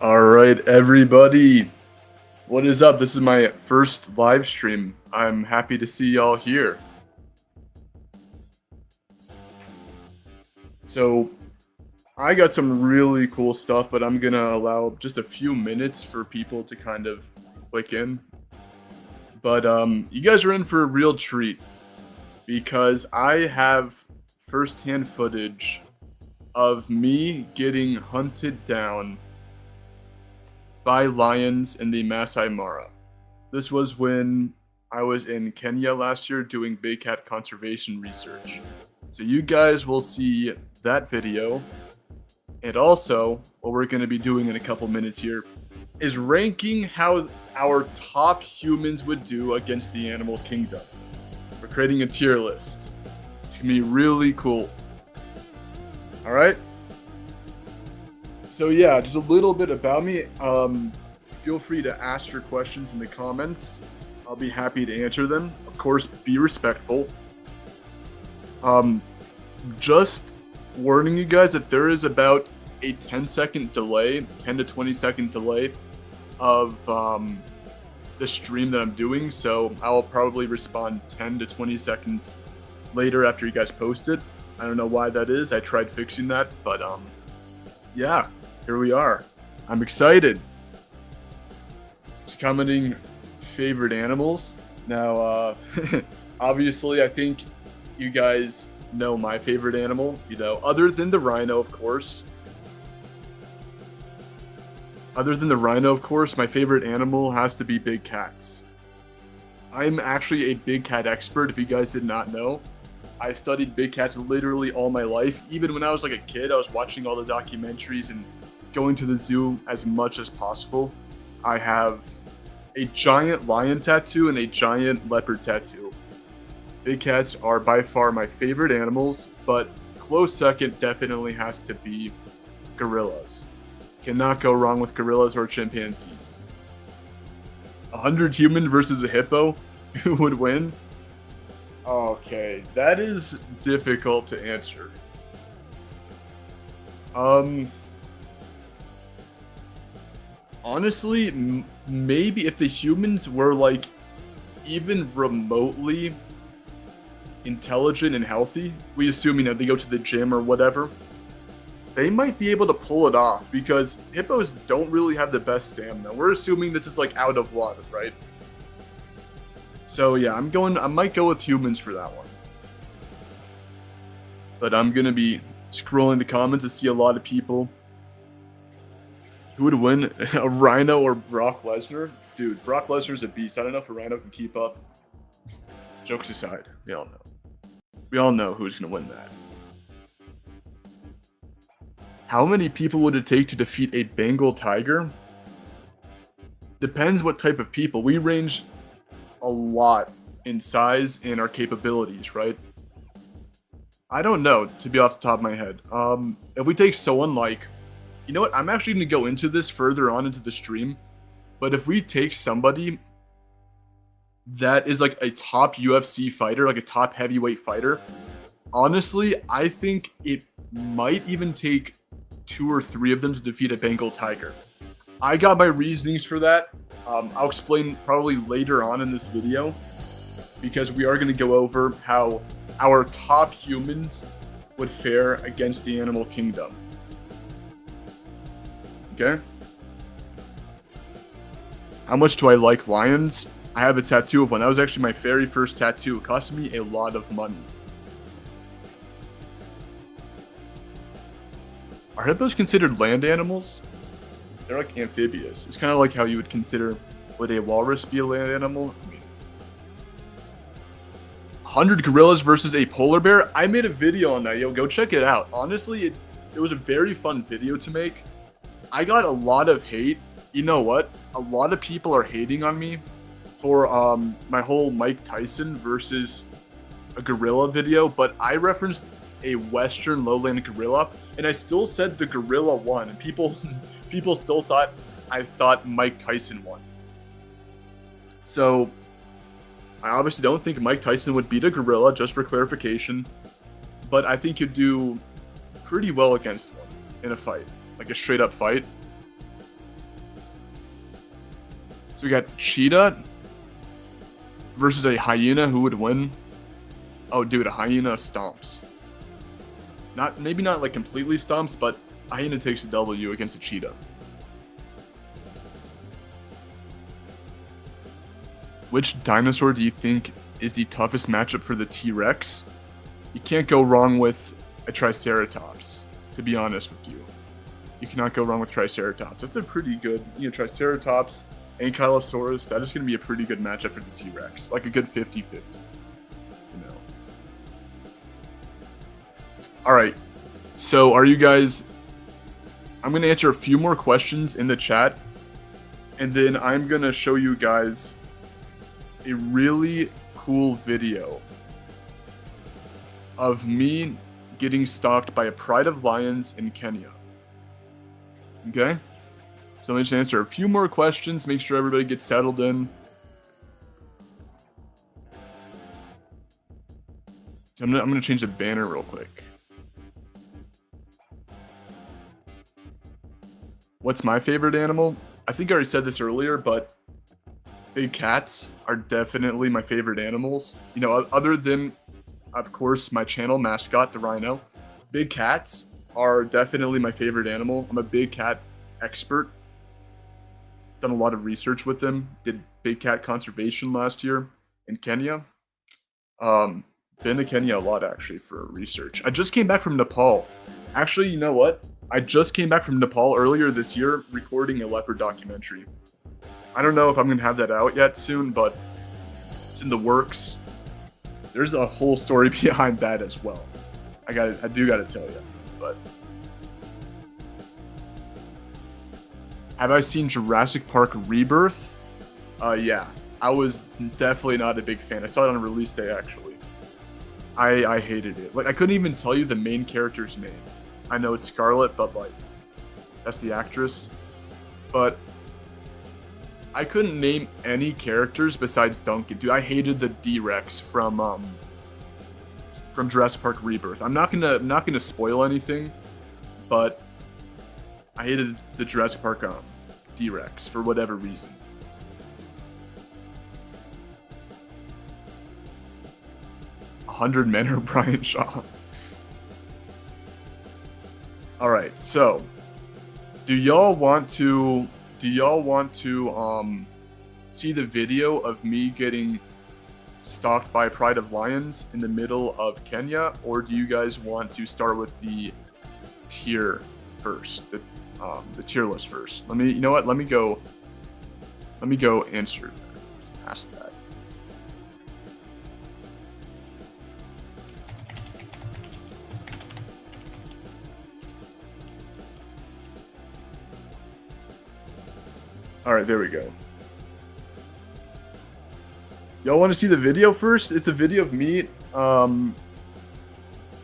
All right, everybody. What is up? This is my first live stream. I'm happy to see y'all here. So, I got some really cool stuff, but I'm going to allow just a few minutes for people to kind of click in. But you guys are in for a real treat because I have firsthand footage of me getting hunted down by lions in the Masai Mara. This was when I was in Kenya last year doing big cat conservation research. So you guys will see that video. And also, what we're going to be doing in a couple minutes here is ranking how our top humans would do against the animal kingdom. We're creating a tier list. It's going to be really cool. All right? So yeah, just a little bit about me. Feel free to ask your questions in the comments. I'll be happy to answer them. Of course, be respectful. Just warning you guys that there is about a 10-second delay, 10 to 20-second delay of the stream that I'm doing. So I'll probably respond 10 to 20 seconds later after you guys post it. I don't know why that is. I tried fixing that, but yeah, here we are. I'm excited. Commenting favorite animals. Now, obviously, I think you guys know my favorite animal, other than the rhino, of course. My favorite animal has to be big cats. I'm actually a big cat expert, if you guys did not know. I studied big cats literally all my life. Even when I was like a kid, I was watching all the documentaries and going to the zoo as much as possible. I have a giant lion tattoo and a giant leopard tattoo. Big cats are by far my favorite animals, but close second definitely has to be gorillas. Cannot go wrong with gorillas or chimpanzees. 100 human versus a hippo, who would win? Okay, that is difficult to answer. Honestly, maybe if the humans were like even remotely intelligent and healthy, we assume, they go to the gym or whatever, they might be able to pull it off because hippos don't really have the best stamina. We're assuming this is like out of water, right? So yeah, I might go with humans for that one. But I'm gonna be scrolling the comments to see a lot of people. Who would win, a rhino or Brock Lesnar? Dude, Brock Lesnar's a beast. I don't know if a rhino can keep up. Jokes aside, we all know. We all know who's gonna win that. How many people would it take to defeat a Bengal tiger? Depends what type of people. We range a lot in size and our capabilities, right? I don't know, to be off the top of my head. If we take someone like, you know what, I'm actually going to go into this further on into the stream, but if we take somebody that is like a top UFC fighter, like a top heavyweight fighter, honestly, I think it might even take 2 or 3 of them to defeat a Bengal tiger. I got my reasonings for that. I'll explain probably later on in this video, because we are going to go over how our top humans would fare against the animal kingdom. Okay? How much do I like lions? I have a tattoo of one. That was actually my very first tattoo. It cost me a lot of money. Are hippos considered land animals? They're like amphibious. It's kind of like how you would consider, would a walrus be a land animal? 100 gorillas versus a polar bear? I made a video on that. Yo, go check it out. Honestly, it was a very fun video to make. I got a lot of hate. You know what? A lot of people are hating on me for my whole Mike Tyson versus a gorilla video, but I referenced a Western lowland gorilla, and I still said the gorilla won, and people still thought I thought Mike Tyson won. So I obviously don't think Mike Tyson would beat a gorilla, just for clarification, but I think he'd do pretty well against one in a fight, like a straight up fight. So we got cheetah versus a hyena. Who would win? Oh, dude, a hyena stomps. Maybe not like completely stomps, but a hyena takes a W against a cheetah. Which dinosaur do you think is the toughest matchup for the T-Rex? You can't go wrong with a Triceratops, to be honest with you. You cannot go wrong with Triceratops. That's a pretty good, Triceratops, Ankylosaurus. That is going to be a pretty good matchup for the T-Rex. Like a good 50-50. Alright, so are you guys... I'm going to answer a few more questions in the chat, and then I'm going to show you guys a really cool video of me getting stalked by a pride of lions in Kenya. Okay? So I'm going to answer a few more questions, make sure everybody gets settled in. I'm going to change the banner real quick. What's my favorite animal? I think I already said this earlier, but big cats are definitely my favorite animals. Other than, of course, my channel mascot, the rhino. Big cats are definitely my favorite animal. I'm a big cat expert. Done a lot of research with them. Did big cat conservation last year in Kenya. Been to Kenya a lot, actually, for research. I just came back from Nepal. Actually, you know what? I just came back from Nepal earlier this year recording a leopard documentary. I don't know if I'm going to have that out yet soon, but it's in the works. There's a whole story behind that as well. I do got to tell you. But have I seen Jurassic Park Rebirth? Yeah. I was definitely not a big fan. I saw it on release day, actually. I hated it. Like, I couldn't even tell you the main character's name. I know it's Scarlett, but like, that's the actress. But I couldn't name any characters besides Duncan. Dude, I hated the D-Rex from Jurassic Park Rebirth. I'm not gonna spoil anything, but I hated the Jurassic Park D-Rex for whatever reason. "100 Men" or Brian Shaw. All right, so do y'all want to see the video of me getting stalked by a pride of lions in the middle of Kenya, or do you guys want to start with the tier first, the tier list first? Let me go answer that. Let's ask that. All right, there we go. Y'all want to see the video first? It's a video of me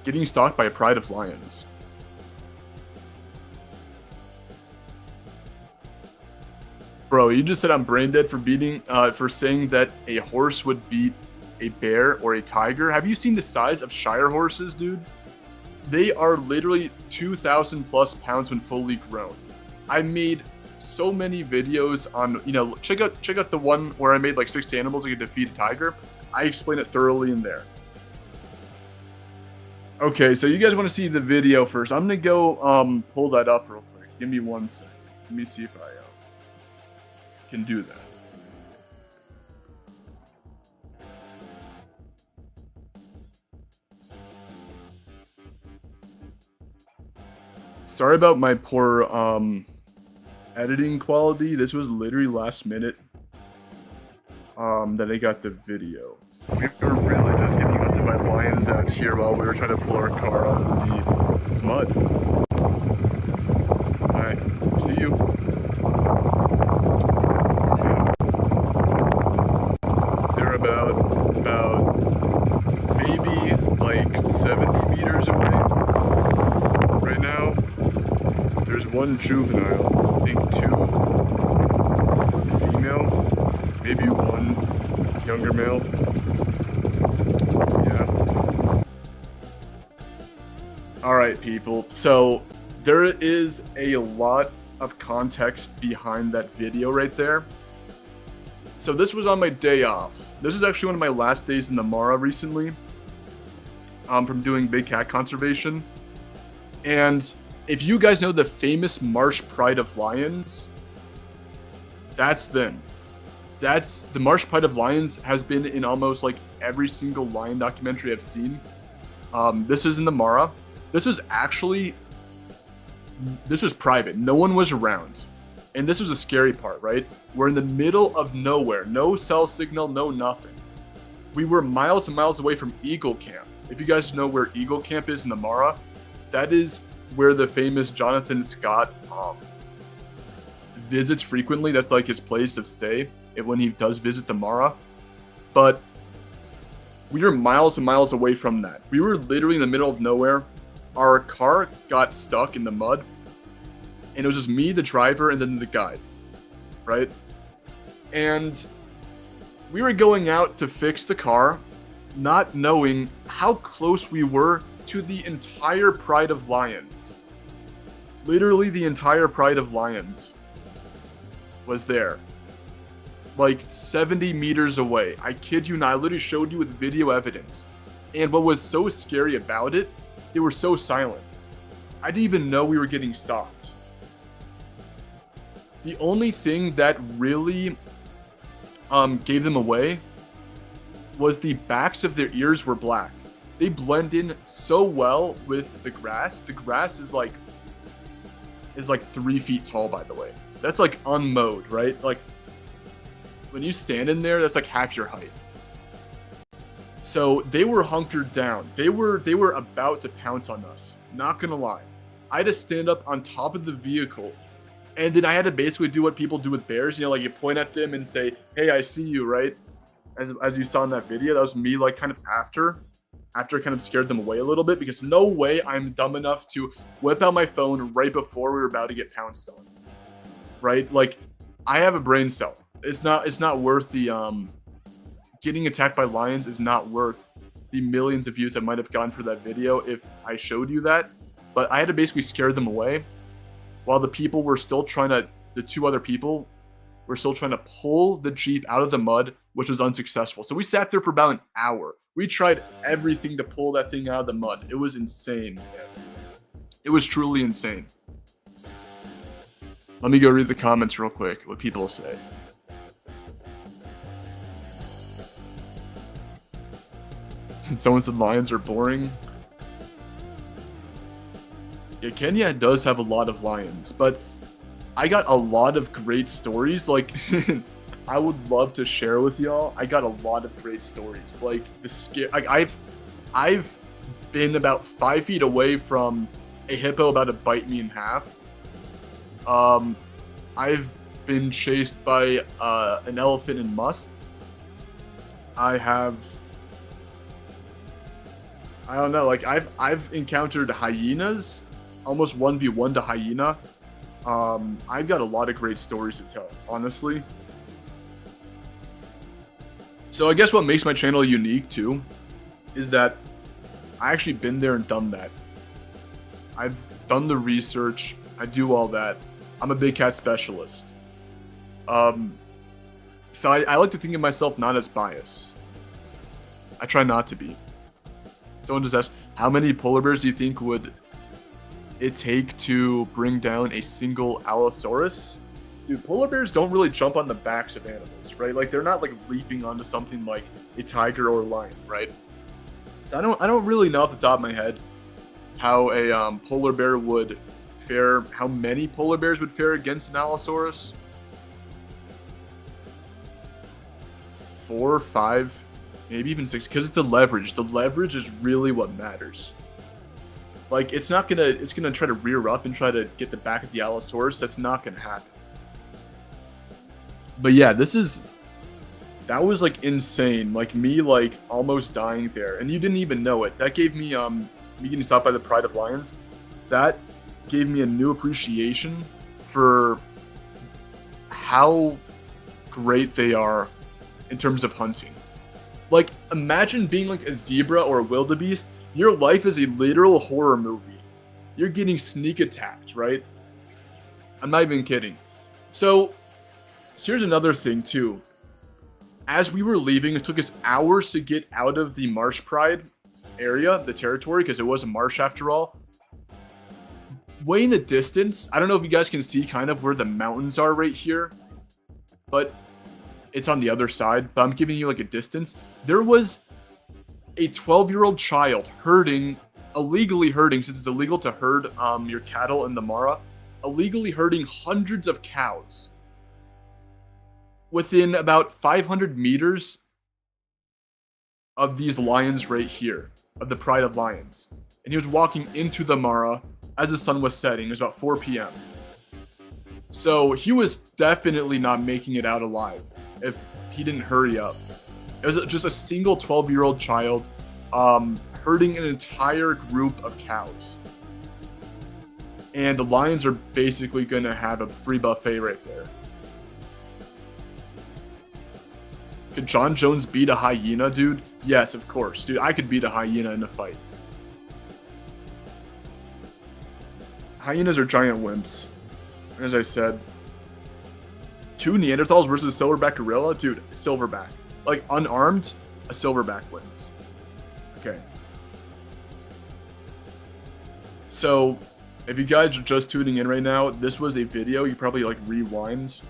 getting stalked by a pride of lions. Bro, you just said I'm brain dead for saying that a horse would beat a bear or a tiger. Have you seen the size of Shire horses, dude? They are literally 2,000 plus pounds when fully grown. I made so many videos on, check out the one where I made like 60 animals that could defeat a tiger. I explain it thoroughly in there. Okay, so you guys want to see the video first. I'm gonna go pull that up real quick. Give me 1 second. Let me see if I can do that. Sorry about my poor editing quality. This was literally last minute that I got the video. We were really just getting hunted by lions out here while we were trying to pull our car out of the mud. Alright, see you. They're about maybe like 70 meters away. Right now, there's one juvenile, I think 2 female, maybe 1 younger male. Yeah. Alright, people. So, there is a lot of context behind that video right there. So this was on my day off. This is actually one of my last days in the Mara recently, from doing big cat conservation. And if you guys know the famous Marsh Pride of Lions, that's them. That's the Marsh Pride of Lions has been in almost like every single lion documentary I've seen. This is in the Mara. This was private. No one was around. And this was the scary part, right? We're in the middle of nowhere. No cell signal, no nothing. We were miles and miles away from Eagle Camp. If you guys know where Eagle Camp is in the Mara, that is where the famous Jonathan Scott visits frequently. That's like his place of stay when he does visit the Mara. But we were miles and miles away from that. We were literally in the middle of nowhere. Our car got stuck in the mud. And it was just me, the driver, and then the guide, right? And we were going out to fix the car, not knowing how close we were to the entire Pride of Lions. Literally the entire Pride of Lions was there. Like 70 meters away. I kid you not, I literally showed you with video evidence. And what was so scary about it, they were so silent. I didn't even know we were getting stopped. The only thing that really gave them away was the backs of their ears were black. They blend in so well with the grass. The grass is like 3 feet tall, by the way. That's like unmowed, right? Like when you stand in there, that's like half your height. So they were hunkered down. They were about to pounce on us. Not gonna lie. I had to stand up on top of the vehicle. And then I had to basically do what people do with bears, you know, like you point at them and say, "Hey, I see you," right? As you saw in that video, that was me, like kind of after kind of scared them away a little bit, because no way I'm dumb enough to whip out my phone right before we were about to get pounced on, right? Like I have a brain cell. It's not worth the getting attacked by lions is not worth the millions of views I might have gotten for that video if I showed you that. But I had to basically scare them away. While the people were still the 2 other people were still trying to pull the Jeep out of the mud, which was unsuccessful. So we sat there for about an hour. We tried everything to pull that thing out of the mud. It was insane, man. It was truly insane. Let me go read the comments real quick, what people say. Someone said lions are boring. Yeah, Kenya does have a lot of lions, but I got a lot of great stories. Like, I would love to share with y'all. I got a lot of great stories. Like I've been about 5 feet away from a hippo about to bite me in half. I've been chased by an elephant in musk. I don't know. Like I've encountered hyenas. Almost 1v1 to hyena. I've got a lot of great stories to tell, honestly. So I guess what makes my channel unique too is that I actually been there and done that. I've done the research. I do all that. I'm a big cat specialist. So I like to think of myself not as biased. I try not to be. Someone just asked, how many polar bears do you think would it take to bring down a single Allosaurus? Dude, polar bears don't really jump on the backs of animals, right? Like they're not like leaping onto something like a tiger or a lion, right? So I don't really know off the top of my head how a polar bear would fare, how many polar bears would fare against an Allosaurus. 4 or 5, maybe even 6, because it's the leverage. The leverage is really what matters. Like, it's gonna try to rear up and try to get the back of the Allosaurus. That's not gonna happen. But yeah, that was like insane. Like me, like almost dying there, and you didn't even know it. That gave me me getting stopped by the Pride of Lions. That gave me a new appreciation for how great they are in terms of hunting. Like, imagine being like a zebra or a wildebeest. Your life is a literal horror movie. You're getting sneak attacked, right? I'm not even kidding. So, here's another thing too. as we were leaving, it took us hours to get out of the Marsh Pride area, the territory, because it was a marsh after all. Way in the distance, I don't know if you guys can see kind of where the mountains are right here, but it's on the other side, but I'm giving you like a distance. There was a 12-year-old child illegally herding, since it's illegal to herd your cattle in the Mara, illegally herding hundreds of cows within about 500 meters of these lions right here, of the Pride of Lions. And he was walking into the Mara as the sun was setting. It was about 4 p.m. So he was definitely not making it out alive if he didn't hurry up. It was just a single 12-year-old child herding an entire group of cows. And the lions are basically going to have a free buffet right there. Could Jon Jones beat a hyena, dude? Yes, of course. Dude, I could beat a hyena in a fight. Hyenas are giant wimps. As I said. 2 Neanderthals versus a silverback gorilla? Dude, silverback. Like, unarmed, a silverback wins. Okay. So, if you guys are just tuning in right now, this was a video. You probably, like, rewind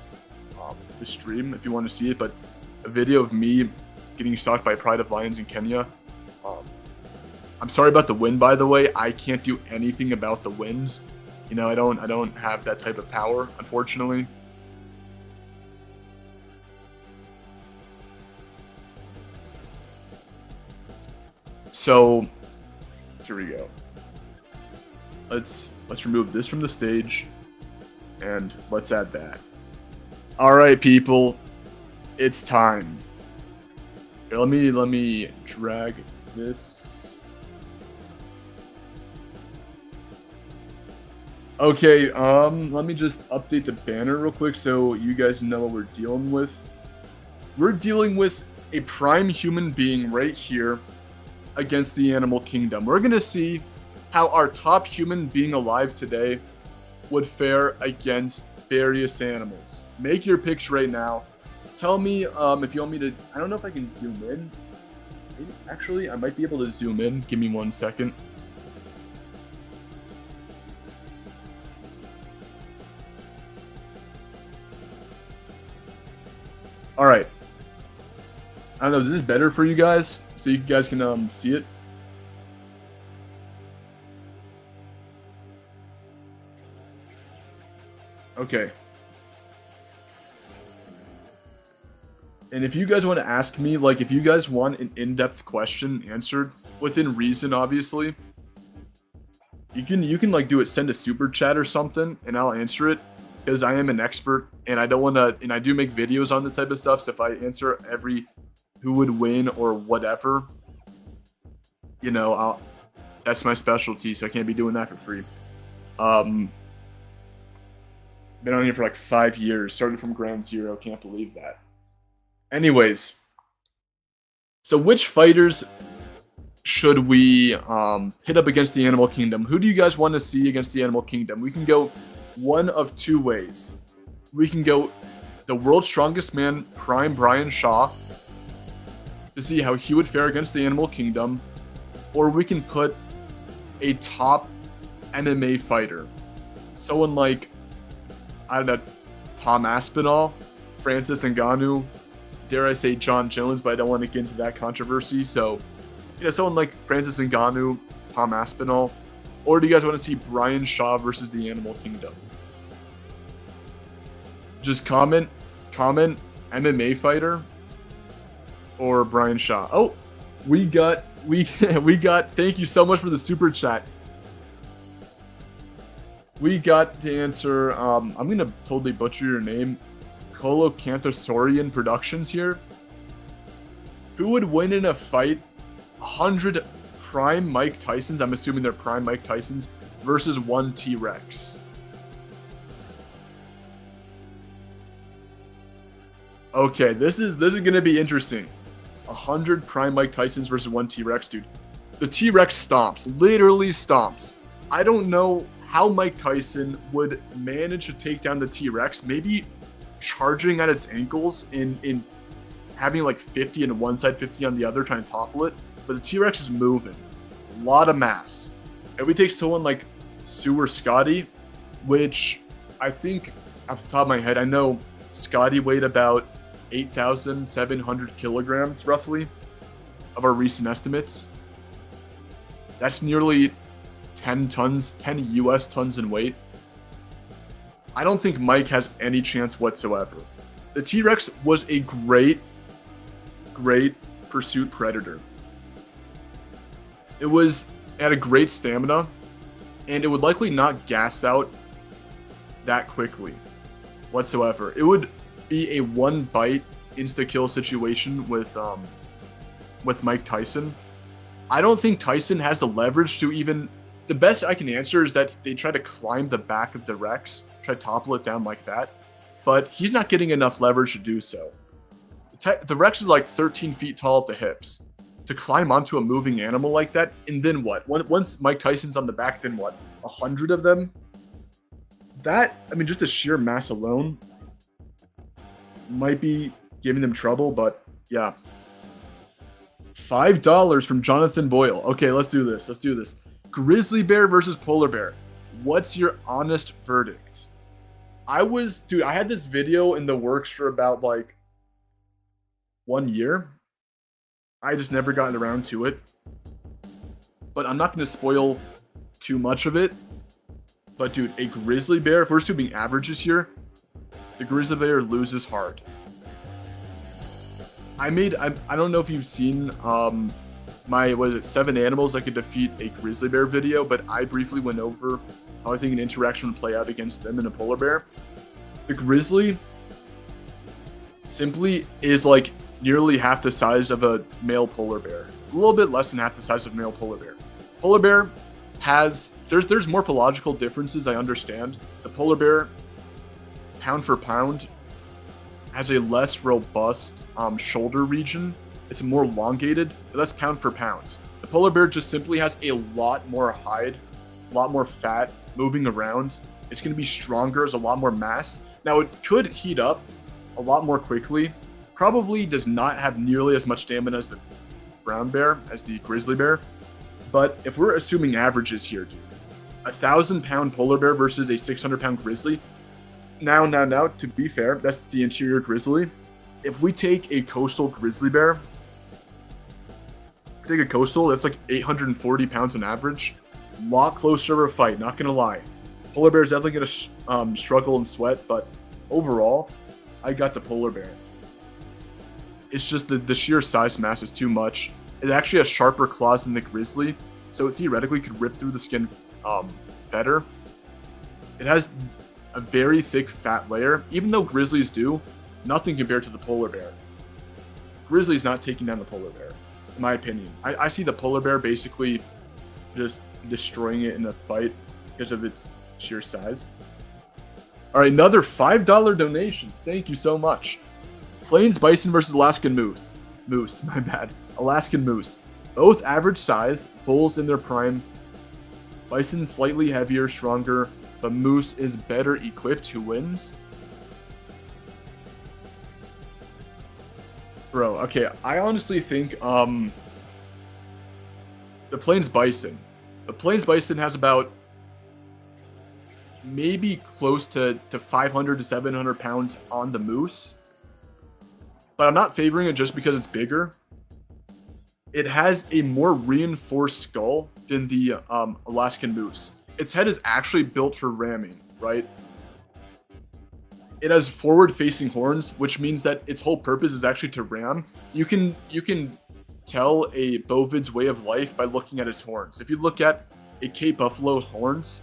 the stream if you want to see it, but a video of me getting stalked by Pride of Lions in Kenya. I'm sorry about the wind, by the way. I can't do anything about the wind. You know, I don't have that type of power, unfortunately. So, here we go. Let's remove this from the stage, and let's add that. All right, people. It's time. Here, let me drag this. Okay, let me just update the banner real quick so you guys know what we're dealing with. We're dealing with a prime human being right here against the animal kingdom. We're gonna see how our top human being alive today would fare against various animals. Make your picks right now. Tell me if you want me to. I don't know if I can zoom in. Maybe, actually, I might be able to zoom in. Give me 1 second. All right. I don't know. Is this better for you guys? So you guys can see it. Okay. And if you guys want to ask me, like, if you guys want an in-depth question answered within reason, obviously, you can like do it, send a super chat or something, and I'll answer it, because I am an expert, and I don't want to, and I do make videos on this type of stuff. So if I answer every who would win or whatever, you know, that's my specialty, so I can't be doing that for free. Been on here for like 5 years, started from ground zero. Can't believe that. Anyways, so which fighters should we hit up against the Animal Kingdom? Who do you guys want to see against the Animal Kingdom? We can go one of 2 ways. We can go the world's strongest man, Prime Brian Shaw, to see how he would fare against the Animal Kingdom, or we can put a top MMA fighter, someone like, I don't know, Tom Aspinall, Francis Ngannou, dare I say Jon Jones, but I don't want to get into that controversy. So, you know, someone like Francis Ngannou, Tom Aspinall, or do you guys want to see Brian Shaw versus the Animal Kingdom? Just comment MMA fighter or Brian Shaw. Oh, we got thank you so much for the super chat. We got to answer, I'm going to totally butcher your name, Colocanthosorian Productions here. Who would win in a fight? 100 prime Mike Tysons, I'm assuming they're prime Mike Tysons, versus 1 T-Rex. Okay, this is going to be interesting. 100 prime Mike Tysons versus 1 T-Rex, dude. The T-Rex stomps, literally stomps. I don't know how Mike Tyson would manage to take down the T-Rex, maybe charging at its ankles in having like 50 on one side, 50 on the other, trying to topple it. But the T-Rex is moving. A lot of mass. If we take someone like Sue or Scotty, which I think off the top of my head, I know Scotty weighed about 8,700 kilograms roughly of our recent estimates. That's nearly 10 tons, 10 US tons in weight. I don't think Mike has any chance whatsoever. The T-Rex was a great pursuit predator. It had a great stamina, and it would likely not gas out that quickly whatsoever. It would be a one bite insta-kill situation with Mike Tyson. I don't think Tyson has the leverage to even... The best I can answer is that they try to climb the back of the Rex, try to topple it down like that, but he's not getting enough leverage to do so. The Rex is like 13 feet tall at the hips. To climb onto a moving animal like that, and then what? Once Mike Tyson's on the back, then what? 100 of them? That, I mean, just the sheer mass alone might be giving them trouble, but yeah. $5 from Jonathan Boyle. Okay, let's do this. Grizzly bear versus polar bear. What's your honest verdict? I had this video in the works for about like 1 year. I just never gotten around to it. But I'm not going to spoil too much of it. But dude, a grizzly bear, if we're assuming averages here, the grizzly bear loses hard. I don't know if you've seen my 7 animals that could defeat a grizzly bear video, but I briefly went over how I think an interaction would play out against them and a polar bear. The grizzly simply is like nearly half the size of a male polar bear. A little bit less than half the size of a male polar bear. Polar bear has, there's morphological differences, I understand. The polar bear, pound for pound, has a less robust shoulder region. It's more elongated, but that's pound for pound. The polar bear just simply has a lot more hide, a lot more fat moving around. It's going to be stronger, has a lot more mass. Now, it could heat up a lot more quickly. Probably does not have nearly as much stamina as the brown bear, as the grizzly bear. But if we're assuming averages here, dude, 1,000-pound polar bear versus a 600-pound grizzly. Now, to be fair, that's the interior grizzly. If we take a coastal grizzly bear, that's like 840 pounds on average. A lot closer of a fight, not gonna lie. Polar bear is definitely gonna struggle and sweat, but overall, I got the polar bear. It's just the sheer size mass is too much. It actually has sharper claws than the grizzly, so it theoretically could rip through the skin better. It has a very thick fat layer. Even though grizzlies do, nothing compared to the polar bear. Grizzly's not taking down the polar bear, in my opinion. I see the polar bear basically just destroying it in a fight because of its sheer size. All right, another $5 donation. Thank you so much. Plains bison versus Alaskan moose. Alaskan moose. Both average size, bulls in their prime. Bison slightly heavier, stronger, but moose is better equipped. Who wins? Bro, okay, I honestly think the Plains bison. The Plains bison has about maybe close to 500 to 700 pounds on the moose. But I'm not favoring it just because it's bigger. It has a more reinforced skull than the Alaskan moose. Its head is actually built for ramming, right? It has forward-facing horns, which means that its whole purpose is actually to ram. You can tell a bovid's way of life by looking at its horns. If you look at a Cape buffalo's horns,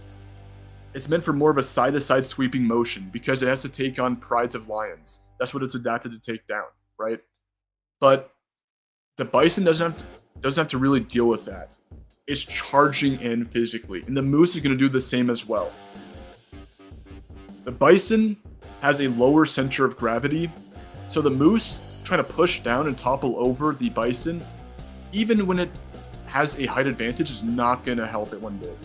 it's meant for more of a side-to-side sweeping motion because it has to take on prides of lions. That's what it's adapted to take down, right? But the bison doesn't have to really deal with that. It's charging in physically, and the moose is going to do the same as well. The bison has a lower center of gravity, so the moose trying to push down and topple over the bison, even when it has a height advantage, is not going to help it one bit.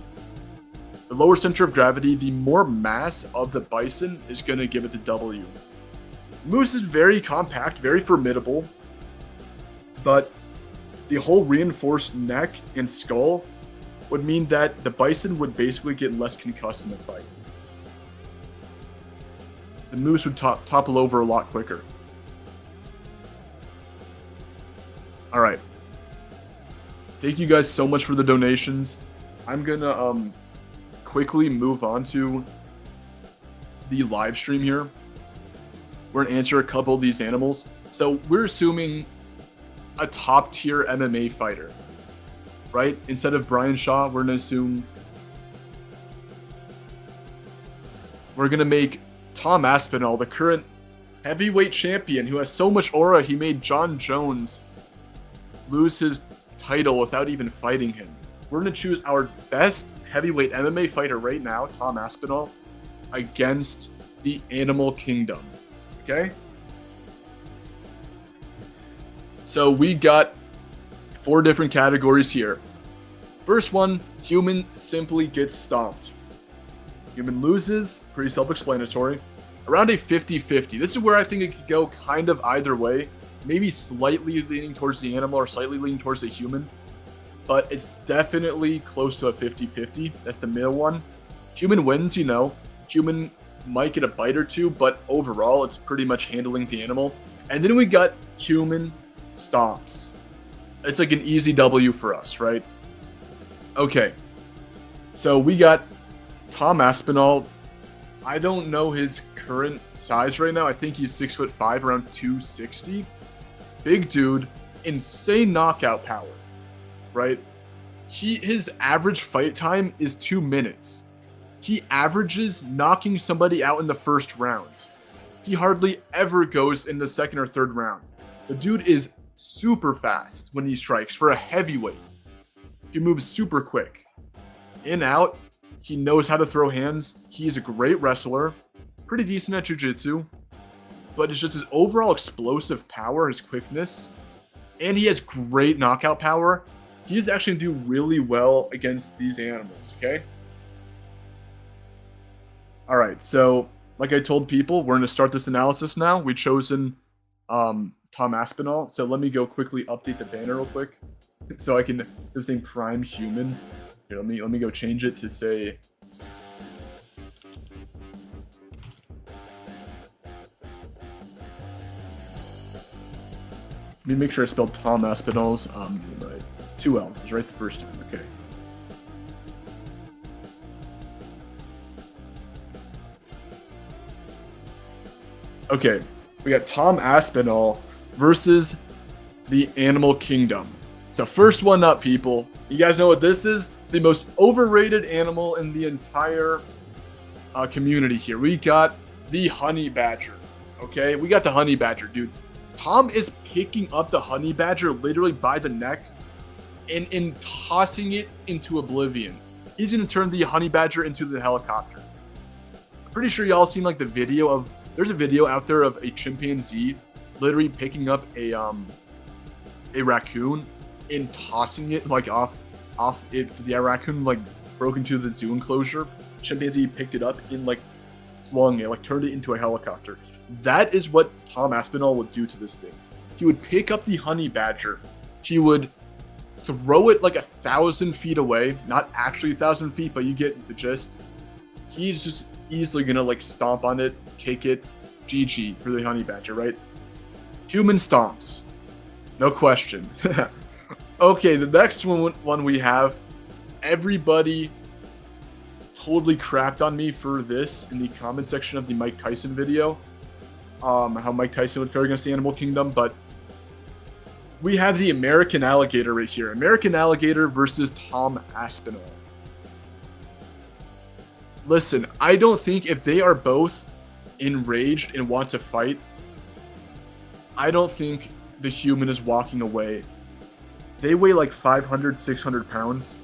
The lower center of gravity, the more mass of the bison is going to give it the W. Moose is very compact, very formidable. but the whole reinforced neck and skull would mean that the bison would basically get less concussed in the fight. The moose would topple over a lot quicker. All right. Thank you guys so much for the donations. I'm gonna quickly move on to the live stream here. We're gonna answer a couple of these animals. So we're assuming a top tier MMA fighter, right? Instead of Brian Shaw, we're gonna make Tom Aspinall, the current heavyweight champion who has so much aura he made John Jones lose his title without even fighting him. We're gonna choose our best heavyweight MMA fighter right now, Tom Aspinall, against the Animal Kingdom. Okay? So we got 4 different categories here. First one, human simply gets stomped. Human loses, pretty self-explanatory. Around a 50-50. This is where I think it could go kind of either way. Maybe slightly leaning towards the animal or slightly leaning towards the human. But it's definitely close to a 50-50. That's the middle one. Human wins, you know. Human might get a bite or two, but overall it's pretty much handling the animal. And then we got human stomps. It's like an easy W for us, right? Okay. So we got Tom Aspinall. I don't know his current size right now. I think he's 6'5", around 260. Big dude, insane knockout power, right? His average fight time is 2 minutes. He averages knocking somebody out in the first round. He hardly ever goes in the second or third round. The dude is super fast when he strikes for a heavyweight. He moves super quick. In, out, he knows how to throw hands. He's a great wrestler, pretty decent at jiu-jitsu, but it's just his overall explosive power, his quickness, and he has great knockout power. He's actually going to do really well against these animals, okay? All right, so like I told people, we're going to start this analysis now. We've chosen Tom Aspinall, so let me go quickly update the banner real quick so I can, instead of saying prime human, here, let me go change it to say let me make sure I spelled Tom Aspinall's right. 2 L's. I was right the first time. Okay. Okay. We got Tom Aspinall versus the Animal Kingdom. So first one up, people. You guys know what this is? The most overrated animal in the entire community here. We got the honey badger. Okay? We got the honey badger, dude. Tom is picking up the honey badger literally by the neck and tossing it into oblivion. He's going to turn the honey badger into the helicopter. I'm pretty sure y'all seen like the video of, there's a video out there of a chimpanzee literally picking up a raccoon and tossing it like off it. The raccoon like broke into the zoo enclosure. Chimpanzee picked it up and like flung it, like turned it into a helicopter. That is what Tom Aspinall would do to this thing. He would pick up the honey badger. He would throw it like 1,000 feet away. Not actually 1,000 feet, but you get the gist. He's just easily gonna like stomp on it, kick it. GG for the honey badger, right? Human stomps. No question. Okay, the next one we have, everybody totally crapped on me for this in the comment section of the Mike Tyson video. How Mike Tyson would fare against the Animal Kingdom, but we have the American alligator right here. American alligator versus Tom Aspinall. Listen, I don't think if they are both enraged and want to fight, I don't think the human is walking away. They weigh like 500, 600 pounds.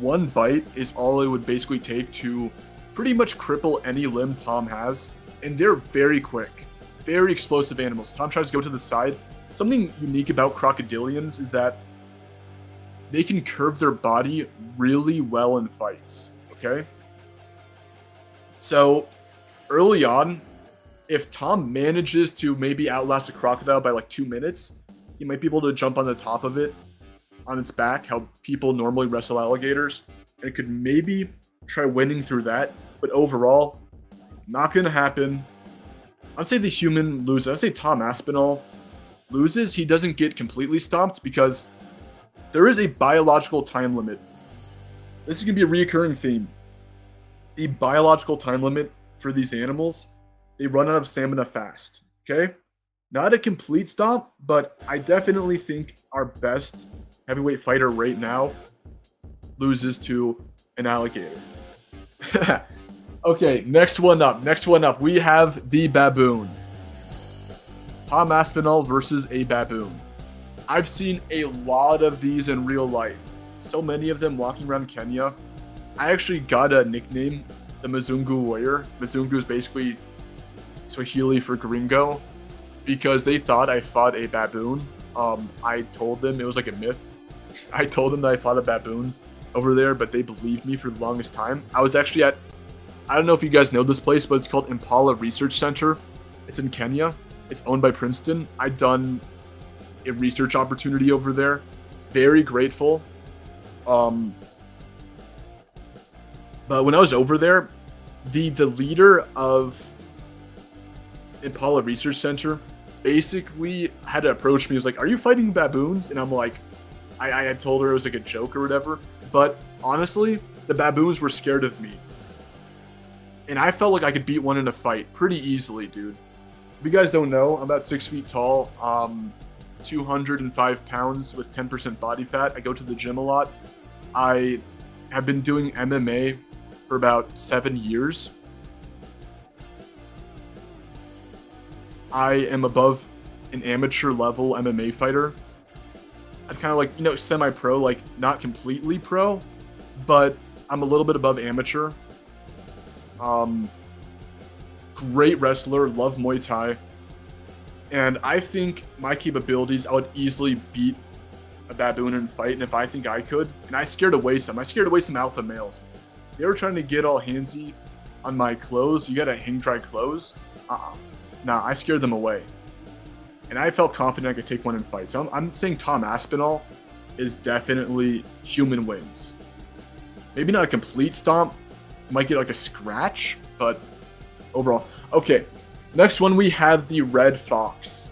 One bite is all it would basically take to pretty much cripple any limb Tom has. And they're very quick, very explosive animals. Tom tries to go to the side. Something unique about crocodilians is that they can curve their body really well in fights, okay? So early on, if Tom manages to maybe outlast a crocodile by like 2 minutes, He might be able to jump on the top of it, on its back, how people normally wrestle alligators. And could maybe try winning through that. But overall, not going to happen. I'd say the human loses. I'd say Tom Aspinall loses. He doesn't get completely stomped because there is a biological time limit. This is going to be a reoccurring theme. The biological time limit for these animals, they run out of stamina fast. Okay? Not a complete stomp, but I definitely think our best heavyweight fighter right now loses to an alligator. Okay, next one up. We have the baboon. Tom Aspinall versus a baboon. I've seen a lot of these in real life. So many of them walking around Kenya. I actually got a nickname, the Mzungu Warrior. Mzungu is basically Swahili for gringo, because they thought I fought a baboon. I told them it was like a myth. I told them that I fought a baboon over there, but they believed me for the longest time. I was actually at, I don't know if you guys know this place, but it's called Impala Research Center. It's in Kenya. It's owned by Princeton. I'd done a research opportunity over there. Very grateful. But when I was over there, the leader of Impala Research Center basically had to approach me. He was like, "Are you fighting baboons?" And I'm like, I had told her it was like a joke or whatever. But honestly, the baboons were scared of me. And I felt like I could beat one in a fight pretty easily, dude. If you guys don't know, I'm about 6 feet tall, 205 pounds with 10% body fat. I go to the gym a lot. I have been doing MMA for about 7 years. I am above an amateur level MMA fighter. I'm kind of like, semi-pro, like not completely pro, but I'm a little bit above amateur. Great wrestler, love Muay Thai. And I think my capabilities, I would easily beat a baboon in a fight. And if I think I could, and I scared away some alpha males. They were trying to get all handsy on my clothes. You gotta hang dry clothes. Nah, I scared them away. And I felt confident I could take one in fight. So I'm saying Tom Aspinall is definitely human wins. Maybe not a complete stomp. Might get like a scratch, but overall. Okay, next one we have the Red Fox.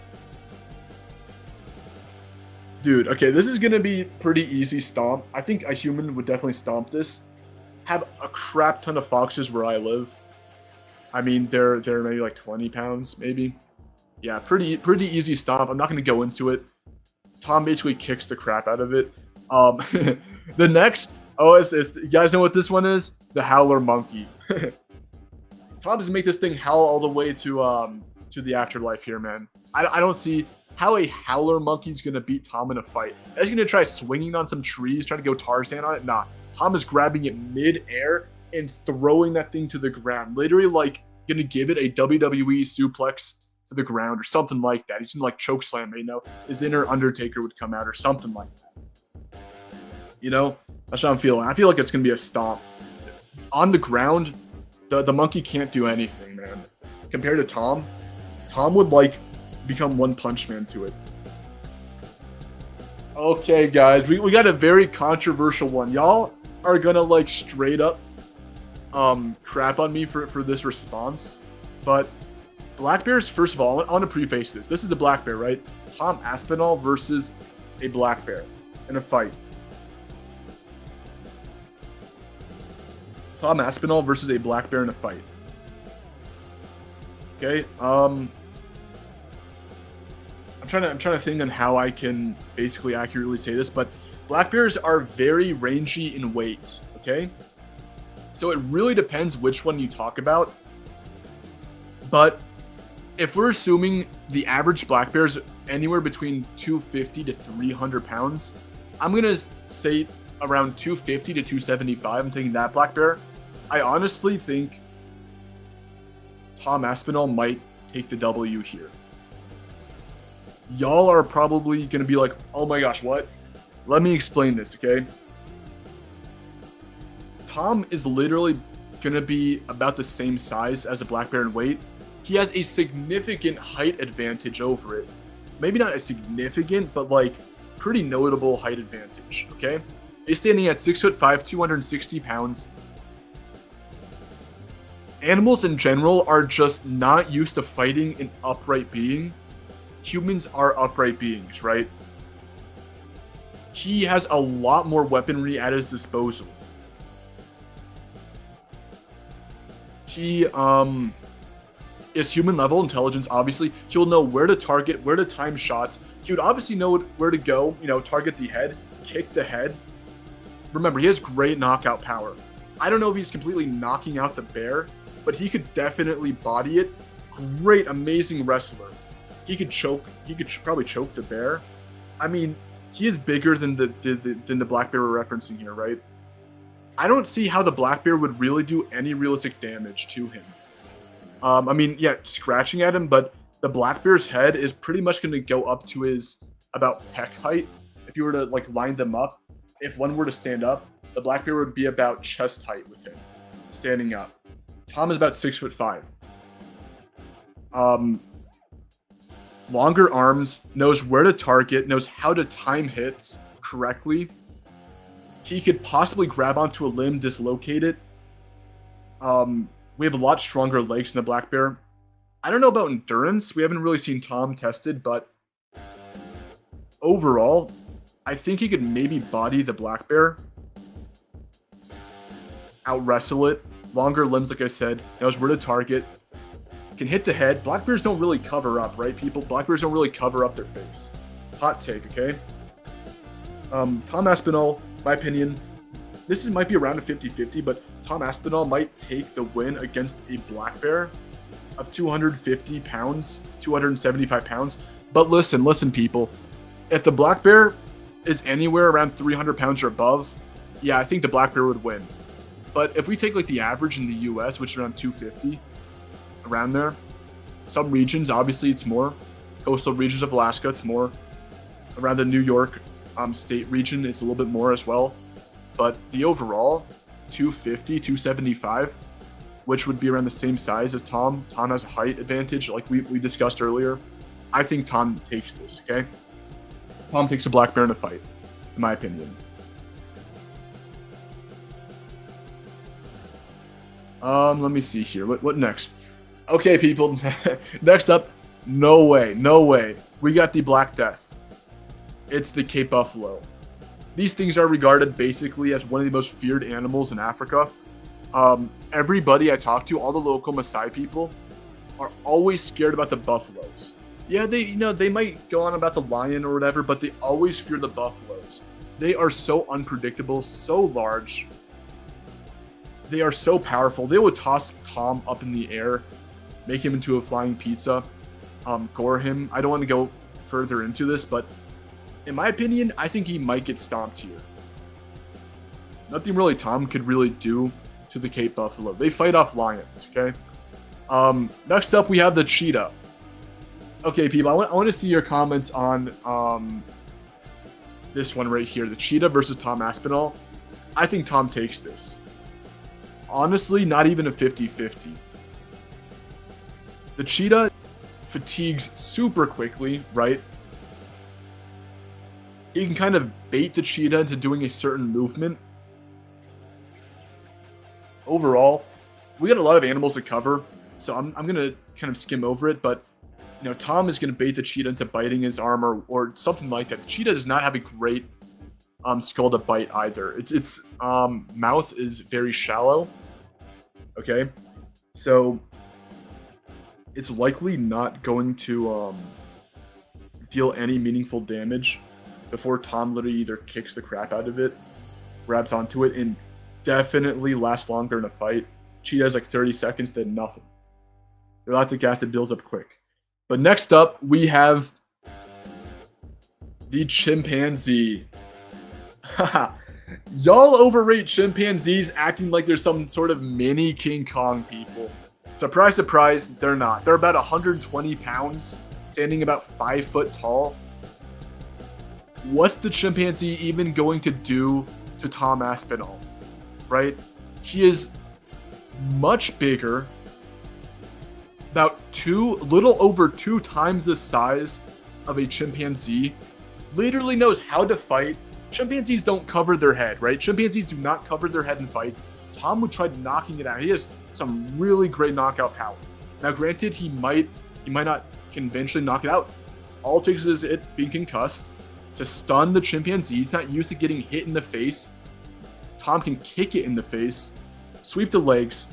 Dude, okay, this is going to be pretty easy stomp. I think a human would definitely stomp this. Have a crap ton of foxes where I live. I mean, they're maybe like 20 pounds, maybe. Yeah, pretty easy stomp. I'm not going to go into it. Tom basically kicks the crap out of it. The next, you guys know what this one is? The Howler Monkey. Tom's gonna make this thing howl all the way to the afterlife here, man. I don't see how a Howler Monkey's gonna beat Tom in a fight. He's gonna try swinging on some trees, trying to go Tarzan on it. Nah, Tom is grabbing it mid-air and throwing that thing to the ground. Literally, like, gonna give it a WWE suplex to the ground or something like that. He's gonna like choke slam it, his inner Undertaker would come out or something like that. That's how I'm feeling. I feel like it's gonna be a stomp. On the ground, the monkey can't do anything, man. Compared to Tom would like become One Punch Man to it. Okay, guys, we got a very controversial one. Y'all are gonna like straight up crap on me for this response, but black bears. First of all, I want to preface this. This is a black bear, right? Tom Aspinall versus a black bear in a fight. Tom Aspinall versus a black bear in a fight. Okay. I'm trying to think on how I can basically accurately say this, but black bears are very rangy in weight. Okay. So it really depends which one you talk about. But if we're assuming the average black bear is anywhere between 250 to 300 pounds, I'm gonna say around 250 to 275. I'm taking that black bear. I honestly think Tom Aspinall might take the W here. Y'all are probably going to be like, oh my gosh, what? Let me explain this, okay? Tom is literally going to be about the same size as a black bear in weight. He has a significant height advantage over it. maybe not a significant, but like pretty notable height advantage. Okay, he's standing at 6'5", 260 pounds. Animals in general are just not used to fighting an upright being. Humans are upright beings, right? He has a lot more weaponry at his disposal. He is human level intelligence, obviously. He'll know where to target, where to time shots. He would obviously know where to go, target the head, kick the head. Remember, he has great knockout power. I don't know if he's completely knocking out the bear, but he could definitely body it. Great, amazing wrestler. He could probably choke the bear. I mean, he is bigger than the black bear we're referencing here, right? I don't see how the black bear would really do any realistic damage to him. I mean, yeah, scratching at him, but the black bear's head is pretty much going to go up to his about pec height. If you were to like line them up, if one were to stand up, the black bear would be about chest height with him, standing up. Tom is about 6'5". Longer arms, knows where to target, knows how to time hits correctly. He could possibly grab onto a limb, dislocate it. We have a lot stronger legs than the black bear. I don't know about endurance. We haven't really seen Tom tested, but overall, I think he could maybe body the black bear, out wrestle it. Longer limbs, like I said, knows where to target, can hit the head. Black bears don't really cover up, right, people? Black bears don't really cover up their face. Hot take, okay? Tom Aspinall, my opinion, might be around a 50-50, but Tom Aspinall might take the win against a black bear of 250 pounds, 275 pounds. But listen, people. If the black bear is anywhere around 300 pounds or above, yeah, I think the black bear would win. But if we take like the average in the US, which is around 250, around there, some regions, obviously it's more. Coastal regions of Alaska, it's more. Around the New York state region, it's a little bit more as well. But the overall, 250, 275, which would be around the same size as Tom. Tom has a height advantage, like we discussed earlier. I think Tom takes this, okay? Tom takes a black bear in a fight, in my opinion. Let me see here. What next? Okay, people. Next up, no way. We got the Black Death. It's the Cape Buffalo. These things are regarded basically as one of the most feared animals in Africa. Everybody I talk to, all the local Maasai people, are always scared about the buffaloes. Yeah, they might go on about the lion or whatever, but they always fear the buffaloes. They are so unpredictable, so large. They are so powerful. They would toss Tom up in the air, make him into a flying pizza, gore him. I don't want to go further into this, but in my opinion, I think he might get stomped here. Nothing really Tom could really do to the Cape Buffalo. They fight off lions, okay? Next up, we have the cheetah. Okay, people, I want to see your comments on this one right here, the cheetah versus Tom Aspinall. I think Tom takes this. Honestly, not even a 50-50. The cheetah fatigues super quickly, right? He can kind of bait the cheetah into doing a certain movement. Overall, we got a lot of animals to cover, so I'm going to kind of skim over it, but Tom is going to bait the cheetah into biting his arm or something like that. The cheetah does not have a great skull to bite either. Its mouth is very shallow. Okay, so it's likely not going to deal any meaningful damage before Tom literally either kicks the crap out of it, grabs onto it, and definitely lasts longer in a fight. Cheetah has like 30 seconds to nothing. They're lactic acid builds up quick. But next up, we have the chimpanzee. Y'all overrate chimpanzees acting like they're some sort of mini King Kong, people. Surprise, surprise, they're not. They're about 120 pounds, standing about 5 foot tall. What's the chimpanzee even going to do to Tom Aspinall, right? He is much bigger, about little over 2 times the size of a chimpanzee, literally knows how to fight. Chimpanzees don't cover their head, right? Chimpanzees do not cover their head in fights. Tom would try knocking it out. He has some really great knockout power. Now, granted, he might not conventionally knock it out. All it takes is it being concussed to stun the chimpanzee. He's not used to getting hit in the face. Tom can kick it in the face, sweep the legs,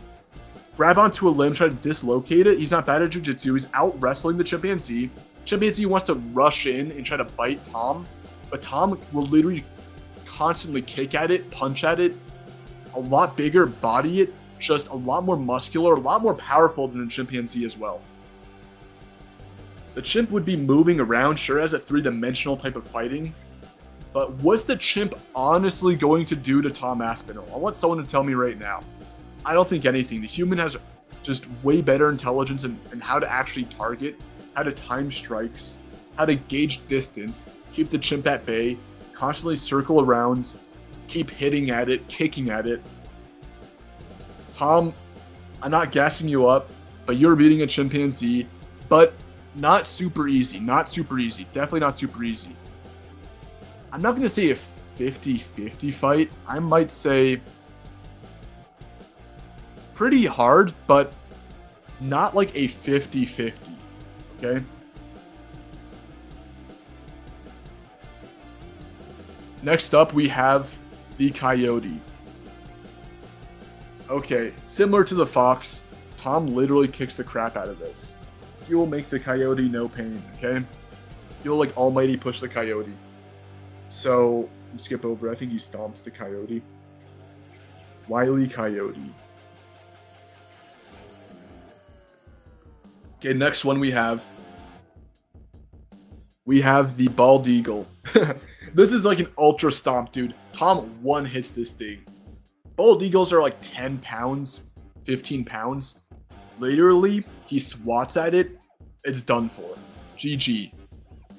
grab onto a limb, try to dislocate it. He's not bad at jiu-jitsu. He's out wrestling the chimpanzee. Chimpanzee wants to rush in and try to bite Tom, but Tom will literally constantly kick at it, punch at it, a lot bigger, body it, just a lot more muscular, a lot more powerful than the chimpanzee as well. The chimp would be moving around, sure, as a three-dimensional type of fighting, but what's the chimp honestly going to do to Tom Aspinall? I want someone to tell me right now. I don't think anything. The human has just way better intelligence in how to actually target, how to time strikes, how to gauge distance, keep the chimp at bay, constantly circle around, keep hitting at it, kicking at it. Tom, I'm not gassing you up, but you're beating a chimpanzee, but not super easy. Not super easy. Definitely not super easy. I'm not going to say a 50-50 fight. I might say pretty hard, but not like a 50-50. Okay? Next up, we have the coyote. Okay, similar to the fox, Tom literally kicks the crap out of this. He will make the coyote no pain, okay? He'll like almighty push the coyote. So, skip over, I think he stomps the coyote. Wile E. Coyote. Okay, next one we have the bald eagle. This is like an ultra stomp, dude. Tom one hits this thing. Bald eagles are like 10 pounds, 15 pounds. Literally, he swats at it, it's done for. GG.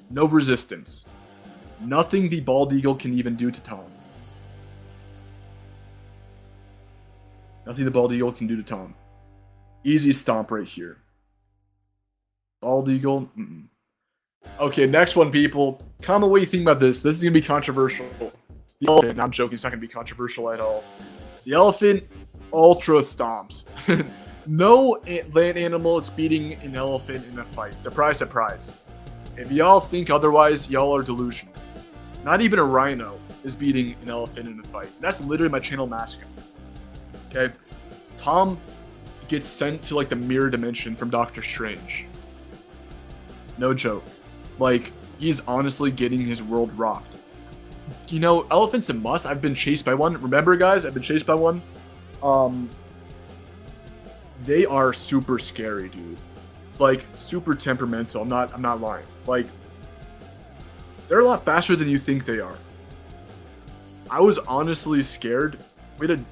No resistance. Nothing the bald eagle can even do to Tom. Nothing the bald eagle can do to Tom. Easy stomp right here. Bald eagle, Okay, next one, people. Comment what you think about this. This is going to be controversial. The elephant, I'm joking, it's not going to be controversial at all. The elephant ultra stomps. No land animal is beating an elephant in a fight. Surprise, surprise. If y'all think otherwise, y'all are delusional. Not even a rhino is beating an elephant in a fight. That's literally my channel mascot. Okay? Tom gets sent to like the mirror dimension from Doctor Strange. No joke. Like, he's honestly getting his world rocked. You know, elephants a must. I've been chased by one. Remember, guys? I've been chased by one. They are super scary, dude. Like, super temperamental. I'm not lying. Like, they're a lot faster than you think they are. I was honestly scared. We had to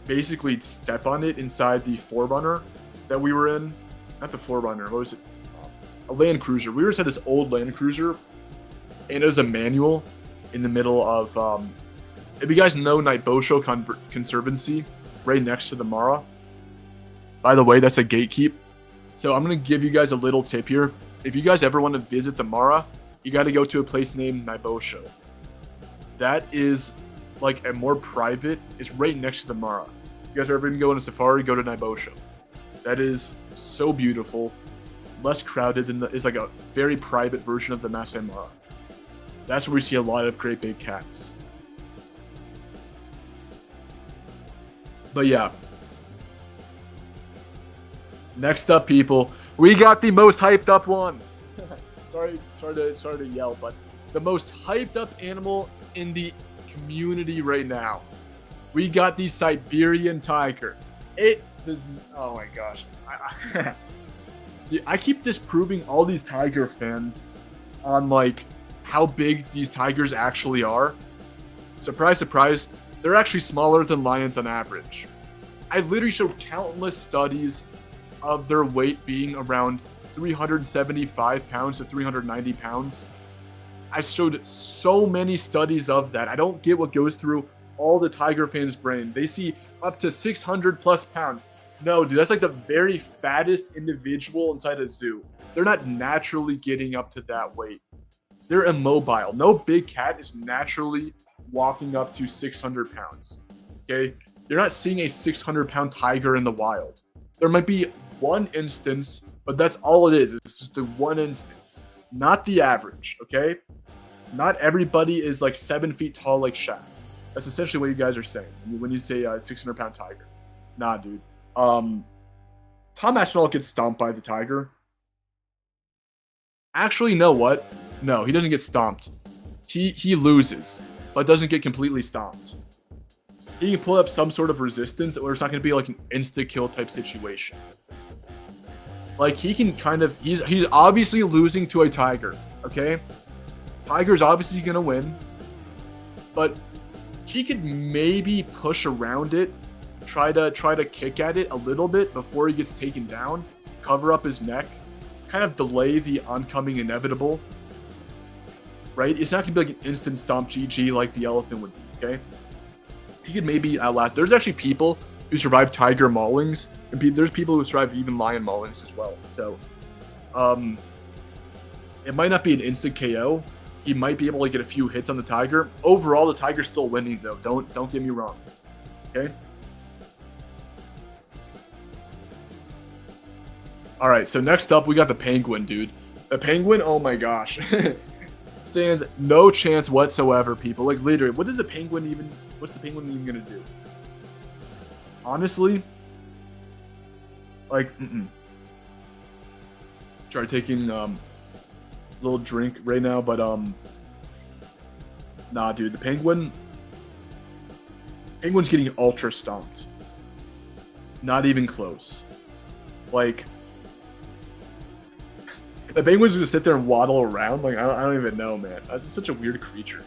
basically step on it inside the Forerunner that we were in. Not the Forerunner. What was it? A Land Cruiser. We just had this old Land Cruiser, and it was a manual in the middle of, if you guys know Naibosho Conservancy, right next to the Mara. By the way, that's a gatekeep. So I'm going to give you guys a little tip here. If you guys ever want to visit the Mara, you got to go to a place named Naibosho. That is like a more private, it's right next to the Mara. If you guys are ever going to go on a safari, go to Naibosho. That is so beautiful. Less crowded than is like a very private version of the Masai Mara. That's where we see a lot of great big cats. But yeah. Next up, people, we got the most hyped up one. sorry to yell, but the most hyped up animal in the community right now. We got the Siberian tiger. It does. Oh my gosh. I keep disproving all these tiger fans on like how big these tigers actually are. Surprise, surprise, they're actually smaller than lions on average. I literally showed countless studies of their weight being around 375 pounds to 390 pounds. I showed so many studies of that. I don't get what goes through all the tiger fans' brain. They see up to 600 plus pounds. No, dude, that's like the very fattest individual inside a zoo. They're not naturally getting up to that weight. They're immobile. No big cat is naturally walking up to 600 pounds. Okay? You're not seeing a 600-pound tiger in the wild. There might be one instance, but that's all it is. It's just the one instance, not the average. Okay? Not everybody is like 7 feet tall like Shaq. That's essentially what you guys are saying when you say 600-pound tiger. Nah, dude. Tom Aspinall gets stomped by the tiger. Actually, you know what? No, he doesn't get stomped. He loses, but doesn't get completely stomped. He can pull up some sort of resistance, or it's not going to be like an insta-kill type situation. Like, he can kind of... He's obviously losing to a tiger, okay? Tiger's obviously going to win, but he could maybe push around it, try to kick at it a little bit before he gets taken down, cover up his neck, kind of delay the oncoming inevitable, right? It's not going to be like an instant stomp GG like the elephant would be, okay? He could maybe outlast. There's actually people who survive tiger maulings, and there's people who survive even lion maulings as well. So, it might not be an instant KO. He might be able to get a few hits on the tiger. Overall, the tiger's still winning, though. Don't get me wrong, okay? All right, so next up, we got the penguin, dude. The penguin, oh my gosh. Stands no chance whatsoever, people. Like, literally, what's the penguin even gonna do? Honestly, like, try taking a little drink right now, but nah, dude, the penguin's getting ultra stomped. Not even close. Like, the penguin's gonna sit there and waddle around. Like, I don't even know, man. That's just such a weird creature.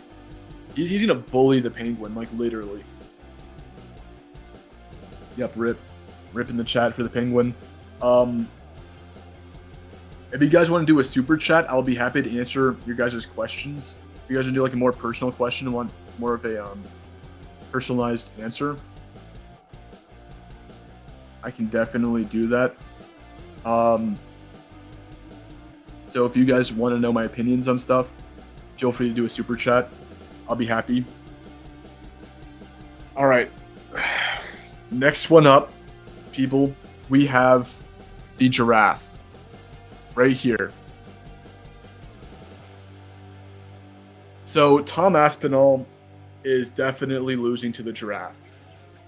He's gonna bully the penguin, like, literally. Yep, rip in the chat for the penguin. If you guys want to do a super chat, I'll be happy to answer your guys' questions. If you guys want to do like a more personal question and want more of a personalized answer, I can definitely do that. So if you guys want to know my opinions on stuff, feel free to do a super chat. I'll be happy. All right. Next one up, people, we have the giraffe right here. So Tom Aspinall is definitely losing to the giraffe.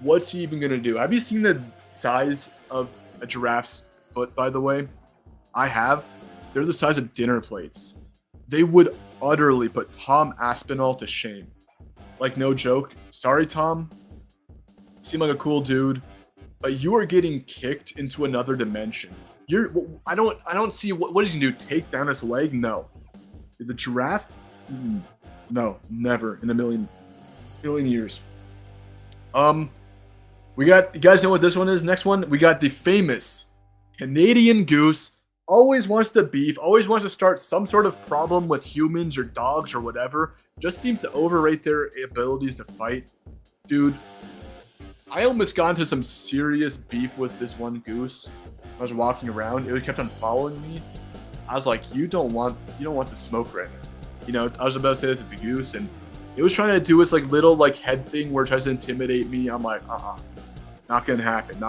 What's he even going to do? Have you seen the size of a giraffe's foot, by the way? I have. They're the size of dinner plates. They would utterly put Tom Aspinall to shame. Like, no joke. Sorry, Tom. Seem like a cool dude, but you are getting kicked into another dimension. I don't see what does he do? Take down his leg? No. The giraffe? No, never in a million years. We got, you guys know what this one is? Next one, we got the famous Canadian goose. Always wants to beef, always wants to start some sort of problem with humans or dogs or whatever. Just seems to overrate their abilities to fight. Dude, I almost got into some serious beef with this one goose. I was walking around, it kept on following me. I was like, you don't want the smoke right now. You know, I was about to say that to the goose, and it was trying to do this like little like head thing where it tries to intimidate me. I'm like, not gonna happen.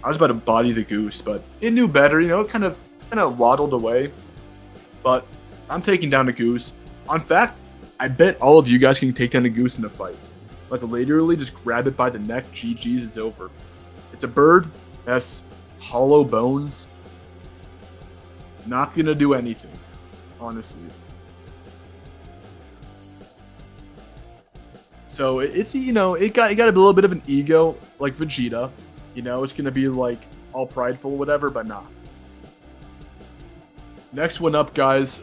I was about to body the goose, but it knew better, you know, it kind of waddled away. But I'm taking down the goose. In fact, I bet all of you guys can take down a goose in a fight. Like, literally just grab it by the neck, GG's is over. It's a bird, it has hollow bones. Not gonna do anything, honestly. So it's, you know, it got a little bit of an ego, like Vegeta. You know, it's gonna be like all prideful, whatever, but nah. Next one up, guys.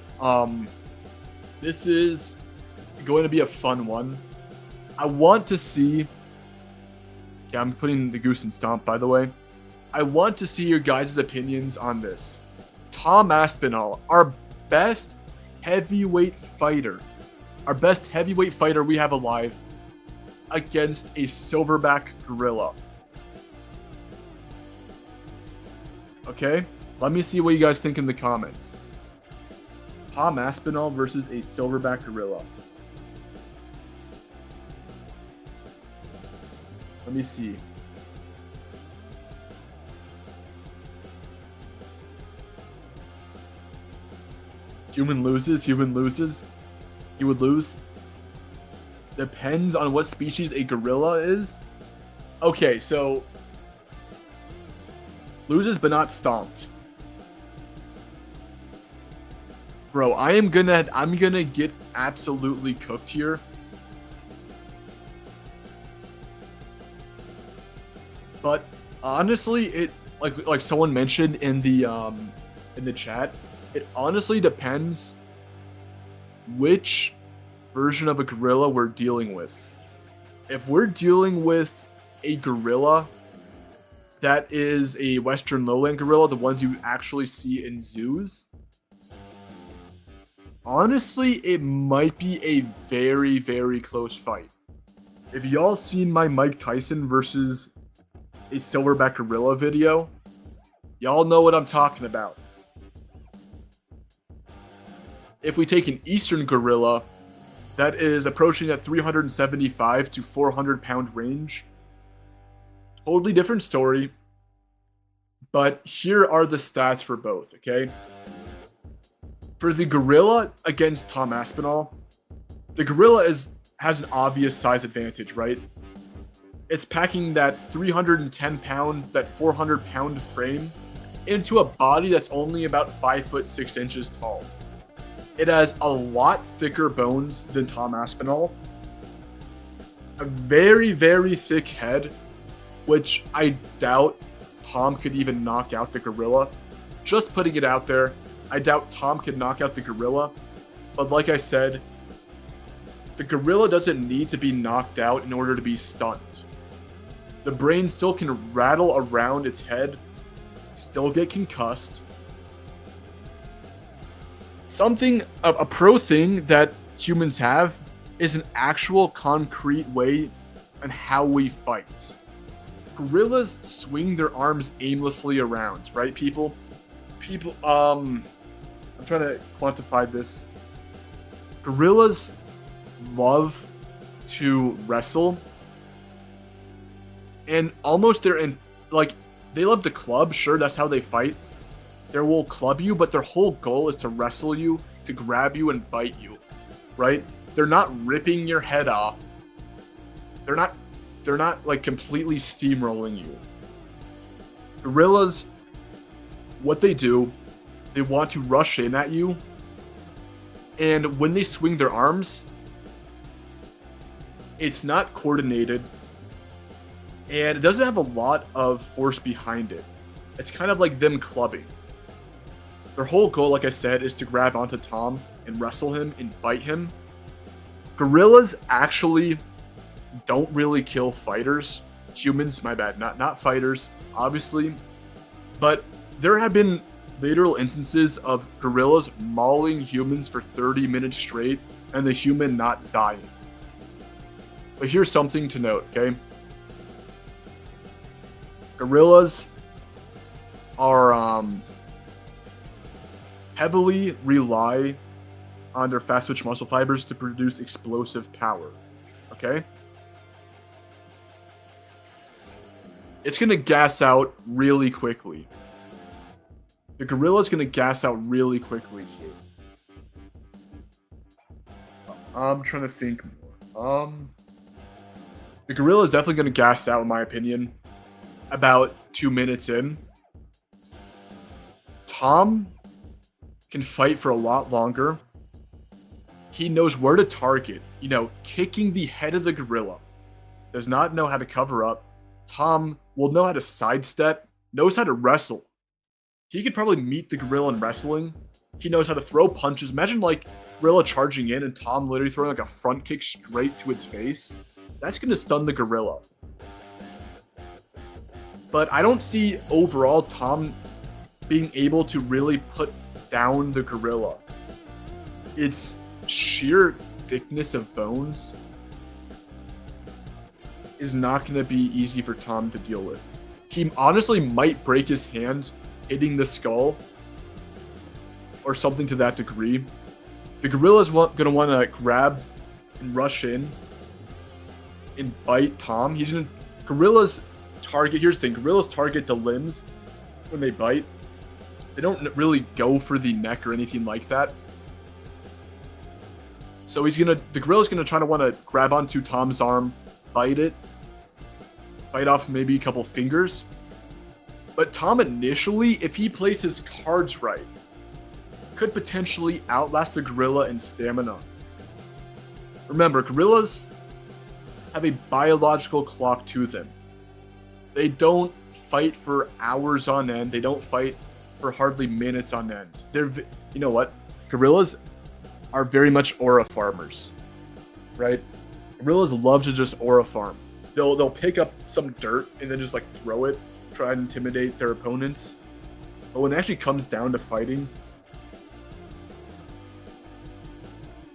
This is going to be a fun one. I want to see. Yeah, I'm putting the goose in stomp, by the way. I want to see your guys' opinions on this. Tom Aspinall, our best heavyweight fighter we have alive, against a silverback gorilla. Okay, let me see what you guys think in the comments. Tom Aspinall versus a silverback gorilla. Let me see. Human loses. He would lose. Depends on what species a gorilla is. Okay, so loses but not stomped. Bro, I'm gonna get absolutely cooked here. But honestly, it like someone mentioned in the chat, it honestly depends which version of a gorilla we're dealing with. If we're dealing with a gorilla that is a Western lowland gorilla, the ones you actually see in zoos, honestly, it might be a very, very close fight. If y'all seen my Mike Tyson versus a silverback gorilla video, y'all know what I'm talking about. If we take an Eastern gorilla that is approaching that 375 to 400 pound range, totally different story. But here are the stats for both, okay? For the gorilla against Tom Aspinall, the gorilla has an obvious size advantage, right? It's packing that 310 pound, that 400 pound frame into a body that's only about 5'6" tall. It has a lot thicker bones than Tom Aspinall, a very, very thick head, which I doubt Tom could even knock out the gorilla. Just putting it out there, I doubt Tom could knock out the gorilla. But like I said, the gorilla doesn't need to be knocked out in order to be stunned. The brain still can rattle around its head, still get concussed. A pro thing that humans have is an actual concrete way on how we fight. Gorillas swing their arms aimlessly around, right, people? I'm trying to quantify this. Gorillas love to wrestle, and almost they love to club. Sure, that's how they fight. They will club you, but their whole goal is to wrestle you, to grab you and bite you, right? They're not ripping your head off. They're not like completely steamrolling you. Gorillas, what they do, they want to rush in at you, and when they swing their arms, it's not coordinated, and it doesn't have a lot of force behind it. It's kind of like them clubbing. Their whole goal, like I said, is to grab onto Tom and wrestle him and bite him. Gorillas actually don't really kill fighters. Humans, my bad, not fighters, obviously. But there have been literal instances of gorillas mauling humans for 30 minutes straight and the human not dying. But here's something to note, okay? Gorillas are heavily rely on their fast twitch muscle fibers to produce explosive power, okay? It's going to gas out really quickly. The gorilla is going to gas out really quickly here. I'm trying to think more. The gorilla is definitely going to gas out, in my opinion, about 2 minutes in. Tom can fight for a lot longer. He knows where to target. Kicking the head of the gorilla. Does not know how to cover up. Tom will know how to sidestep. Knows how to wrestle. He could probably meet the gorilla in wrestling. He knows how to throw punches. Imagine gorilla charging in and Tom literally throwing a front kick straight to its face. That's going to stun the gorilla. But I don't see overall Tom being able to really put down the gorilla. Its sheer thickness of bones is not going to be easy for Tom to deal with. He honestly might break his hand hitting the skull or something to that degree. The gorilla's gonna want to grab and rush in and bite Tom. Gorillas target. Here's the thing: gorillas target the limbs when they bite. They don't really go for the neck or anything like that. So the gorilla's gonna try to want to grab onto Tom's arm, bite off maybe a couple fingers. But Tom initially, if he plays his cards right, could potentially outlast the gorilla in stamina. Remember, gorillas have a biological clock to them. They don't fight for hours on end. They don't fight for hardly minutes on end. You know what? Gorillas are very much aura farmers, right? Gorillas love to just aura farm. They'll pick up some dirt and then just like throw it, try and intimidate their opponents. But when it actually comes down to fighting,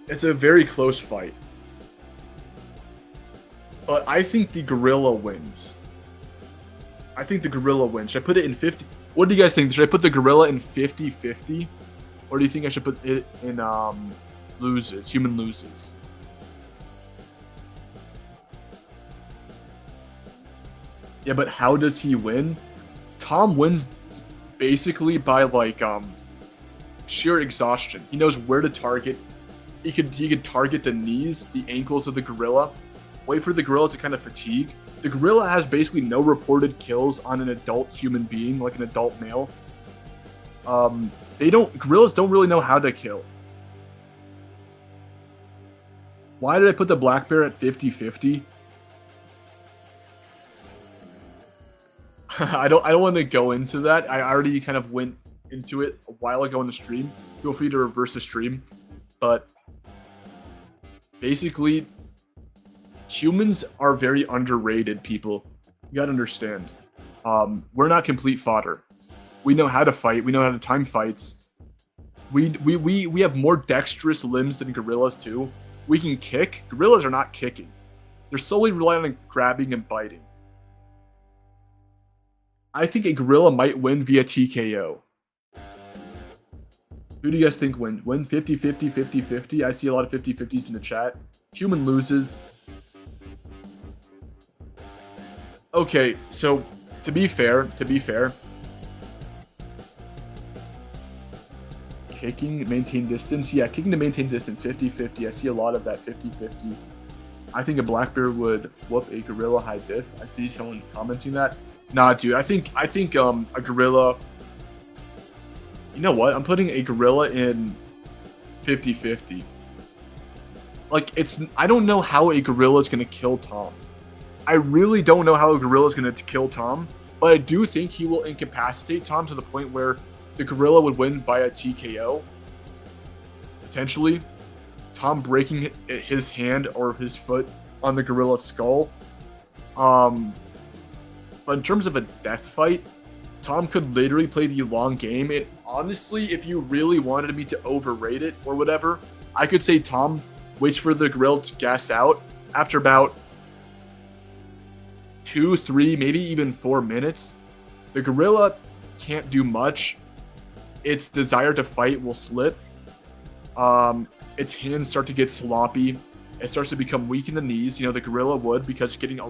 it's a very close fight. But I think the gorilla wins. Should I put it in 50? What do you guys think? Should I put the gorilla in 50-50? Or do you think I should put it in human loses? Yeah, but how does he win? Tom wins basically by like sheer exhaustion. He knows where to target. He could target the knees, the ankles of the gorilla, wait for the gorilla to kind of fatigue. The gorilla has basically no reported kills on an adult human being, like an adult male. Gorillas don't really know how to kill. Why did I put the black bear at 50-50? I don't want to go into that. I already kind of went into it a while ago in the stream. Feel free to reverse the stream. But basically, humans are very underrated, people. You gotta understand. We're not complete fodder. We know how to fight. We know how to time fights. We have more dexterous limbs than gorillas too. We can kick. Gorillas are not kicking. They're solely relying on grabbing and biting. I think a gorilla might win via TKO. Who do you guys think win? Win 50-50, 50-50? I see a lot of 50-50s in the chat. Human loses. Okay, so to be fair, kicking, maintain distance. Yeah, kicking to maintain distance, 50-50. I see a lot of that 50-50. I think a black bear would whoop a gorilla high diff. I see someone commenting that. Nah, dude, I think a gorilla. You know what? I'm putting a gorilla in 50-50. Like, I don't know how a gorilla is going to kill Tom. I really don't know how a gorilla is going to kill Tom, but I do think he will incapacitate Tom to the point where the gorilla would win by a TKO. Potentially. Tom breaking his hand or his foot on the gorilla's skull. But in terms of a death fight, Tom could literally play the long game. And honestly, if you really wanted me to overrate it or whatever, I could say Tom waits for the gorilla to gas out after about 2, 3, maybe even 4 minutes. The gorilla can't do much. Its desire to fight will slip. Its hands start to get sloppy. It starts to become weak in the knees. You know, the gorilla would, because it's getting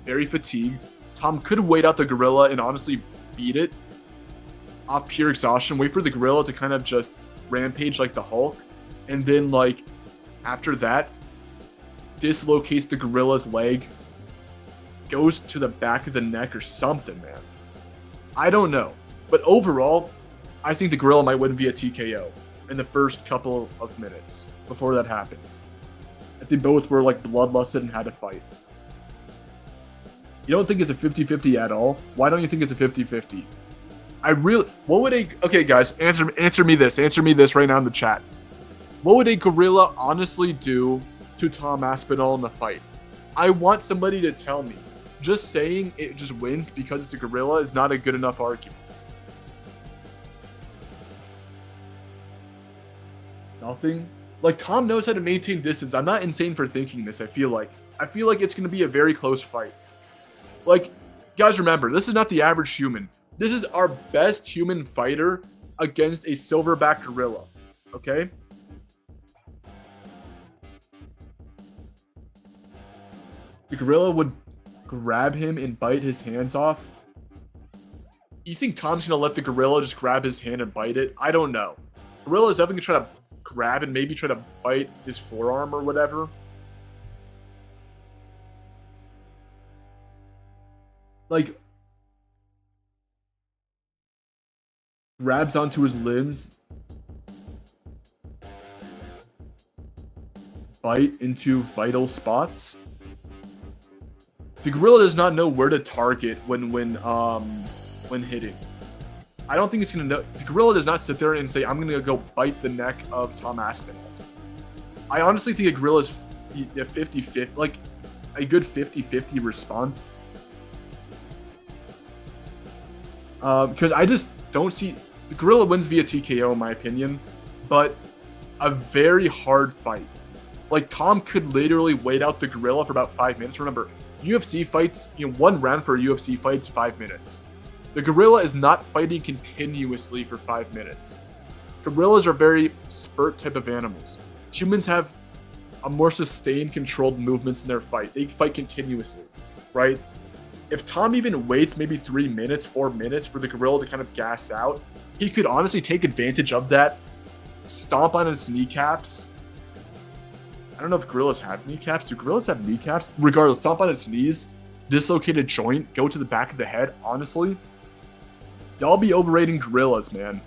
very fatigued. Tom could wait out the gorilla and honestly beat it off pure exhaustion. Wait for the gorilla to kind of just rampage like the Hulk. And then, like, after that, dislocates the gorilla's leg. Goes to the back of the neck or something, man. I don't know. But overall, I think the gorilla might win via TKO in the first couple of minutes before that happens. I think both were, like, bloodlusted and had to fight. You don't think it's a 50-50 at all? Why don't you think it's a 50-50? Okay, guys, answer me this right now in the chat. What would a gorilla honestly do to Tom Aspinall in the fight? I want somebody to tell me. Just saying it just wins because it's a gorilla is not a good enough argument. Nothing? Like, Tom knows how to maintain distance. I'm not insane for thinking this, I feel like. I feel like it's going to be a very close fight. Like, guys, remember, this is not the average human. This is our best human fighter against a silverback gorilla. Okay? the gorilla would grab him and bite his hands off. You think Tom's gonna let the gorilla just grab his hand and bite it? I don't know. Gorilla's definitely gonna try to grab and maybe try to bite his forearm or whatever. Like, grabs onto his limbs, bite into vital spots. The gorilla does not know where to target when hitting. I don't think it's gonna know. The gorilla does not sit there and say, "I'm gonna go bite the neck of Tom Aspinall." I honestly think a gorilla's a 50-50, like a good 50-50 response. Because I just don't see the gorilla wins via TKO in my opinion, but a very hard fight. Like Tom could literally wait out the gorilla for about 5 minutes. Remember, UFC fights, one round for a UFC fight's 5 minutes. The gorilla is not fighting continuously for 5 minutes. Gorillas are very spurt type of animals. Humans have a more sustained, controlled movements in their fight. They fight continuously, right? If Tom even waits maybe 3 minutes, 4 minutes for the gorilla to kind of gas out, he could honestly take advantage of that, stomp on its kneecaps. I don't know if gorillas have kneecaps. Do gorillas have kneecaps? Regardless, stomp on its knees, dislocate joint, go to the back of the head. Honestly, y'all be overrating gorillas, man.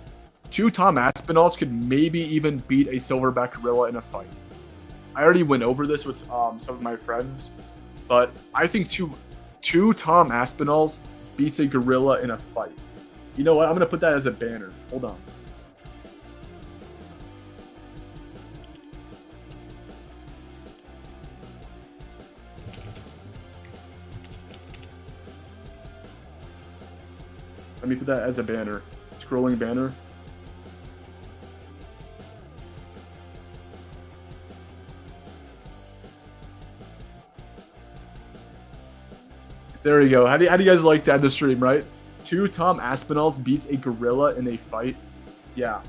2 Tom Aspinalls could maybe even beat a silverback gorilla in a fight. I already went over this with some of my friends, but I think two Tom Aspinalls beats a gorilla in a fight. You know what? I'm going to put that as a banner. Hold on. Let me put that as a banner. Scrolling banner. There you go. How do you guys like that in the stream, right? 2 Tom Aspinalls beats a gorilla in a fight. Yeah.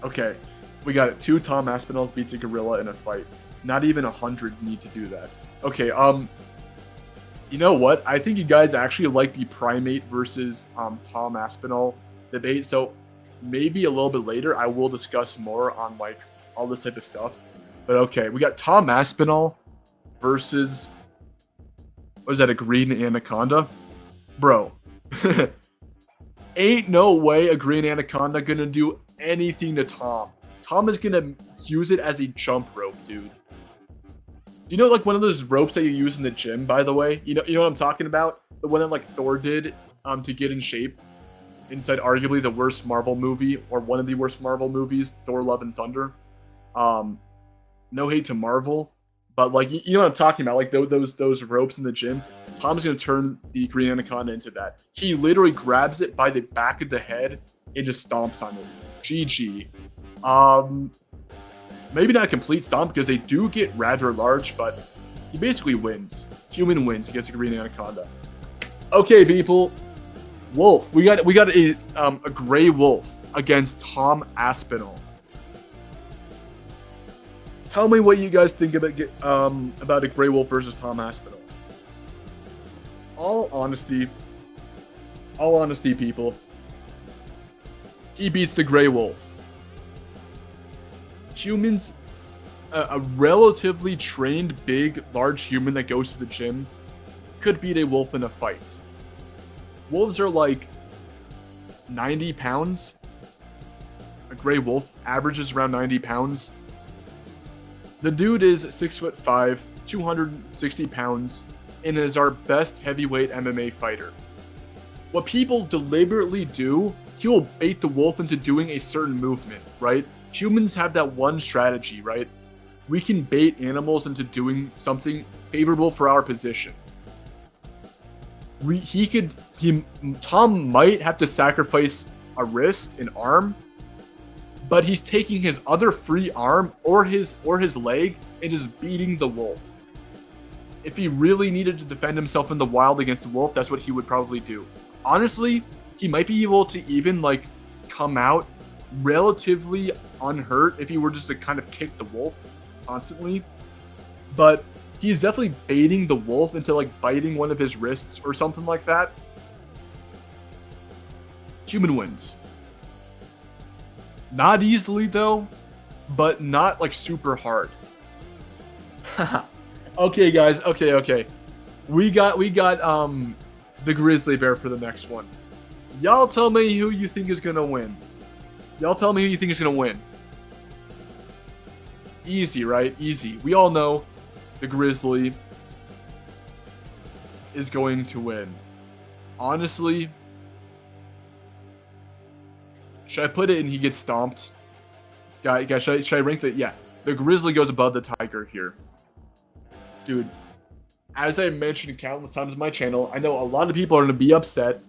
Okay. We got it. 2 Tom Aspinalls beats a gorilla in a fight. Not even 100 need to do that. Okay, you know what? I think you guys actually like the primate versus Tom Aspinall debate. So maybe a little bit later I will discuss more on like all this type of stuff. But okay, we got Tom Aspinall versus, what is that, a green anaconda? Bro. Ain't no way a green anaconda gonna do anything to Tom. Tom is gonna use it as a jump rope, dude. You know, like one of those ropes that you use in the gym, by the way? You know what I'm talking about? The one that like Thor did to get in shape inside arguably the worst Marvel movie, or one of the worst Marvel movies, Thor Love and Thunder. No hate to Marvel, but like you know what I'm talking about, like those ropes in the gym. Tom's gonna turn the green anaconda into that. He literally grabs it by the back of the head and just stomps on it. GG. Maybe not a complete stomp because they do get rather large, but he basically wins. Human wins against a green anaconda. Okay, people. Wolf. We got a gray wolf against Tom Aspinall. Tell me what you guys think about a gray wolf versus Tom Aspinall. All honesty, people. He beats the gray wolf. Humans, a relatively trained, big, large human that goes to the gym could beat a wolf in a fight. Wolves are like 90 pounds. A gray wolf averages around 90 pounds. The dude is 6'5", 260 pounds, and is our best heavyweight MMA fighter. What people deliberately do, he will bait the wolf into doing a certain movement, right? Humans have that one strategy, right? We can bait animals into doing something favorable for our position. Tom might have to sacrifice a wrist, an arm, but he's taking his other free arm or his leg and just beating the wolf. If he really needed to defend himself in the wild against a wolf, that's what he would probably do. Honestly, he might be able to even like come out relatively unhurt if he were just to kind of kick the wolf constantly. But he's definitely baiting the wolf into like biting one of his wrists or something like that. Human wins. Not easily though, but not like super hard. Okay, guys. Okay. We got the grizzly bear for the next one. Y'all tell me who you think is gonna win. Easy, right? Easy. We all know the grizzly is going to win. Honestly, should I put it and he gets stomped? Guys, should I rank that? Yeah, the grizzly goes above the tiger here. Dude, as I mentioned countless times on my channel, I know a lot of people are going to be upset.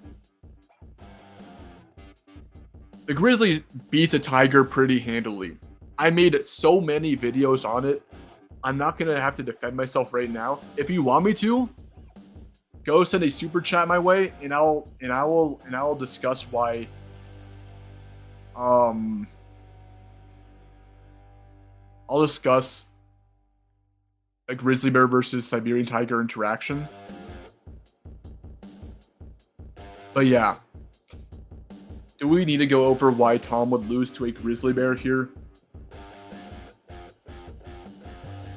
The grizzly beats a tiger pretty handily. I made so many videos on it. I'm not going to have to defend myself right now. If you want me to, go send a super chat my way and I will discuss why I'll discuss a grizzly bear versus Siberian tiger interaction. But yeah. Do we need to go over why Tom would lose to a grizzly bear here?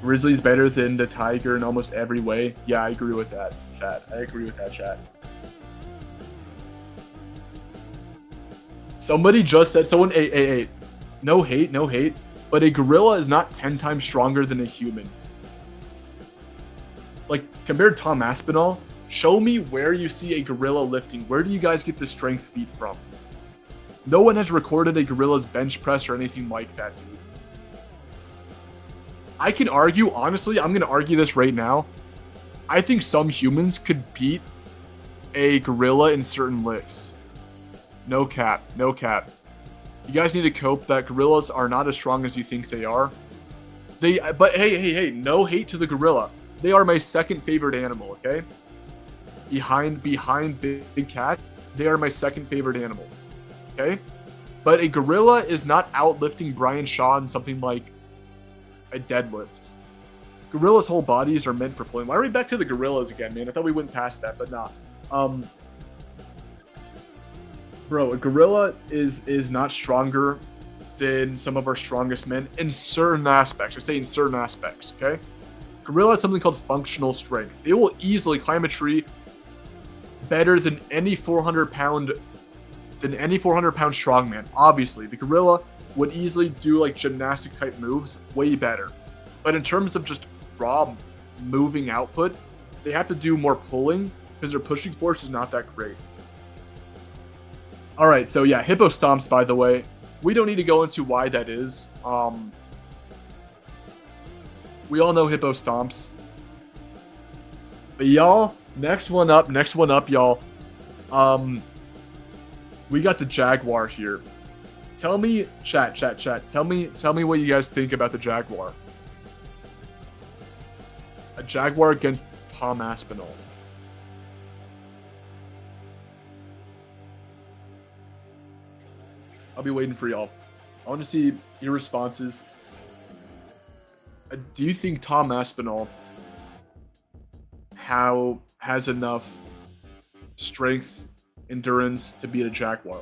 Grizzly's better than the tiger in almost every way. Yeah, I agree with that, chat. Somebody just said, no hate, but a gorilla is not 10 times stronger than a human. Like, compared to Tom Aspinall, show me where you see a gorilla lifting. Where do you guys get the strength feat from? No one has recorded a gorilla's bench press or anything like that, dude. I can argue, honestly, I'm going to argue this right now. I think some humans could beat a gorilla in certain lifts. No cap. You guys need to cope that gorillas are not as strong as you think they are. But hey, no hate to the gorilla. They are my second favorite animal, okay? Behind big cat, they are my second favorite animal. Okay? But a gorilla is not outlifting Brian Shaw in something like a deadlift. Gorillas' whole bodies are meant for pulling. Why are we back to the gorillas again, man? I thought we went past that, but nah. Bro, a gorilla is not stronger than some of our strongest men in certain aspects. I say in certain aspects, okay? Gorilla has something called functional strength. They will easily climb a tree better than any 400-pound strongman. Obviously, the gorilla would easily do like gymnastic type moves way better. But in terms of just raw moving output, they have to do more pulling because their pushing force is not that great. All right, so yeah, hippo stomps, by the way. We don't need to go into why that is. We all know hippo stomps. But y'all, next one up, y'all. We got the jaguar here. Tell me, chat. Tell me what you guys think about the jaguar. A jaguar against Tom Aspinall. I'll be waiting for y'all. I want to see your responses. Do you think Tom Aspinall has enough strength, endurance to beat a jaguar?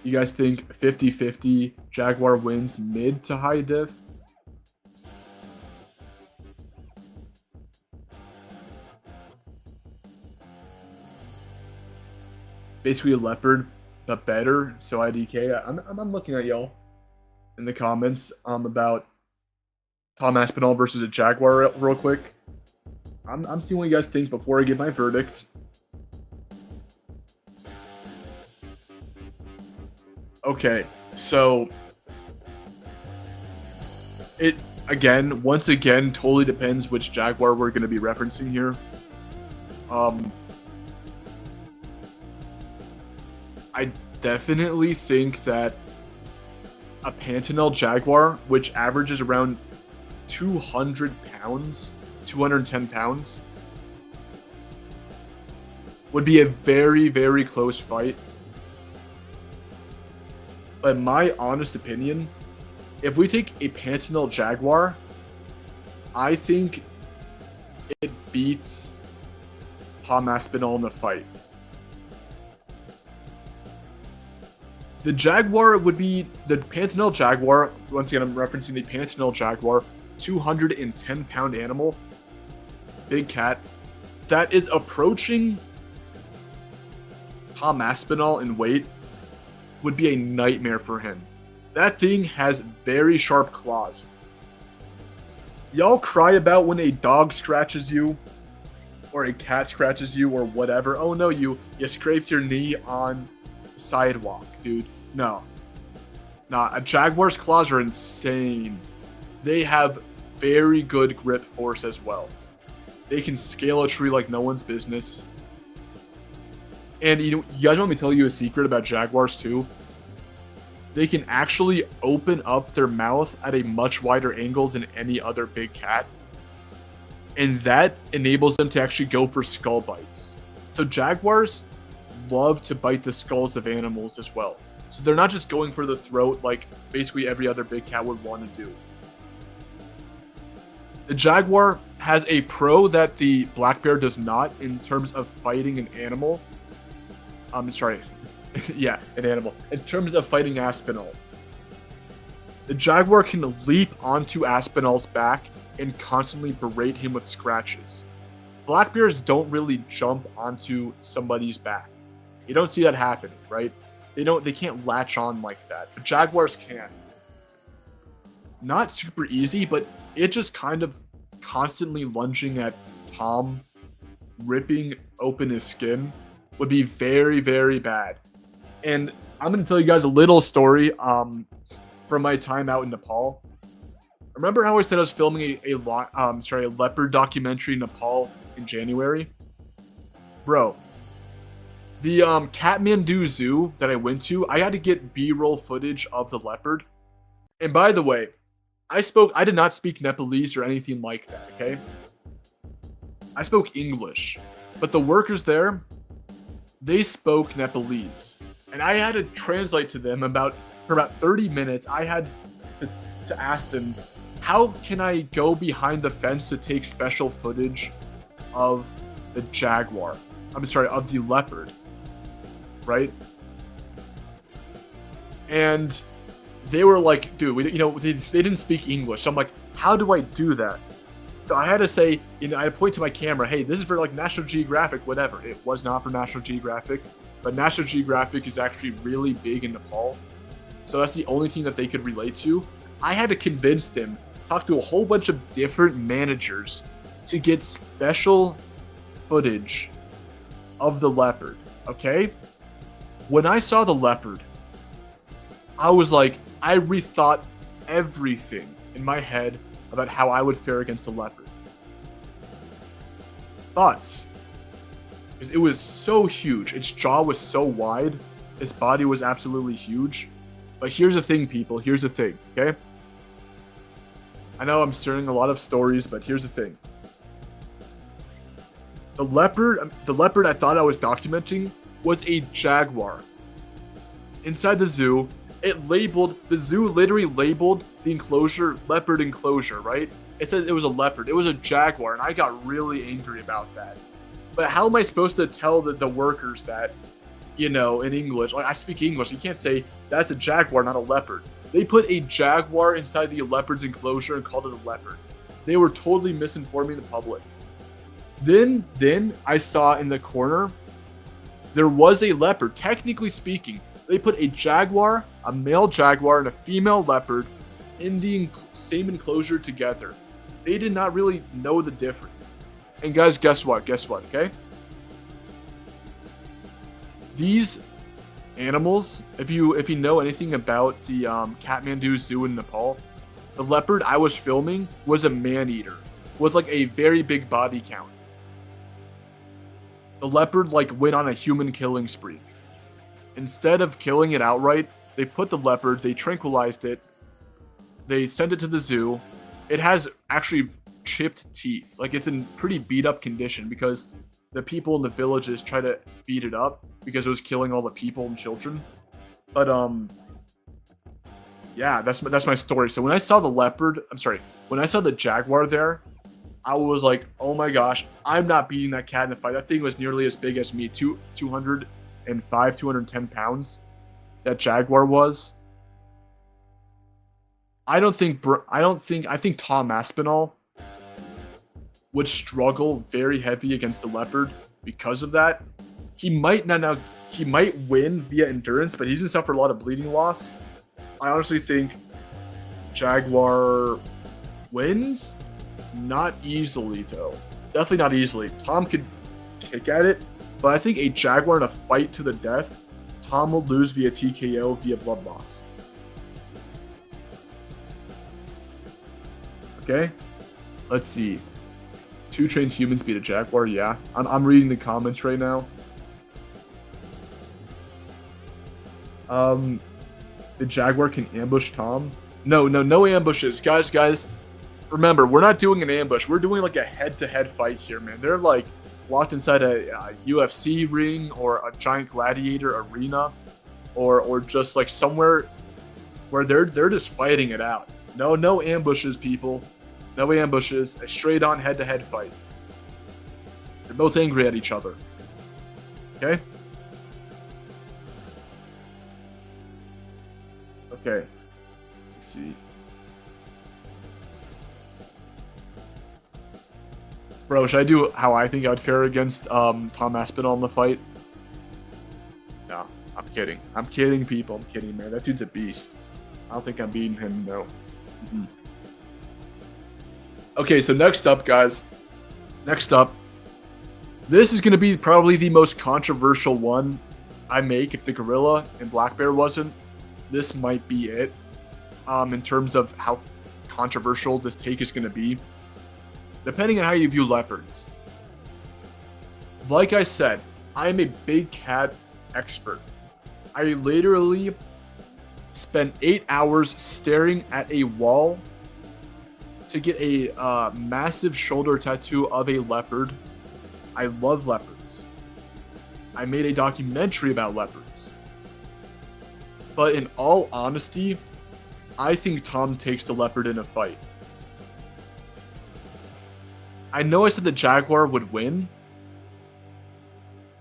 You guys think 50-50 jaguar wins mid to high diff? Basically a leopard, but better. So IDK. I'm looking at y'all in the comments about Tom Aspinall versus a jaguar real quick. I'm seeing what you guys think before I give my verdict. Okay, so it once again totally depends which jaguar we're going to be referencing here. I definitely think that a Pantanal jaguar, which averages around 200 pounds, 210 pounds, would be a very, very close fight But my honest opinion, if we take a Pantanal jaguar, I think it beats Palm Aspinall in the fight. The jaguar would be the Pantanal jaguar. Once again, I'm referencing the Pantanal jaguar, 210-pound animal, big cat, that is approaching Palm Aspinall in weight, would be a nightmare for him. That thing has very sharp claws. Y'all cry about when a dog scratches you, or a cat scratches you, or whatever. Oh no, you scraped your knee on the sidewalk, dude. No. Nah, a jaguar's claws are insane. They have very good grip force as well. They can scale a tree like no one's business. And you guys want me to tell you a secret about jaguars too? They can actually open up their mouth at a much wider angle than any other big cat. And that enables them to actually go for skull bites. So jaguars love to bite the skulls of animals as well. So they're not just going for the throat like basically every other big cat would want to do. The jaguar has a pro that the black bear does not in terms of fighting an animal. Yeah, an animal. In terms of fighting Aspinall. The jaguar can leap onto Aspinall's back and constantly berate him with scratches. Black bears don't really jump onto somebody's back. You don't see that happening, right? They can't latch on like that. But jaguars can. Not super easy, but it just kind of constantly lunging at Tom, ripping open his skin, would be very, very bad. And I'm going to tell you guys a little story from my time out in Nepal. Remember how I said I was filming a leopard documentary in Nepal in January? Bro, the Kathmandu Zoo that I went to, I had to get B-roll footage of the leopard. And by the way, I did not speak Nepalese or anything like that, okay? I spoke English. But the workers there, they spoke Nepalese. And I had to translate to them for about 30 minutes. I had to ask them, how can I go behind the fence to take special footage of the jaguar? Of the leopard, right? And they were like, dude, they didn't speak English. So I'm like, how do I do that? So I had to say, I had to point to my camera, hey, this is for like National Geographic, whatever. It was not for National Geographic, but National Geographic is actually really big in Nepal. So that's the only thing that they could relate to. I had to convince them, talk to a whole bunch of different managers to get special footage of the leopard, okay? When I saw the leopard, I was like, I rethought everything in my head about how I would fare against the leopard. But because it was so huge, its jaw was so wide, its body was absolutely huge. But here's the thing, people. Here's the thing, okay? I know I'm stirring a lot of stories, but here's the thing. The leopard I thought I was documenting was a jaguar. Inside the zoo, the zoo literally labeled the enclosure leopard enclosure, right? It said it was a leopard. It was a jaguar, and I got really angry about that. But how am I supposed to tell the workers that, in English? Like, I speak English. You can't say that's a jaguar, not a leopard. They put a jaguar inside the leopard's enclosure and called it a leopard. They were totally misinforming the public. Then I saw in the corner, there was a leopard. Technically speaking, they put a jaguar, a male jaguar, and a female leopard in the same enclosure together. They did not really know the difference. And guys, guess what, okay? These animals, if you know anything about the Kathmandu Zoo in Nepal, the leopard I was filming was a man-eater with like a very big body count. The leopard went on a human killing spree. Instead of killing it outright, they put the leopard, they tranquilized it, they sent it to the zoo. It has actually chipped teeth. It's in pretty beat up condition because the people in the villages try to beat it up because it was killing all the people and children. But Yeah, that's my story. So when I saw the leopard, I'm sorry, when I saw the jaguar there, I was like, oh my gosh, I'm not beating that cat in the fight. That thing was nearly as big as me, 205, 210 pounds. That jaguar was. I think Tom Aspinall would struggle very heavy against the leopard because of that. He might not now. He might win via endurance, but he's gonna suffer a lot of bleeding loss. I honestly think Jaguar wins. Not easily, though. Definitely not easily. Tom could kick at it, but I think a Jaguar in a fight to the death, Tom will lose via TKO, via blood loss. Okay? Let's see. 2 trained humans beat a Jaguar, yeah. I'm reading the comments right now. The Jaguar can ambush Tom. No ambushes. Guys. Remember, we're not doing an ambush. We're doing like a head-to-head fight here, man. They're like locked inside a UFC ring or a giant gladiator arena, or just like somewhere where they're just fighting it out. No ambushes, people. No ambushes. A straight-on head-to-head fight. They're both angry at each other. Okay? Okay. Let's see. Bro, should I do how I think I'd fare against Tom Aspinall in the fight? No, I'm kidding. I'm kidding, people. I'm kidding, man. That dude's a beast. I don't think I'm beating him, no. Mm-hmm. Okay, so next up, guys. Next up. This is going to be probably the most controversial one I make if the gorilla and black bear wasn't. This might be it. In terms of how controversial this take is going to be. Depending on how you view leopards. Like I said, I am a big cat expert. I literally spent 8 hours staring at a wall to get a massive shoulder tattoo of a leopard. I love leopards. I made a documentary about leopards. But in all honesty, I think Tom takes the leopard in a fight. I know I said the Jaguar would win,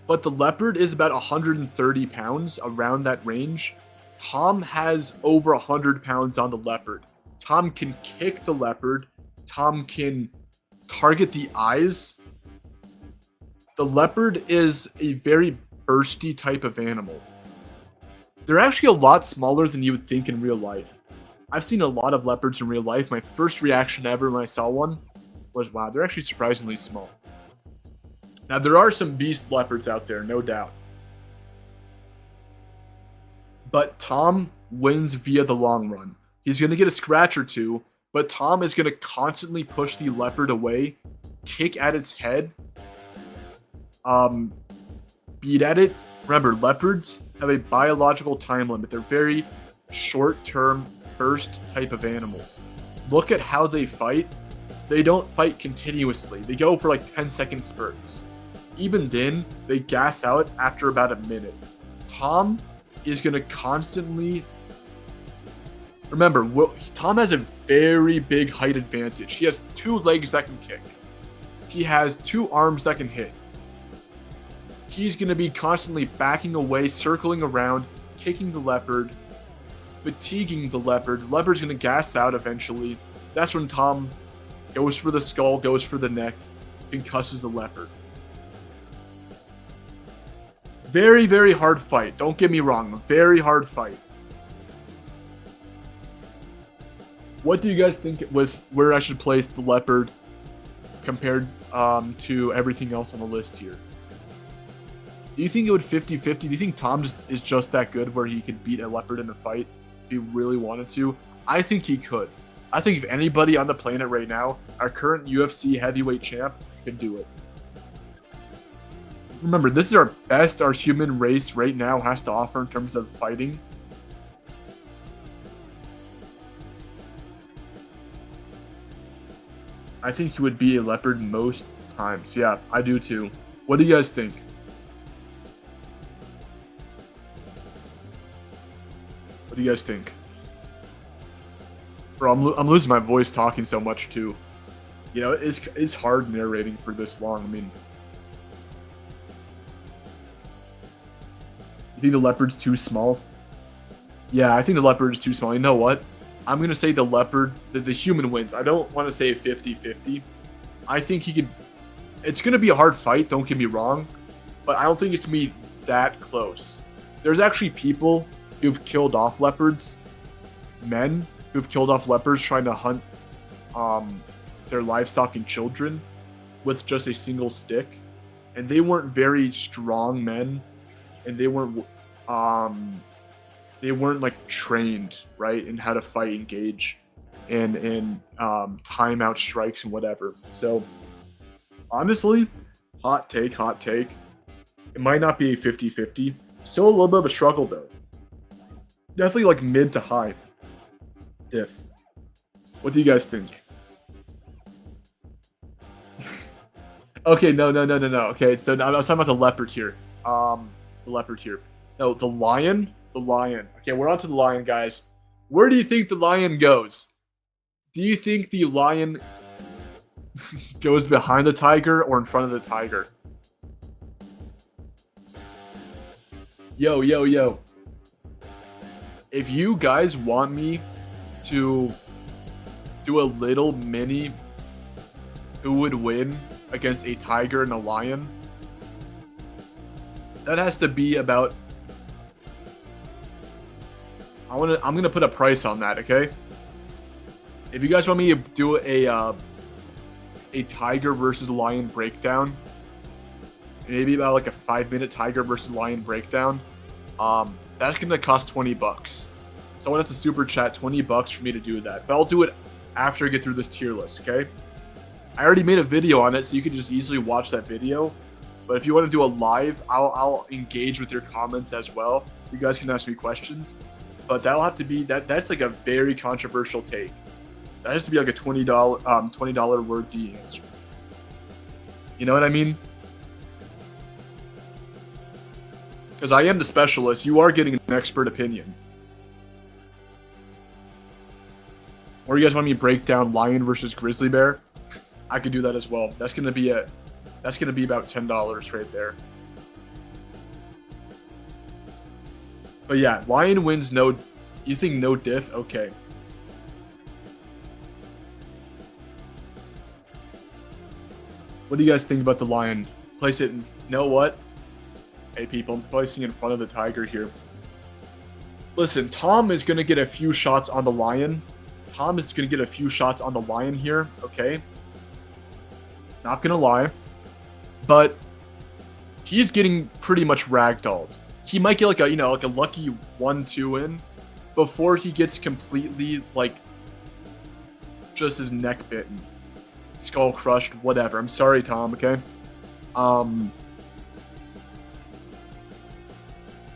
but the leopard is about 130 pounds, around that range. Tom has over 100 pounds on the leopard. Tom can kick the leopard. Tom can target the eyes. The leopard is a very bursty type of animal. They're actually a lot smaller than you would think in real life. I've seen a lot of leopards in real life. My first reaction ever when I saw one was, wow, they're actually surprisingly small. Now, there are some beast leopards out there, no doubt. But Tom wins via the long run. He's going to get a scratch or two, but Tom is going to constantly push the leopard away, kick at its head, beat at it. Remember, leopards have a biological time limit. They're very short-term burst type of animals. Look at how they fight. They don't fight continuously. They go for like 10-second spurts. Even then, they gas out after about a minute. Tom is going to constantly... Remember, Tom has a very big height advantage. He has 2 legs that can kick. He has 2 arms that can hit. He's going to be constantly backing away, circling around, kicking the leopard, fatiguing the leopard. The leopard's going to gas out eventually. That's when Tom goes for the skull, goes for the neck, concusses the leopard. Very, very hard fight. Don't get me wrong. A very hard fight. What do you guys think with where I should place the leopard compared to everything else on the list here? Do you think it would 50-50? Do you think Tom is just that good where he could beat a leopard in a fight if he really wanted to? I think he could. I think if anybody on the planet right now, our current UFC heavyweight champ, could do it. Remember, this is our best our human race right now has to offer in terms of fighting. I think he would be a leopard most times. Yeah, I do too. What do you guys think? What do you guys think? Bro, I'm losing my voice talking so much too. You know, it's hard narrating for this long. I mean, you think the leopard's too small? Yeah, I think the leopard is too small. You know what? I'm gonna say the leopard, the human wins. I don't want to say 50-50. I think he could. It's gonna be a hard fight. Don't get me wrong, but I don't think it's gonna be that close. There's actually people who've killed off leopards, men who've killed off leopards trying to hunt their livestock and children with just a single stick, and they weren't very strong men, and they weren't like trained right in how to fight, engage, and time out strikes and whatever. So honestly, hot take. It might not be a 50-50. Still a little bit of a struggle though. Definitely like mid to high diff. What do you guys think? Okay, no. Okay, so now I was talking about the leopard here. The leopard here. No, the lion. The lion. Okay, we're on to the lion, guys. Where do you think the lion goes? Do you think the lion goes behind the tiger or in front of the tiger? Yo. If you guys want me to do a little mini who would win against a tiger and a lion, that has to be about I'm gonna put a price on that, okay? If you guys want me to do a tiger versus lion breakdown, maybe about like a 5-minute tiger versus lion breakdown, that's gonna cost $20. Someone has to super chat $20 for me to do that, but I'll do it after I get through this tier list, okay? I already made a video on it, so you can just easily watch that video. But if you want to do a live, I'll engage with your comments as well. You guys can ask me questions. But that'll have to be that's like a very controversial take. That has to be like a $20 worthy answer. You know what I mean? Because I am the specialist, you are getting an expert opinion. Or you guys want me to break down lion versus grizzly bear? I could do that as well. That's gonna be about $10 right there. But yeah, lion wins no. You think no diff? Okay. What do you guys think about the lion? Place it in. You know what? Hey people, I'm placing it in front of the tiger here. Listen, Tom is gonna get a few shots on the lion. Tom is gonna get a few shots on the lion here. Okay. Not gonna lie, but he's getting pretty much ragdolled. He might get like a lucky 1-2 in before he gets completely like just his neck bitten, skull crushed, whatever. I'm sorry, Tom. Okay.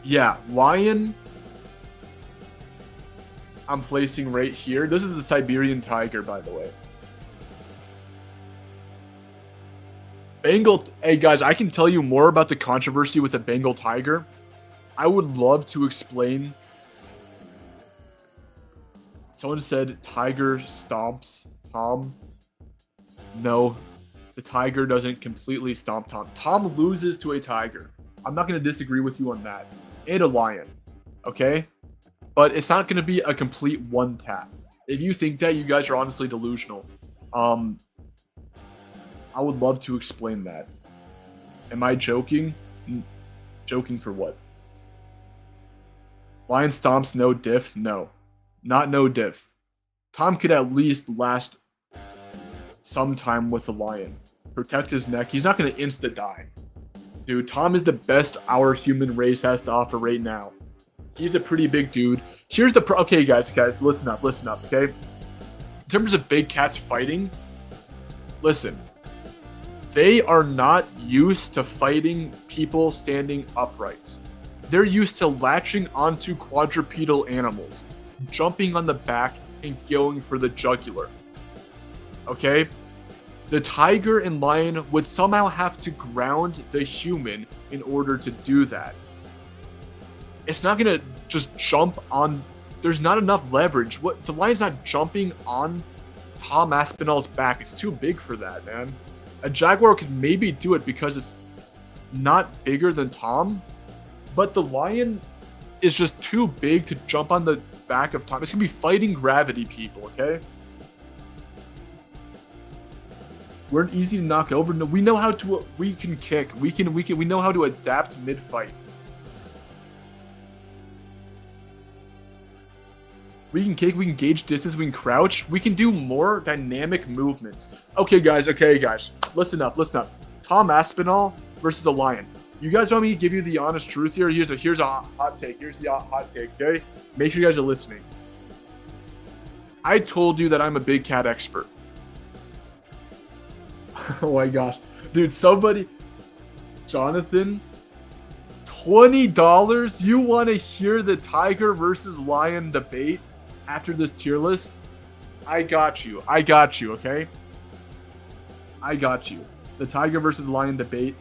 Yeah, lion. I'm placing right here. This is the Siberian tiger, by the way. Bengal. Hey guys, I can tell you more about the controversy with the Bengal tiger. I would love to explain. Someone said tiger stomps Tom. No, the tiger doesn't completely stomp Tom. Tom loses to a tiger. I'm not going to disagree with you on that. And a lion. Okay? But it's not going to be a complete one tap. If you think that, you guys are honestly delusional. I would love to explain that. Am I joking? Joking for what? Lion stomps no diff? No. Not no diff. Tom could at least last some time with the lion. Protect his neck. He's not going to insta-die. Dude, Tom is the best our human race has to offer right now. He's a pretty big dude. Here's the okay, guys, listen up, okay? In terms of big cats fighting, listen. They are not used to fighting people standing upright. They're used to latching onto quadrupedal animals, jumping on the back, and going for the jugular. Okay? The tiger and lion would somehow have to ground the human in order to do that. It's not gonna just jump on there's not enough leverage. What the lion's not jumping on Tom Aspinall's back. It's too big for that, man. A jaguar could maybe do it because it's not bigger than Tom, but the lion is just too big to jump on the back of Tom. It's gonna be fighting gravity, people. Okay. We're easy to knock over. No, we know how to. We can kick. We know how to adapt mid-fight. We can kick. We can gauge distance. We can crouch. We can do more dynamic movements. Okay, guys. Okay, guys. Listen up. Listen up. Tom Aspinall versus a lion. You guys want me to give you the honest truth here? Here's a hot take. Here's the hot take. Okay. Make sure you guys are listening. I told you that I'm a big cat expert. Oh my gosh. Dude, Jonathan, $20? You want to hear the tiger versus lion debate after this tier list? I got you, okay? I got you. The tiger versus lion debate.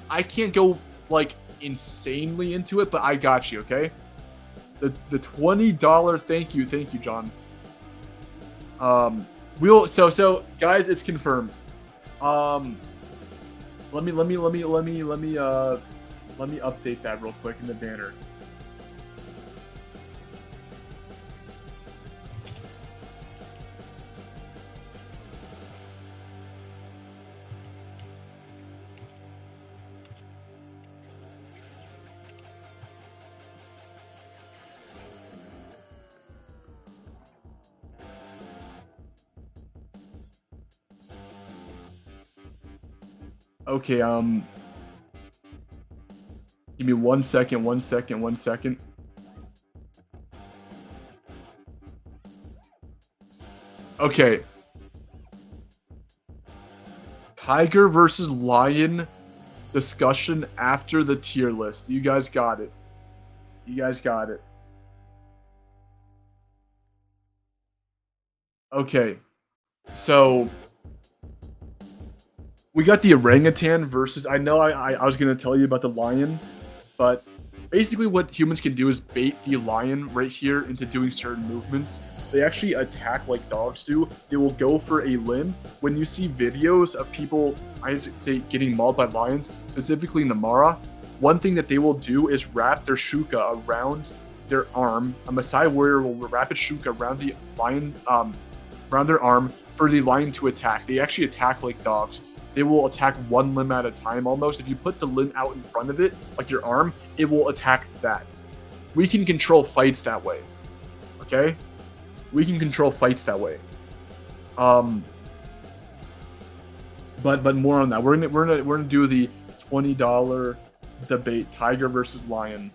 I can't go, like, insanely into it, but I got you, okay? The $20, thank you, John. So guys, it's confirmed. Let me update that real quick in the banner. Okay, give me 1 second. Okay. Tiger versus lion discussion after the tier list. You guys got it. Okay. So we got the orangutan versus, I know I was going to tell you about the lion, but basically what humans can do is bait the lion right here into doing certain movements. They actually attack like dogs do. They will go for a limb. When you see videos of people, I say, getting mauled by lions, specifically in the Mara, one thing that they will do is wrap their shuka around their arm. A Maasai warrior will wrap its shuka around the lion, around their arm for the lion to attack. They actually attack like dogs. They will attack one limb at a time almost. If you put the limb out in front of it, like your arm, it will attack that. We can control fights that way. Okay? We can control fights that way. But more on that. We're gonna do the $20 debate, tiger versus lion,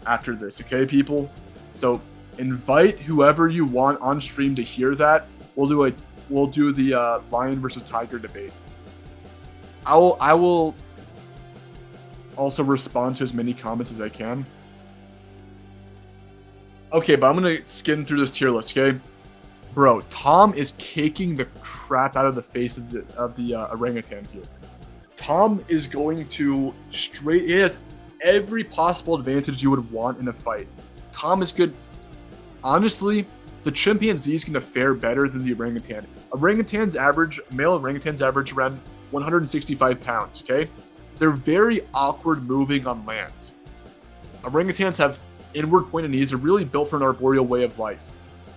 after this, okay, people? So invite whoever you want on stream to hear that. We'll do the lion versus tiger debate. I will also respond to as many comments as I can. Okay, but I'm gonna skim through this tier list, okay? Bro, Tom is kicking the crap out of the face of the orangutan here. Tom is going to he has every possible advantage you would want in a fight. Tom is good. Honestly, the chimpanzee is gonna fare better than the orangutan. Male orangutans average around 165 pounds, okay? They're very awkward moving on land. Orangutans have inward pointed knees. They're really built for an arboreal way of life.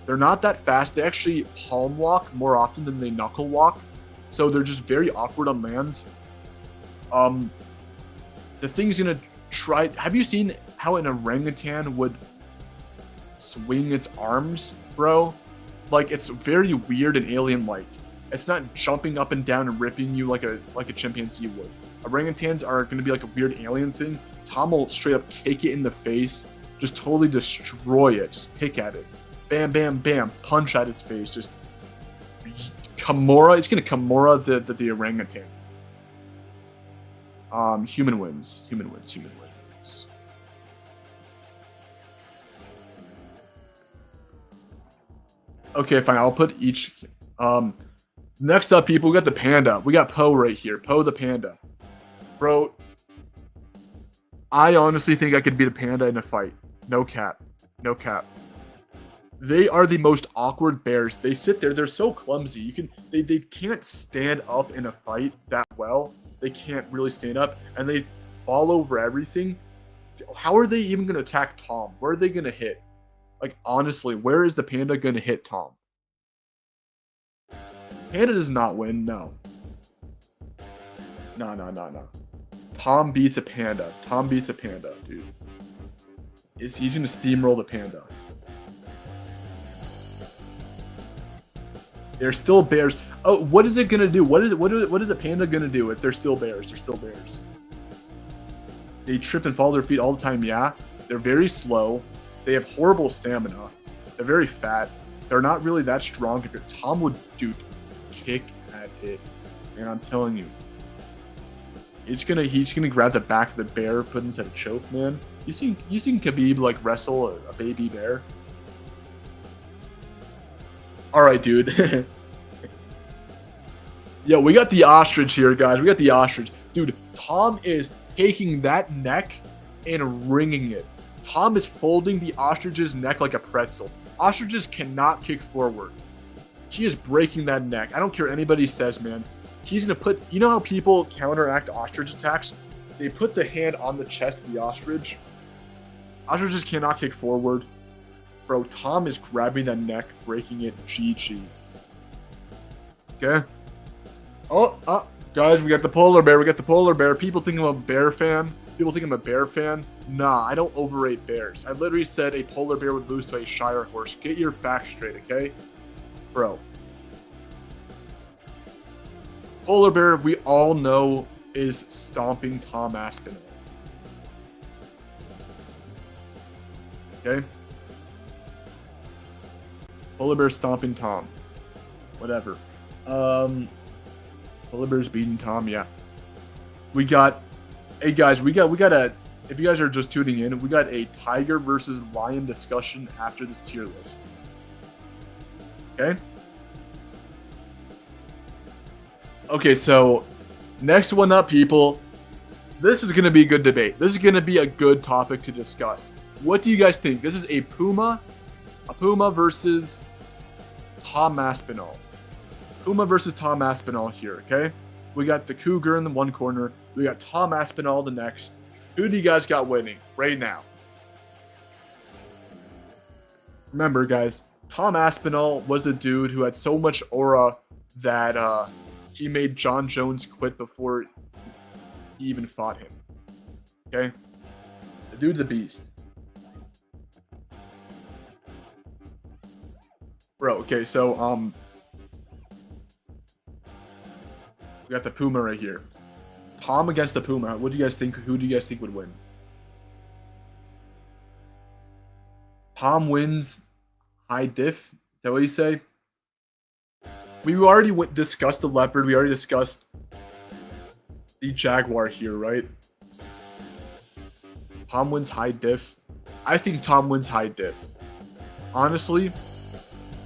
They're not that fast. They actually palm walk more often than they knuckle walk. So they're just very awkward on land. The thing's gonna try. Have you seen how an orangutan would swing its arms, bro? Like, it's very weird and alien-like. It's not jumping up and down and ripping you like a chimpanzee would. Orangutans are going to be like a weird alien thing. Tom will straight up kick it in the face, just totally destroy it, just pick at it. Bam, bam, bam, punch at its face, just Kimura. It's going to Kimura the orangutan. Human wins. Okay, fine. I'll put each. Next up, people, we got the panda. We got Poe right here. Poe the panda. Bro, I honestly think I could beat a panda in a fight. No cap. They are the most awkward bears. They sit there. They're so clumsy. They can't stand up in a fight that well. They can't really stand up, and they fall over everything. How are they even going to attack Tom? Where are they going to hit? Like, honestly, where is the panda going to hit Tom? Panda does not win. No. No. Tom beats a panda. Tom beats a panda, dude. He's going to steamroll the panda. They're still bears. Oh, what is it gonna do? What is a panda gonna do if they're still bears? They're still bears. They trip and fall to their feet all the time. Yeah, they're very slow. They have horrible stamina. They're very fat. They're not really that strong. Tom would, dude, kick at it, and I'm telling you, he's gonna grab the back of the bear, put it into the choke, man. You seen Khabib like wrestle a baby bear? All right, dude. Yo, we got the ostrich here, guys. We got the ostrich. Dude, Tom is taking that neck and wringing it. Tom is folding the ostrich's neck like a pretzel. Ostriches cannot kick forward. He is breaking that neck. I don't care what anybody says, man. He's going to put... You know how people counteract ostrich attacks? They put the hand on the chest of the ostrich. Ostriches cannot kick forward. Bro, Tom is grabbing that neck, breaking it. GG. Okay. Oh, guys, we got the polar bear. We got the polar bear. People think I'm a bear fan. People think I'm a bear fan. Nah, I don't overrate bears. I literally said a polar bear would lose to a Shire horse. Get your facts straight, okay? Bro. Polar bear, we all know, is stomping Tom Aspinall. Okay? Polar bear stomping Tom. Whatever. Polar bear's beating Tom, yeah. We got... Hey, guys, we got a... If you guys are just tuning in, we got a tiger versus lion discussion after this tier list. Okay? Okay, so... Next one up, people. This is going to be a good debate. This is going to be a good topic to discuss. What do you guys think? This is a puma versus Tom Aspinall. Puma versus Tom Aspinall here, okay? We got the cougar in the one corner. We got Tom Aspinall the next. Who do you guys got winning right now? Remember, guys, Tom Aspinall was a dude who had so much aura that he made Jon Jones quit before he even fought him. Okay? The dude's a beast. Bro, okay, so, we got the puma right here. Tom against the puma. What do you guys think? Who do you guys think would win? Tom wins high diff. Is that what you say? We already discussed the leopard. We already discussed the jaguar here, right? Tom wins high diff. I think Tom wins high diff. Honestly,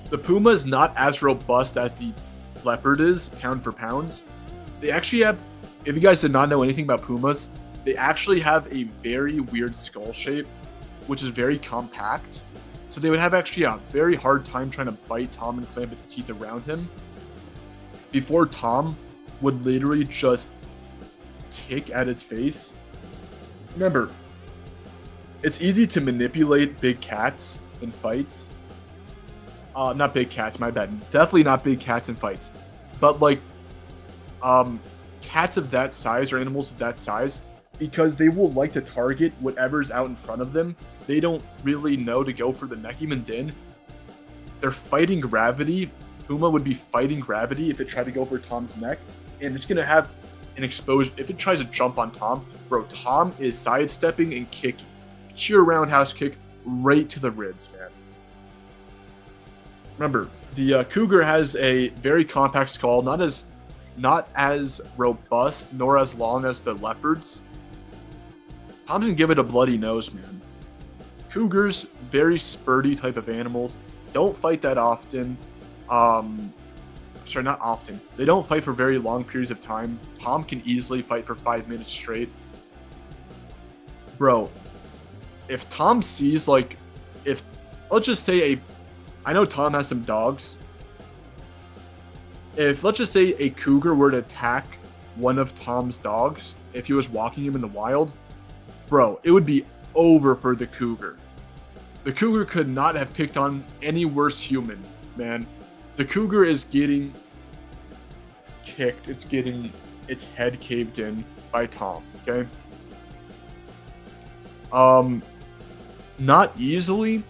the puma is not as robust as the leopard is, pound for pound. They actually have, if you guys did not know anything about pumas, they actually have a very weird skull shape, which is very compact. So they would have actually a very hard time trying to bite Tom and clamp its teeth around him. Before Tom would literally just kick at its face. Remember, it's easy to manipulate big cats in fights. Not big cats, my bad. Definitely not big cats in fights. But like, cats of that size or animals of that size, because they will like to target whatever's out in front of them. They don't really know to go for the neck. Even then, they're fighting gravity. Puma would be fighting gravity if it tried to go for Tom's neck, and it's gonna have an exposure. If it tries to jump on Tom, bro, Tom is sidestepping and kicking. Pure roundhouse kick right to the ribs, man. Remember, the cougar has a very compact skull, not as robust nor as long as the leopards. Tom's gonna give it a bloody nose, man. Cougars, very spurty type of animals, don't fight that often. Sorry, not often. They don't fight for very long periods of time. Tom can easily fight for 5 minutes straight. Bro, if Tom sees, like, if, let's just say I know Tom has some dogs. If, let's just say, a cougar were to attack one of Tom's dogs, if he was walking him in the wild, bro, it would be over for the cougar. The cougar could not have picked on any worse human, man. The cougar is getting kicked. It's getting its head caved in by Tom, okay? Not easily,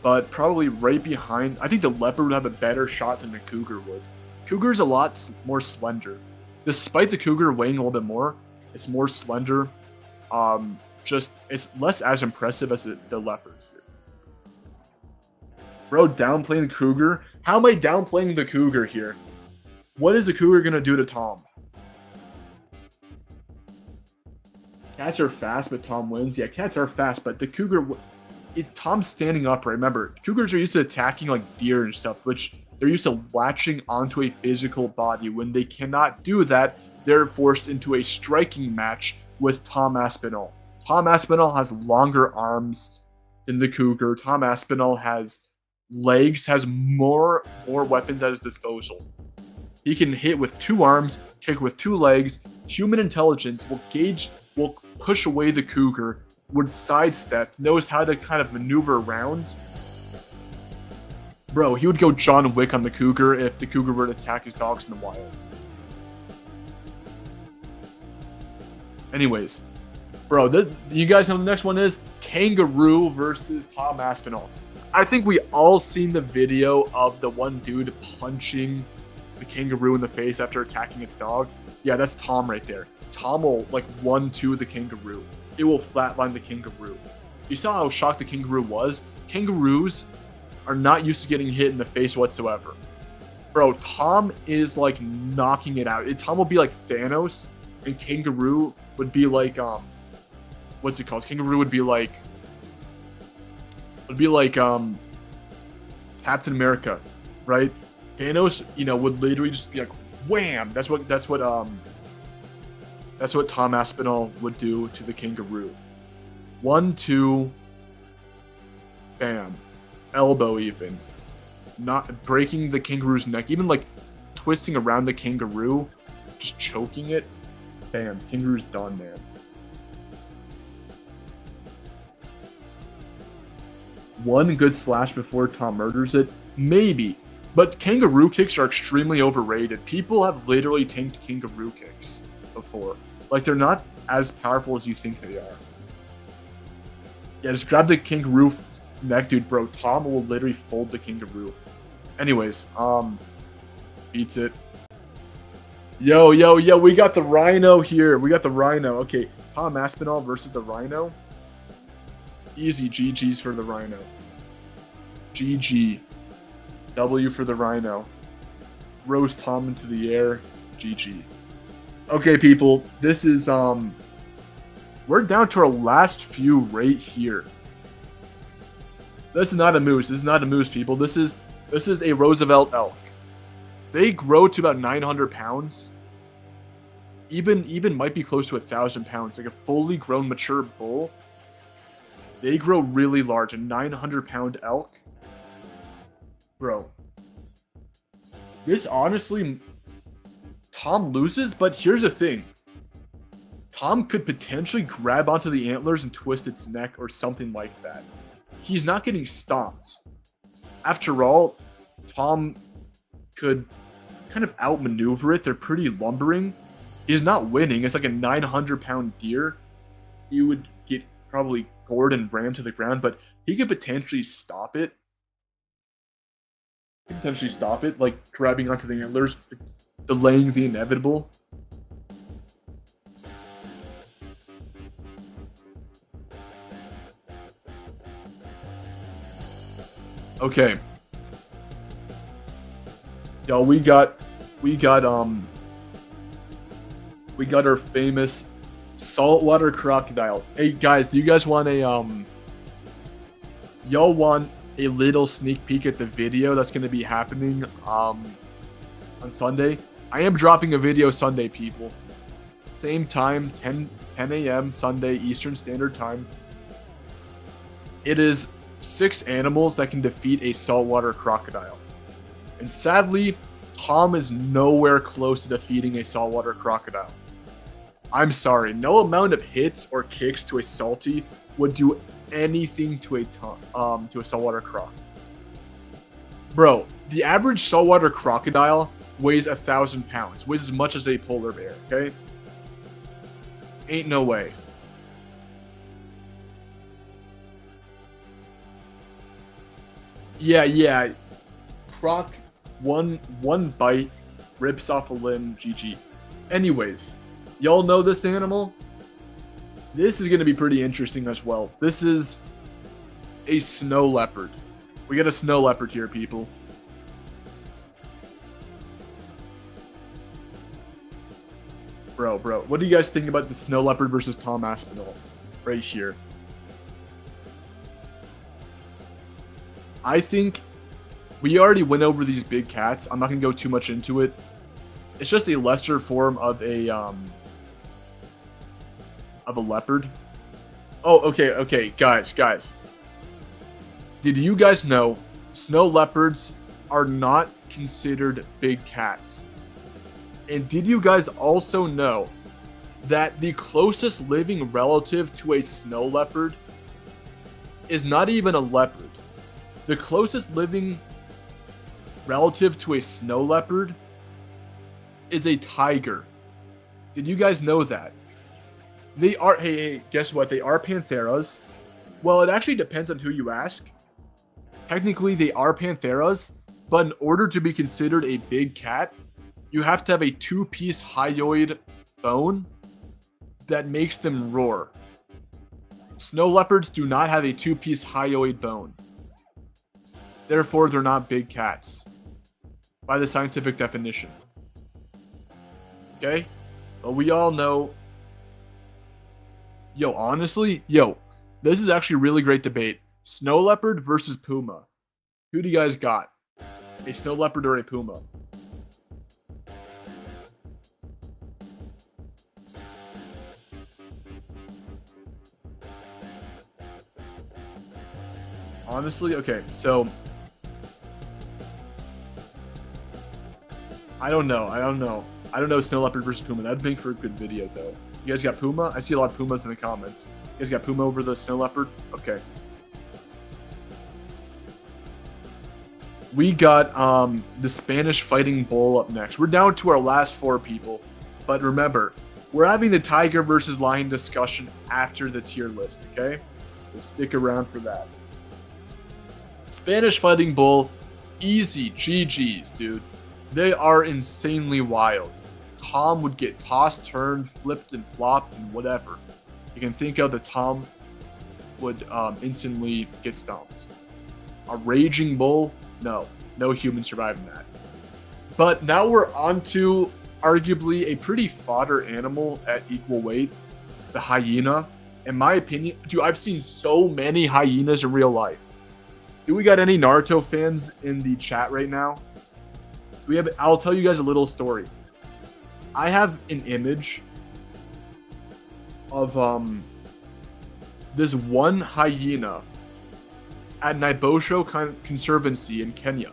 but probably right behind. I think the leopard would have a better shot than the cougar would. Cougar's a lot more slender. Despite the cougar weighing a little bit more, it's more slender. Just it's less as impressive as the leopard. Bro, downplaying the cougar? How am I downplaying the cougar here? What is the cougar gonna do to Tom? Cats are fast, but Tom wins. Yeah, cats are fast, but the cougar... Tom's standing upright. Remember, cougars are used to attacking like deer and stuff, which they're used to latching onto a physical body. When they cannot do that, they're forced into a striking match with Tom Aspinall. Tom Aspinall has longer arms than the cougar. Tom Aspinall has legs, has more weapons at his disposal. He can hit with 2 arms, kick with 2 legs. Human intelligence will push away the cougar, would sidestep, knows how to kind of maneuver around. Bro, he would go John Wick on the cougar if the cougar were to attack his dogs in the wild. Anyways, bro, you guys know the next one is kangaroo versus Tom Aspinall. I think we all seen the video of the one dude punching the kangaroo in the face after attacking its dog. Yeah, that's Tom right there. Tom will like 1-2 the kangaroo. It will flatline the kangaroo. You saw how shocked the kangaroo was? Kangaroos are not used to getting hit in the face whatsoever. Bro, Tom is like knocking it out. Tom will be like Thanos, and kangaroo would be like what's it called? Kangaroo would be like Captain America, right? Thanos, would literally just be like wham. That's what Tom Aspinall would do to the kangaroo. 1-2, bam, elbow even. Not breaking the kangaroo's neck, even like twisting around the kangaroo, just choking it. Bam, kangaroo's done, man. One good slash before Tom murders it, maybe. But kangaroo kicks are extremely overrated. People have literally tanked kangaroo kicks before. Like, they're not as powerful as you think they are. Yeah, just grab the kangaroo neck, dude, bro. Tom will literally fold the kangaroo. Anyways, beats it. Yo, we got the rhino here. We got the rhino. Okay, Tom Aspinall versus the rhino. Easy GG's for the rhino. GG. W for the rhino. Rose Tom into the air. GG. Okay, people, this is, we're down to our last few right here. This is not a moose. This is not a moose, people. This is a Roosevelt elk. They grow to about 900 pounds. Even might be close to 1,000 pounds. Like a fully grown, mature bull. They grow really large. A 900-pound elk. Bro. This honestly... Tom loses, but here's the thing. Tom could potentially grab onto the antlers and twist its neck or something like that. He's not getting stomped. After all, Tom could kind of outmaneuver it. They're pretty lumbering. He's not winning. It's like a 900-pound deer. He would get probably gored and rammed to the ground, but he could potentially stop it. Like grabbing onto the antlers, delaying the inevitable. Okay. Yo, we got our famous saltwater crocodile. Hey guys, do you guys want a y'all want a little sneak peek at the video that's going to be happening on Sunday? I am dropping a video Sunday, people. Same time, 10 a.m. Sunday Eastern Standard Time. It is 6 animals that can defeat a saltwater crocodile. And sadly, Tom is nowhere close to defeating a saltwater crocodile. I'm sorry, no amount of hits or kicks to a salty would do anything to a saltwater croc. Bro, the average saltwater crocodile weighs 1,000 pounds, weighs as much as a polar bear, okay? Ain't no way. Yeah. Croc, one bite, rips off a limb, GG. Anyways, y'all know this animal? This is going to be pretty interesting as well. This is a snow leopard. We got a snow leopard here, people. Bro, what do you guys think about the snow leopard versus Tom Aspinall right here? I think we already went over these big cats. I'm not going to go too much into it. It's just a lesser form of a leopard. Oh, okay, guys. Did you guys know snow leopards are not considered big cats? And did you guys also know that the closest living relative to a snow leopard is not even a leopard? The closest living relative to a snow leopard is a tiger. Did you guys know that? They are, hey, guess what? They are pantheras. Well, it actually depends on who you ask. Technically, they are pantheras, but in order to be considered a big cat, you have to have a 2-piece hyoid bone that makes them roar. Snow leopards do not have a 2-piece hyoid bone. Therefore, they're not big cats by the scientific definition. Okay? But we all know. Honestly, this is actually a really great debate. Snow leopard versus puma. Who do you guys got? A snow leopard or a puma? Honestly, okay, so I don't know snow leopard versus puma. That'd make for a good video though. You guys got puma? I see a lot of pumas in the comments. You guys got puma over the snow leopard? Okay. We got the Spanish fighting bull up next. We're down to our last 4 people. But remember, we're having the tiger versus lion discussion after the tier list, okay? So stick around for that. Spanish fighting bull, easy GG's, dude. They are insanely wild. Tom would get tossed, turned, flipped, and flopped, and whatever. You can think of the Tom would instantly get stomped. A raging bull, no human surviving that. But now we're on to arguably a pretty fodder animal at equal weight, the hyena. In my opinion, dude, I've seen so many hyenas in real life. Do we got any Naruto fans in the chat right now? I'll tell you guys a little story. I have an image of this one hyena at Naibosho Conservancy in Kenya.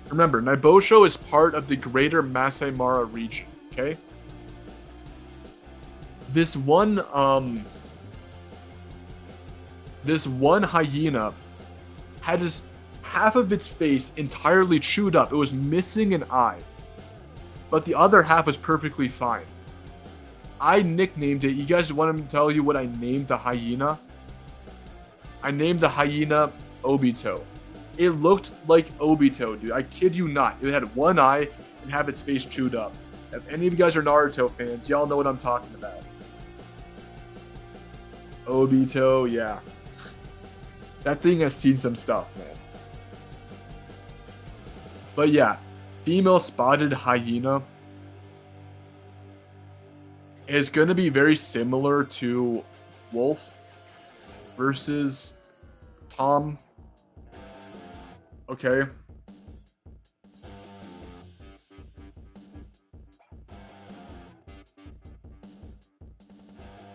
Remember, Naibosho is part of the greater Masai Mara region, okay? This one hyena had just half of its face entirely chewed up. It was missing an eye, but the other half was perfectly fine. I nicknamed it. You guys want me to tell you what I named the hyena? I named the hyena Obito. It looked like Obito, dude. I kid you not. It had one eye and have its face chewed up. If any of you guys are Naruto fans, y'all know what I'm talking about. Obito, yeah. That thing has seen some stuff, man. But yeah, female spotted hyena is going to be very similar to wolf versus Tom. Okay.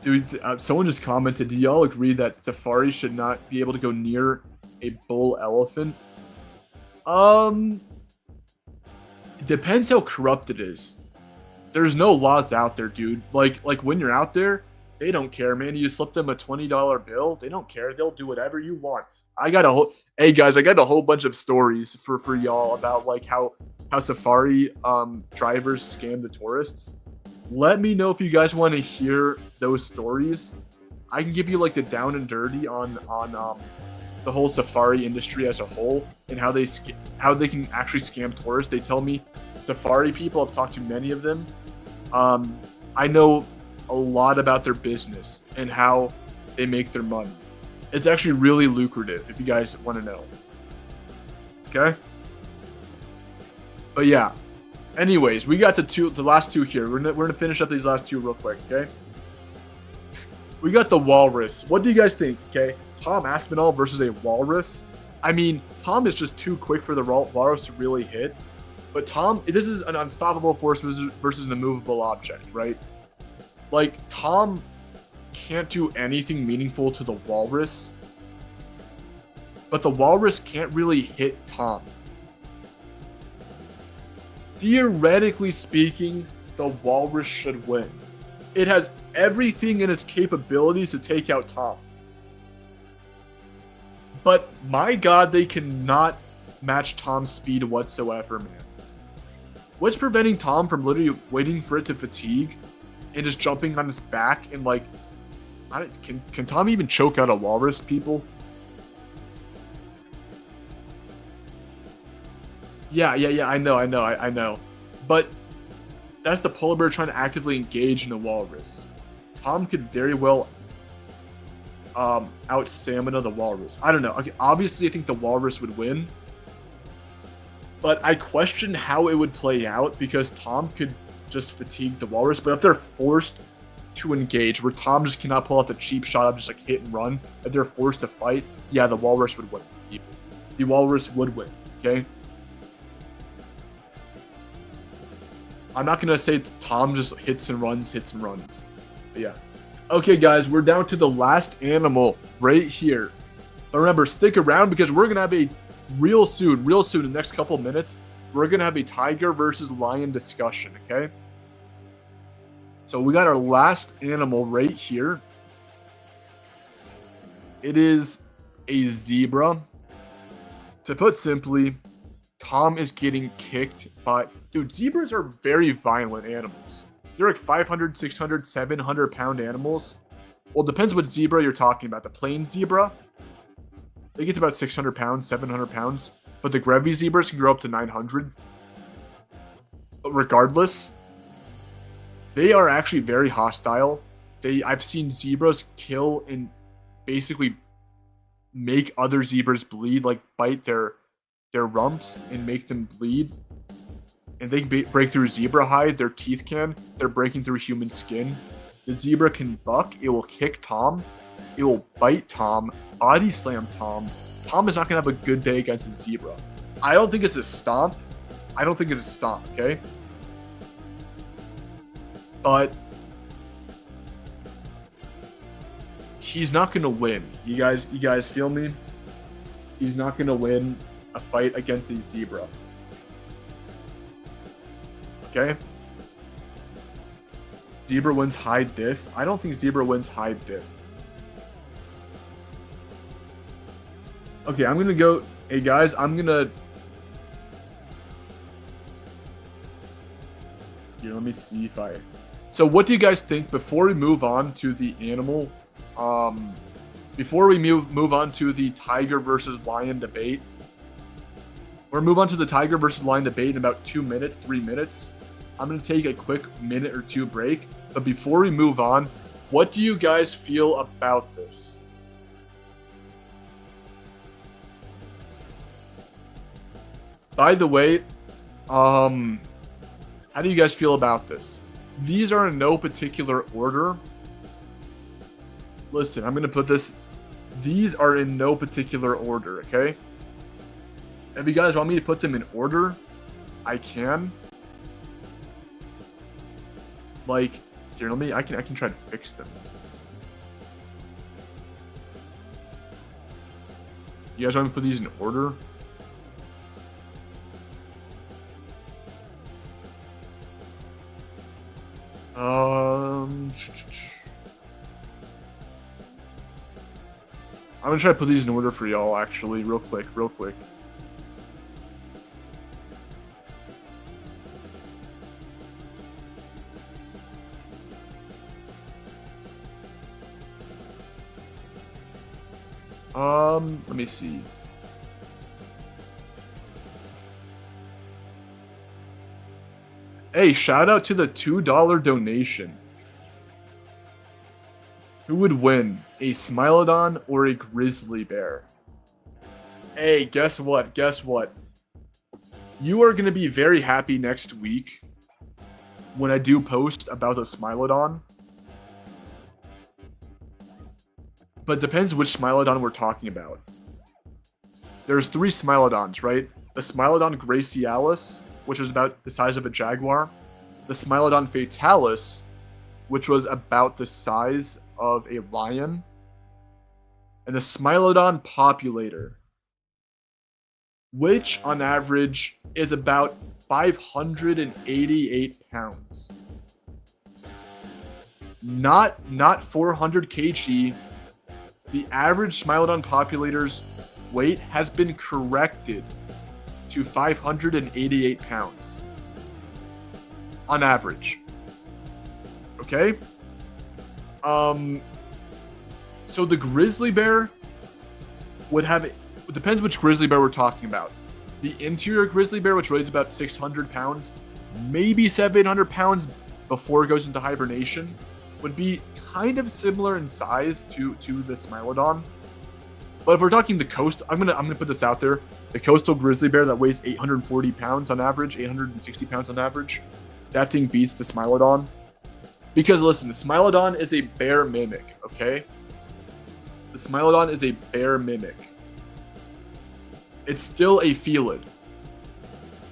Dude, someone just commented, do y'all agree that safari should not be able to go near a bull elephant. Um, depends how corrupt it is. There's no laws out there, dude. Like when you're out there, they don't care, man. You slip them a $20 bill, they don't care. They'll do whatever you want. I got a whole Hey guys, I got a whole bunch of stories for y'all about like how Safari drivers scam the tourists. Let me know if you guys want to hear those stories. I can give you like the down and dirty on the whole Safari industry as a whole and how they can actually scam tourists. They tell me Safari people, I've talked to many of them. I know a lot about their business and how they make their money. It's actually really lucrative if you guys want to know. Okay? But yeah. Anyways, we got the last two here. We're gonna finish up these last two real quick, okay? We got the walrus. What do you guys think? Okay, Tom Aspinall versus a walrus. I mean, Tom is just too quick for the walrus to really hit. But this is an unstoppable force versus an immovable object, right? Like, Tom can't do anything meaningful to the walrus. But the walrus can't really hit Tom. Theoretically speaking, the walrus should win. It has everything in its capabilities to take out Tom. But my god, they cannot match Tom's speed whatsoever, man. What's preventing Tom from literally waiting for it to fatigue and just jumping on his back and like... Can Tom even choke out a walrus, people? Yeah, I know. But that's the polar bear trying to actively engage in a walrus. Tom could very well out stamina the walrus. I don't know. Okay, obviously, I think the walrus would win. But I question how it would play out because Tom could just fatigue the walrus. But if they're forced to engage, where Tom just cannot pull out the cheap shot of just like hit and run, if they're forced to fight, yeah, the walrus would win. The walrus would win, okay? I'm not going to say Tom just hits and runs. But yeah. Okay, guys, we're down to the last animal right here. But remember, stick around because we're going to have a real soon, in the next couple of minutes, we're going to have a tiger versus lion discussion, okay? So we got our last animal right here. It is a zebra. To put simply, Tom is getting kicked by... Dude, zebras are very violent animals. They're like 500, 600, 700 pound animals. Well, it depends what zebra you're talking about. The plain zebra, they get to about 600 pounds, 700 pounds. But the Grevy zebras can grow up to 900. But regardless, they are actually very hostile. I've seen zebras kill and basically make other zebras bleed, like bite their rumps and make them bleed. And they can break through zebra hide. Their teeth can. They're breaking through human skin. The zebra can buck. It will kick Tom. It will bite Tom. Body slam Tom. Tom is not going to have a good day against a zebra. I don't think it's a stomp. Okay? But he's not going to win. You guys feel me? He's not going to win a fight against a zebra. Okay? Zebra wins high diff. I don't think zebra wins high diff. Okay, I'm gonna go... Hey guys, I'm gonna... Here, let me see if I... So what do you guys think before we move on to the animal... Before we move on to the tiger versus lion debate... We're gonna move on to the tiger versus lion debate in about 2 minutes, 3 minutes. I'm going to take a quick minute or two break. But before we move on, what do you guys feel about this? By the way, how do you guys feel about this? These are in no particular order. Listen, I'm going to put this... These are in no particular order, okay? If you guys want me to put them in order, I can. Like, here, I can try to fix them. You guys want me to put these in order? I'm gonna try to put these in order for y'all, actually, real quick. Let me see. Hey, shout out to the $2 donation. Who would win, a Smilodon or a grizzly bear? Hey, guess what? You are going to be very happy next week when I do post about the Smilodon. But it depends which Smilodon we're talking about. There's 3 Smilodons, right? The Smilodon Gracialis, which is about the size of a jaguar. The Smilodon Fatalis, which was about the size of a lion. And the Smilodon Populator, which on average is about 588 pounds. Not 400 kg. The average Smilodon Populator's weight has been corrected to 588 pounds. On average. Okay? So the grizzly bear would have... It depends which grizzly bear we're talking about. The interior grizzly bear, which weighs about 600 pounds, maybe 700 pounds before it goes into hibernation, would be kind of similar in size to the Smilodon. But if we're talking the coast, I'm gonna put this out there. The coastal grizzly bear that weighs 840 pounds on average, 860 pounds on average, that thing beats the Smilodon. Because listen, the Smilodon is a bear mimic, okay? The Smilodon is a bear mimic. It's still a felid.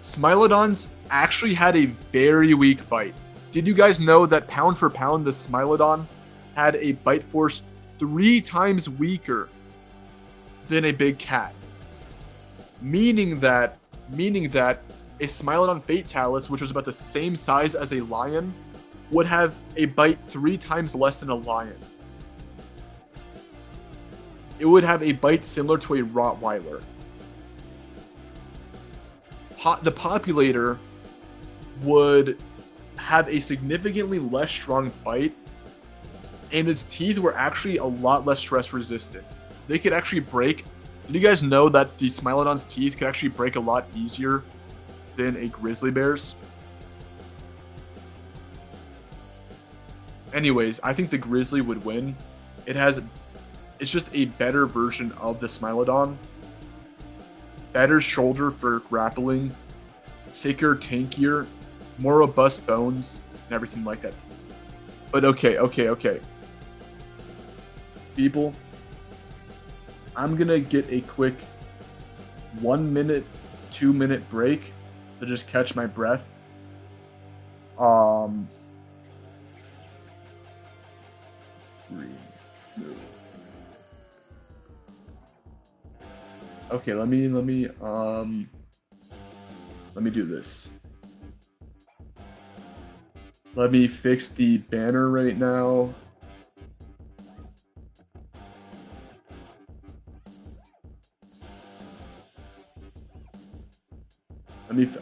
Smilodons actually had a very weak bite. Did you guys know that pound for pound, the Smilodon had a bite force 3 times weaker than a big cat? Meaning that a Smilodon Fatalis, which was about the same size as a lion, would have a bite 3 times less than a lion. It would have a bite similar to a Rottweiler. The Populator would have a significantly less strong bite, and its teeth were actually a lot less stress resistant. They could actually break. Did you guys know that the Smilodon's teeth could actually break a lot easier than a grizzly bear's? Anyways, I think the grizzly would win. It's just a better version of the Smilodon. Better shoulder for grappling, thicker, tankier, more robust bones, and everything like that. But okay. People, I'm gonna get a quick 1 minute, 2 minute break to just catch my breath. Okay, let me do this. Let me fix the banner right now.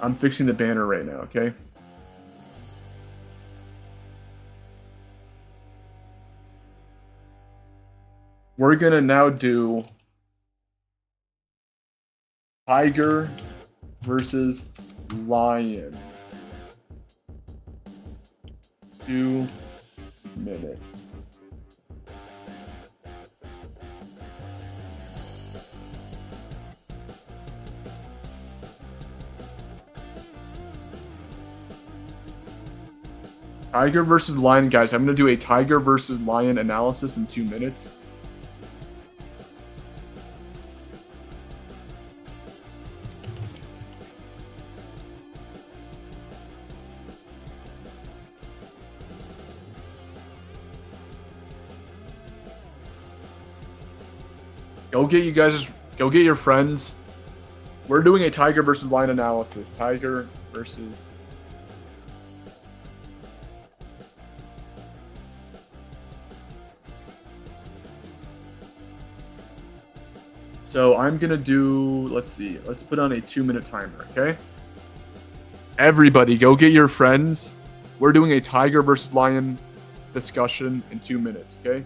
I'm fixing the banner right now, okay? We're gonna now do tiger versus lion. 2 minutes. Tiger versus lion, guys. I'm going to do a tiger versus lion analysis in 2 minutes. Go get you guys' Go get your friends. We're doing a tiger versus lion analysis. Tiger versus... So I'm going to do, let's see, let's put on a 2-minute timer, okay? Everybody, go get your friends. We're doing a tiger versus lion discussion in 2 minutes, okay?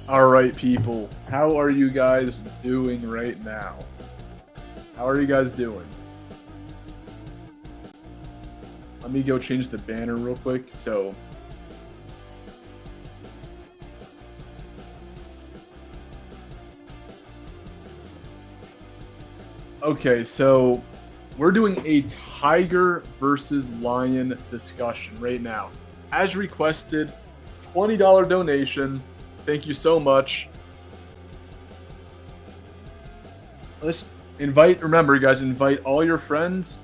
All right, people. How are you guys doing right now? How are you guys doing? Let me go change the banner real quick. So, okay, so we're doing a tiger versus lion discussion right now. As requested, $20 donation. Thank you so much. Let's remember guys, invite all your friends.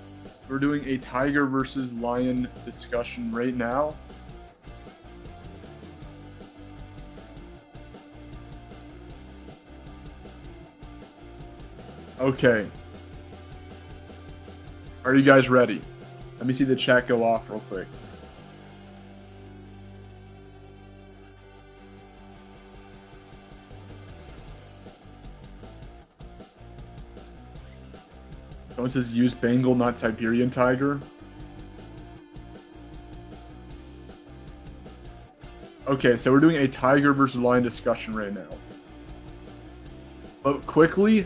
We're doing a tiger versus lion discussion right now. Okay. Are you guys ready? Let me see the chat go off real quick. Someone says use Bengal, not Siberian tiger. Okay, so we're doing a tiger versus lion discussion right now. But quickly,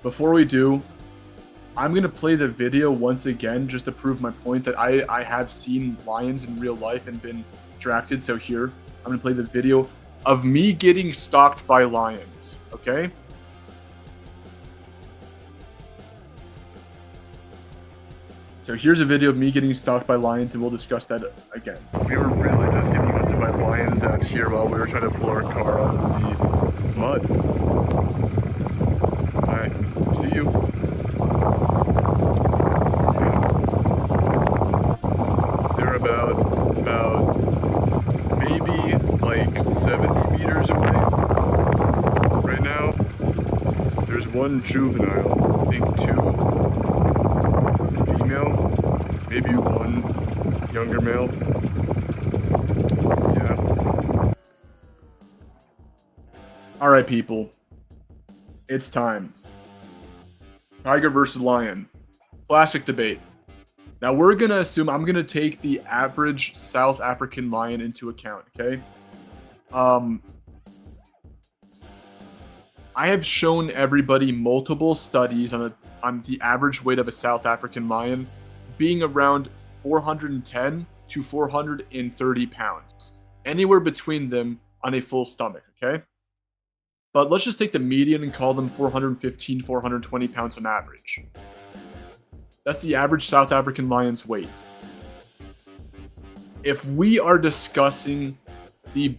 before we do, I'm going to play the video once again just to prove my point that I have seen lions in real life and been attracted. So here, I'm going to play the video of me getting stalked by lions, okay? So here's a video of me getting stalked by lions, and we'll discuss that again. We were really just getting hunted by lions out here while we were trying to pull our car out of the mud. Alright, see you. They're about maybe like 70 meters away right now. There's one juvenile, I think two. Maybe one younger male. Yeah. Alright, people. It's time. Tiger versus lion. Classic debate. Now we're going to assume I'm going to take the average South African lion into account, okay? I have shown everybody multiple studies on the average weight of a South African lion being around 410 to 430 pounds, anywhere between them on a full stomach, okay? But let's just take the median and call them 415, 420 pounds on average. That's the average South African lion's weight. If we are discussing I'm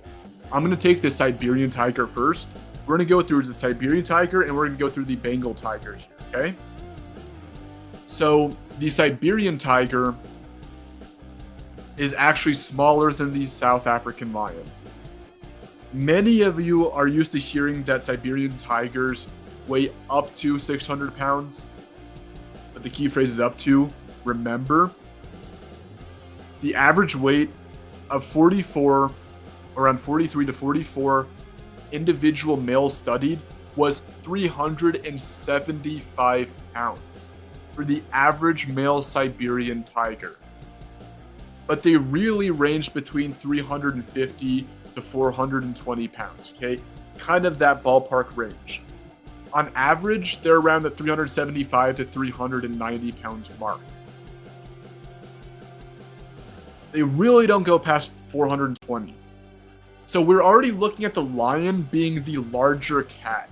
going to take the Siberian tiger first. We're going to go through the Siberian tiger and we're going to go through the Bengal tiger here, okay? So the Siberian tiger is actually smaller than the South African lion. Many of you are used to hearing that Siberian tigers weigh up to 600 pounds, but the key phrase is up to. Remember, the average weight of 44, around 43 to 44 individual males studied was 375 pounds for the average male Siberian tiger. But they really range between 350 to 420 pounds, okay? Kind of that ballpark range. On average, they're around the 375 to 390 pound mark. They really don't go past 420. So we're already looking at the lion being the larger cat.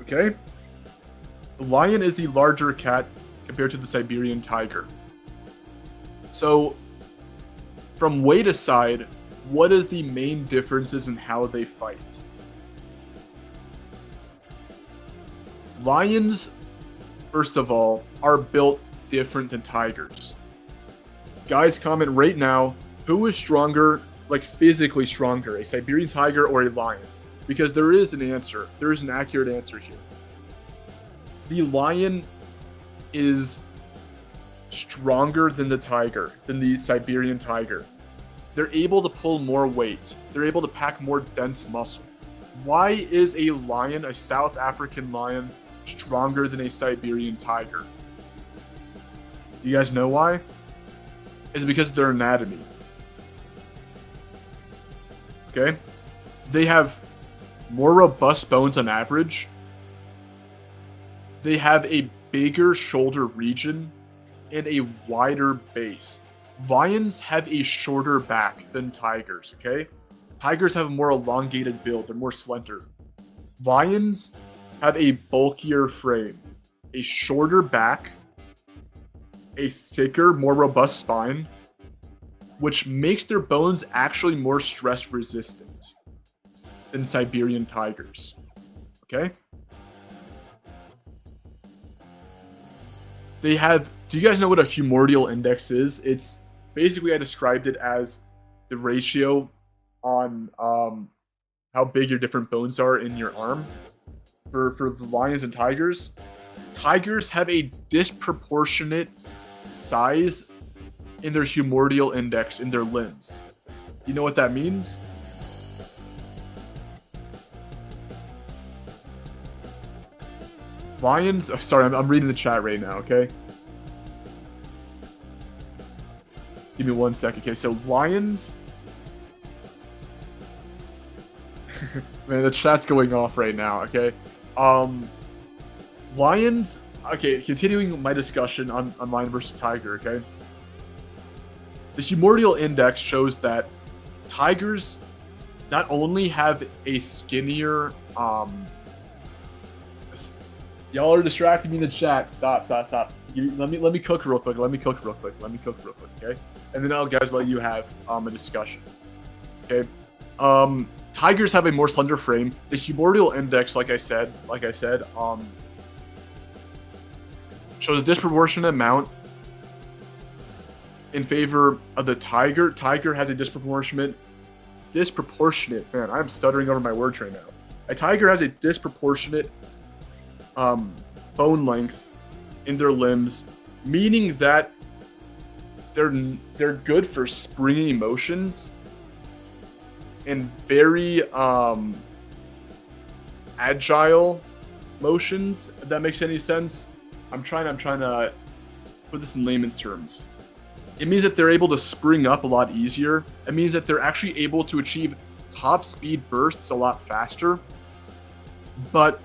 Okay? The lion is the larger cat compared to the Siberian tiger. So, from weight aside, what is the main differences in how they fight? Lions, first of all, are built different than tigers. Guys, comment right now, who is stronger, like physically stronger, a Siberian tiger or a lion? Because there is an answer. There is an accurate answer here. The lion is stronger than the tiger, than the Siberian tiger. They're able to pull more weight. They're able to pack more dense muscle. Why is a lion, a South African lion, stronger than a Siberian tiger? You guys know why? It's because of their anatomy. Okay? They have more robust bones on average. They have a bigger shoulder region and a wider base. Lions have a shorter back than tigers, okay? Tigers have a more elongated build. They're more slender. Lions have a bulkier frame, a shorter back, a thicker, more robust spine, which makes their bones actually more stress resistant than Siberian tigers. Okay? They have, do you guys know what a humoral index is? It's basically, I described it as the ratio on how big your different bones are in your arm. For the lions and tigers, tigers have a disproportionate size in their humoral index in their limbs. You know what that means? Lions, sorry, I'm reading the chat right now, okay? Give me 1 second. Okay, so lions... Man, the chat's going off right now, okay? Lions... Okay, continuing my discussion on lion versus tiger, okay? The humoral index shows that tigers not only have a skinnier... Y'all are distracting me in the chat. Stop. Let me cook real quick. Okay? And then I'll guys let you have a discussion. Okay? Tigers have a more slender frame. The humoral index, like I said, shows a disproportionate amount in favor of the tiger. Tiger has a disproportionate. Man, I'm stuttering over my words right now. A tiger has a disproportionate bone length in their limbs, meaning that they're good for springy motions and very agile motions, if that makes any sense. I'm trying to put this in layman's terms. It means that they're able to spring up a lot easier. It means that they're actually able to achieve top speed bursts a lot faster. but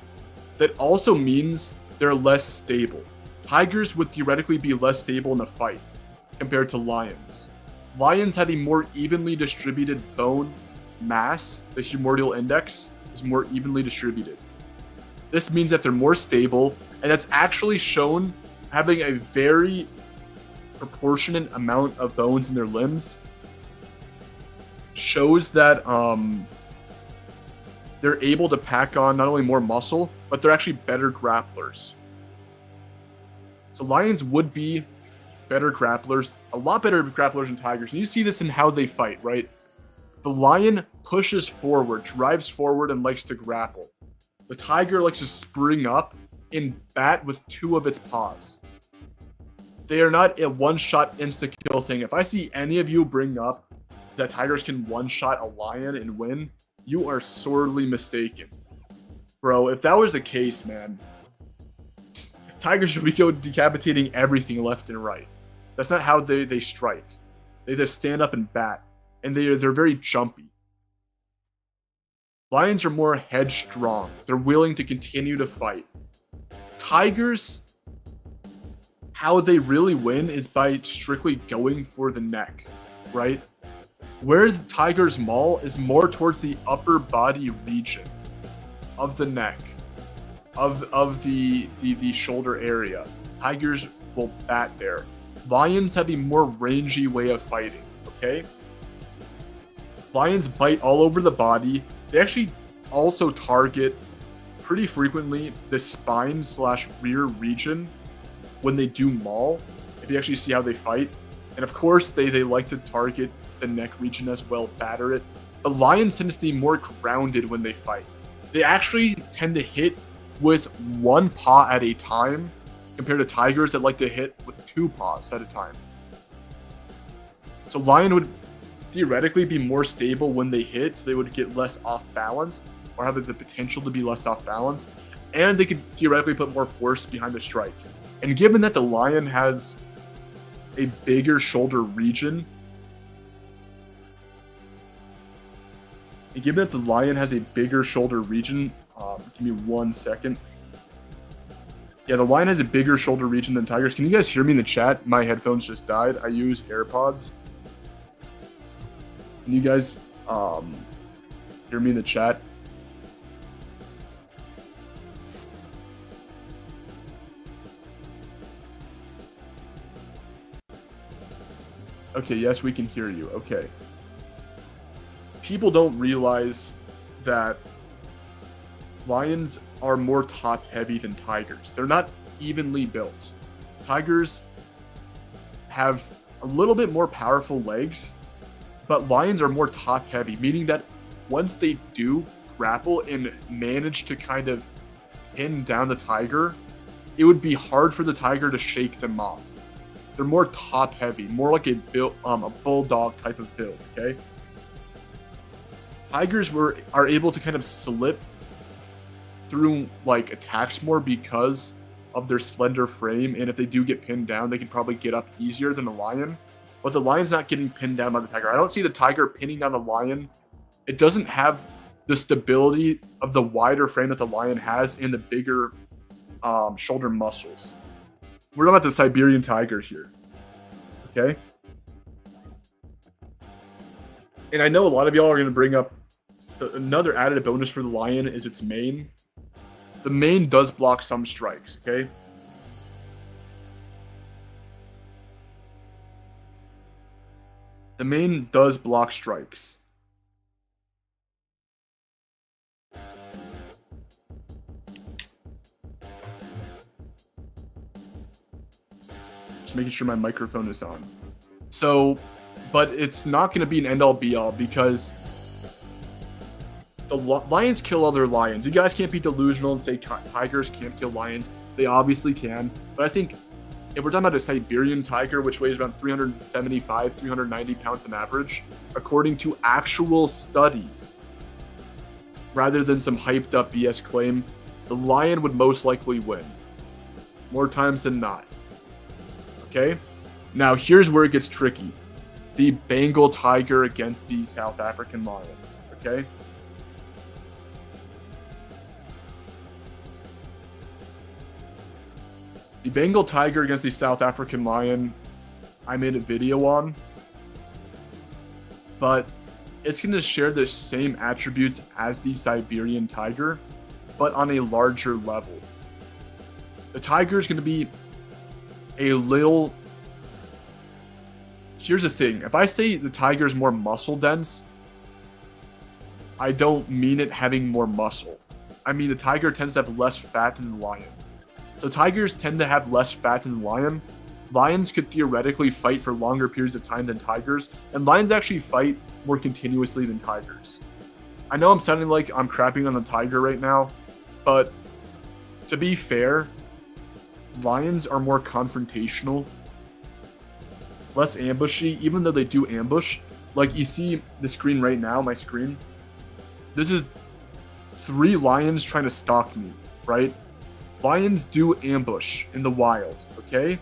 that also means they're less stable. Tigers would theoretically be less stable in a fight compared to lions. Lions have a more evenly distributed bone mass. The humoral index is more evenly distributed. This means that they're more stable, and that's actually shown having a very proportionate amount of bones in their limbs shows that they're able to pack on not only more muscle, but they're actually better grapplers. So lions would be better grapplers, a lot better grapplers than tigers. And you see this in how they fight, right? The lion pushes forward, drives forward, and likes to grapple. The tiger likes to spring up and bat with two of its paws. They are not a one-shot insta-kill thing. If I see any of you bring up that tigers can one-shot a lion and win, you are sorely mistaken. Bro, if that was the case, man, tigers should be decapitating everything left and right. That's not how they strike. They just stand up and bat. And they're very jumpy. Lions are more headstrong. They're willing to continue to fight. Tigers, how they really win is by strictly going for the neck, right? Where the tigers maul is more towards the upper body region of the neck, of the shoulder area. Tigers will bat there. Lions have a more rangy way of fighting, okay? Lions bite all over the body. They actually also target pretty frequently the spine/rear region when they do maul, if you actually see how they fight. And of course, they like to target the neck region as well, batter it. But lions tend to be more grounded when they fight. They actually tend to hit with one paw at a time, compared to tigers that like to hit with two paws at a time. So lion would theoretically be more stable when they hit, so they would get less off balance, or have the potential to be less off balance, and they could theoretically put more force behind the strike. And given that the lion has a bigger shoulder region, give me 1 second. Yeah, the lion has a bigger shoulder region than tigers. Can you guys hear me in the chat? My headphones just died. I use AirPods. Can you guys hear me in the chat? Okay, yes, we can hear you. Okay. People don't realize that lions are more top-heavy than tigers. They're not evenly built. Tigers have a little bit more powerful legs, but lions are more top-heavy, meaning that once they do grapple and manage to kind of pin down the tiger, it would be hard for the tiger to shake them off. They're more top-heavy, more like a bulldog type of build, okay? Tigers are able to kind of slip through like attacks more because of their slender frame, and if they do get pinned down, they can probably get up easier than a lion. But the lion's not getting pinned down by the tiger. I don't see the tiger pinning down the lion. It doesn't have the stability of the wider frame that the lion has and the bigger shoulder muscles. We're talking about the Siberian tiger here, okay? And I know a lot of y'all are going to bring up another added bonus for the lion is its mane. The mane does block some strikes, okay? The mane does block strikes. Just making sure my microphone is on. So, but it's not going to be an end-all be-all because the lions kill other lions. You guys can't be delusional and say tigers can't kill lions. They obviously can. But I think if we're talking about a Siberian tiger, which weighs around 375, 390 pounds on average, according to actual studies, rather than some hyped up BS claim, the lion would most likely win. More times than not. Okay? Now, here's where it gets tricky. The Bengal tiger against the South African lion. Okay? Bengal tiger against the South African lion, I made a video on, but it's going to share the same attributes as the Siberian tiger, but on a larger level. The tiger is going to be a little... Here's the thing. If I say the tiger is more muscle dense, I don't mean it having more muscle. I mean the tiger tends to have less fat than the lion. So tigers tend to have less fat than the lion. Lions could theoretically fight for longer periods of time than tigers, and lions actually fight more continuously than tigers. I know I'm sounding like I'm crapping on the tiger right now, but to be fair, lions are more confrontational, less ambushy, even though they do ambush. Like you see the screen right now, my screen. This is 3 lions trying to stalk me, right? Lions do ambush in the wild, okay?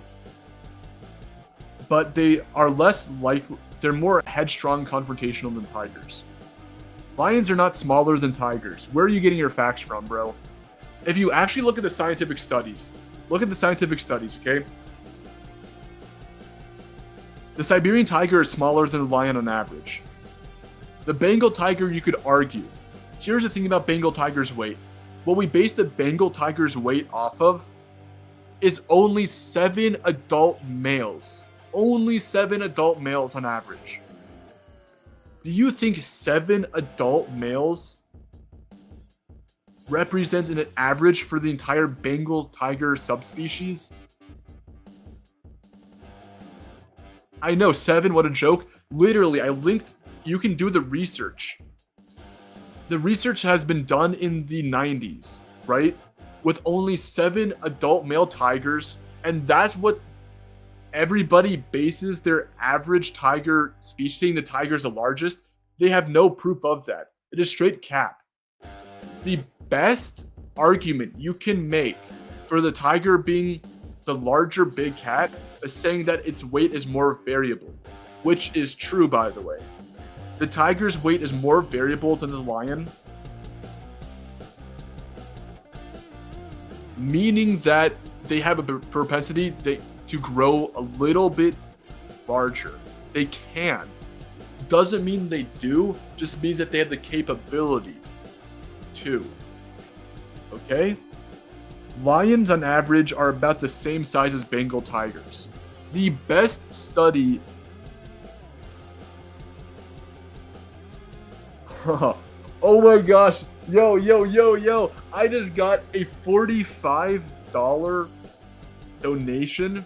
But they are less likely, they're more headstrong confrontational than tigers. Lions are not smaller than tigers. Where are you getting your facts from, bro? If you actually look at the scientific studies, okay? The Siberian tiger is smaller than the lion on average. The Bengal tiger, you could argue. Here's the thing about Bengal tiger's weight. What we base the Bengal tiger's weight off of is only 7 adult males. Only 7 adult males on average. Do you think 7 adult males represents an average for the entire Bengal tiger subspecies? I know, 7, what a joke. Literally, I linked, you can do the research. The research has been done in the 90s, right? With only 7 adult male tigers, and that's what everybody bases their average tiger species, saying the tiger is the largest. They have no proof of that. It is straight cap. The best argument you can make for the tiger being the larger big cat is saying that its weight is more variable, which is true, by the way. The tiger's weight is more variable than the lion, meaning that they have a propensity to grow a little bit larger. They can. Doesn't mean they do, just means that they have the capability to. Okay? Lions on average are about the same size as Bengal tigers. The best study... Oh my gosh. Yo. I just got a $45 donation.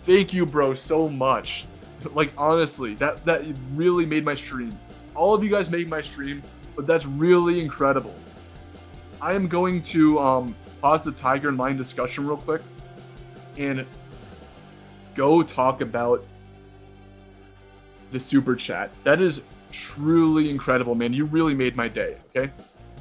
Thank you, bro, so much. Like, honestly, that really made my stream. All of you guys make my stream, but that's really incredible. I am going to pause the tiger and lion discussion real quick and go talk about the super chat. That is truly incredible, man. You really made my day, okay?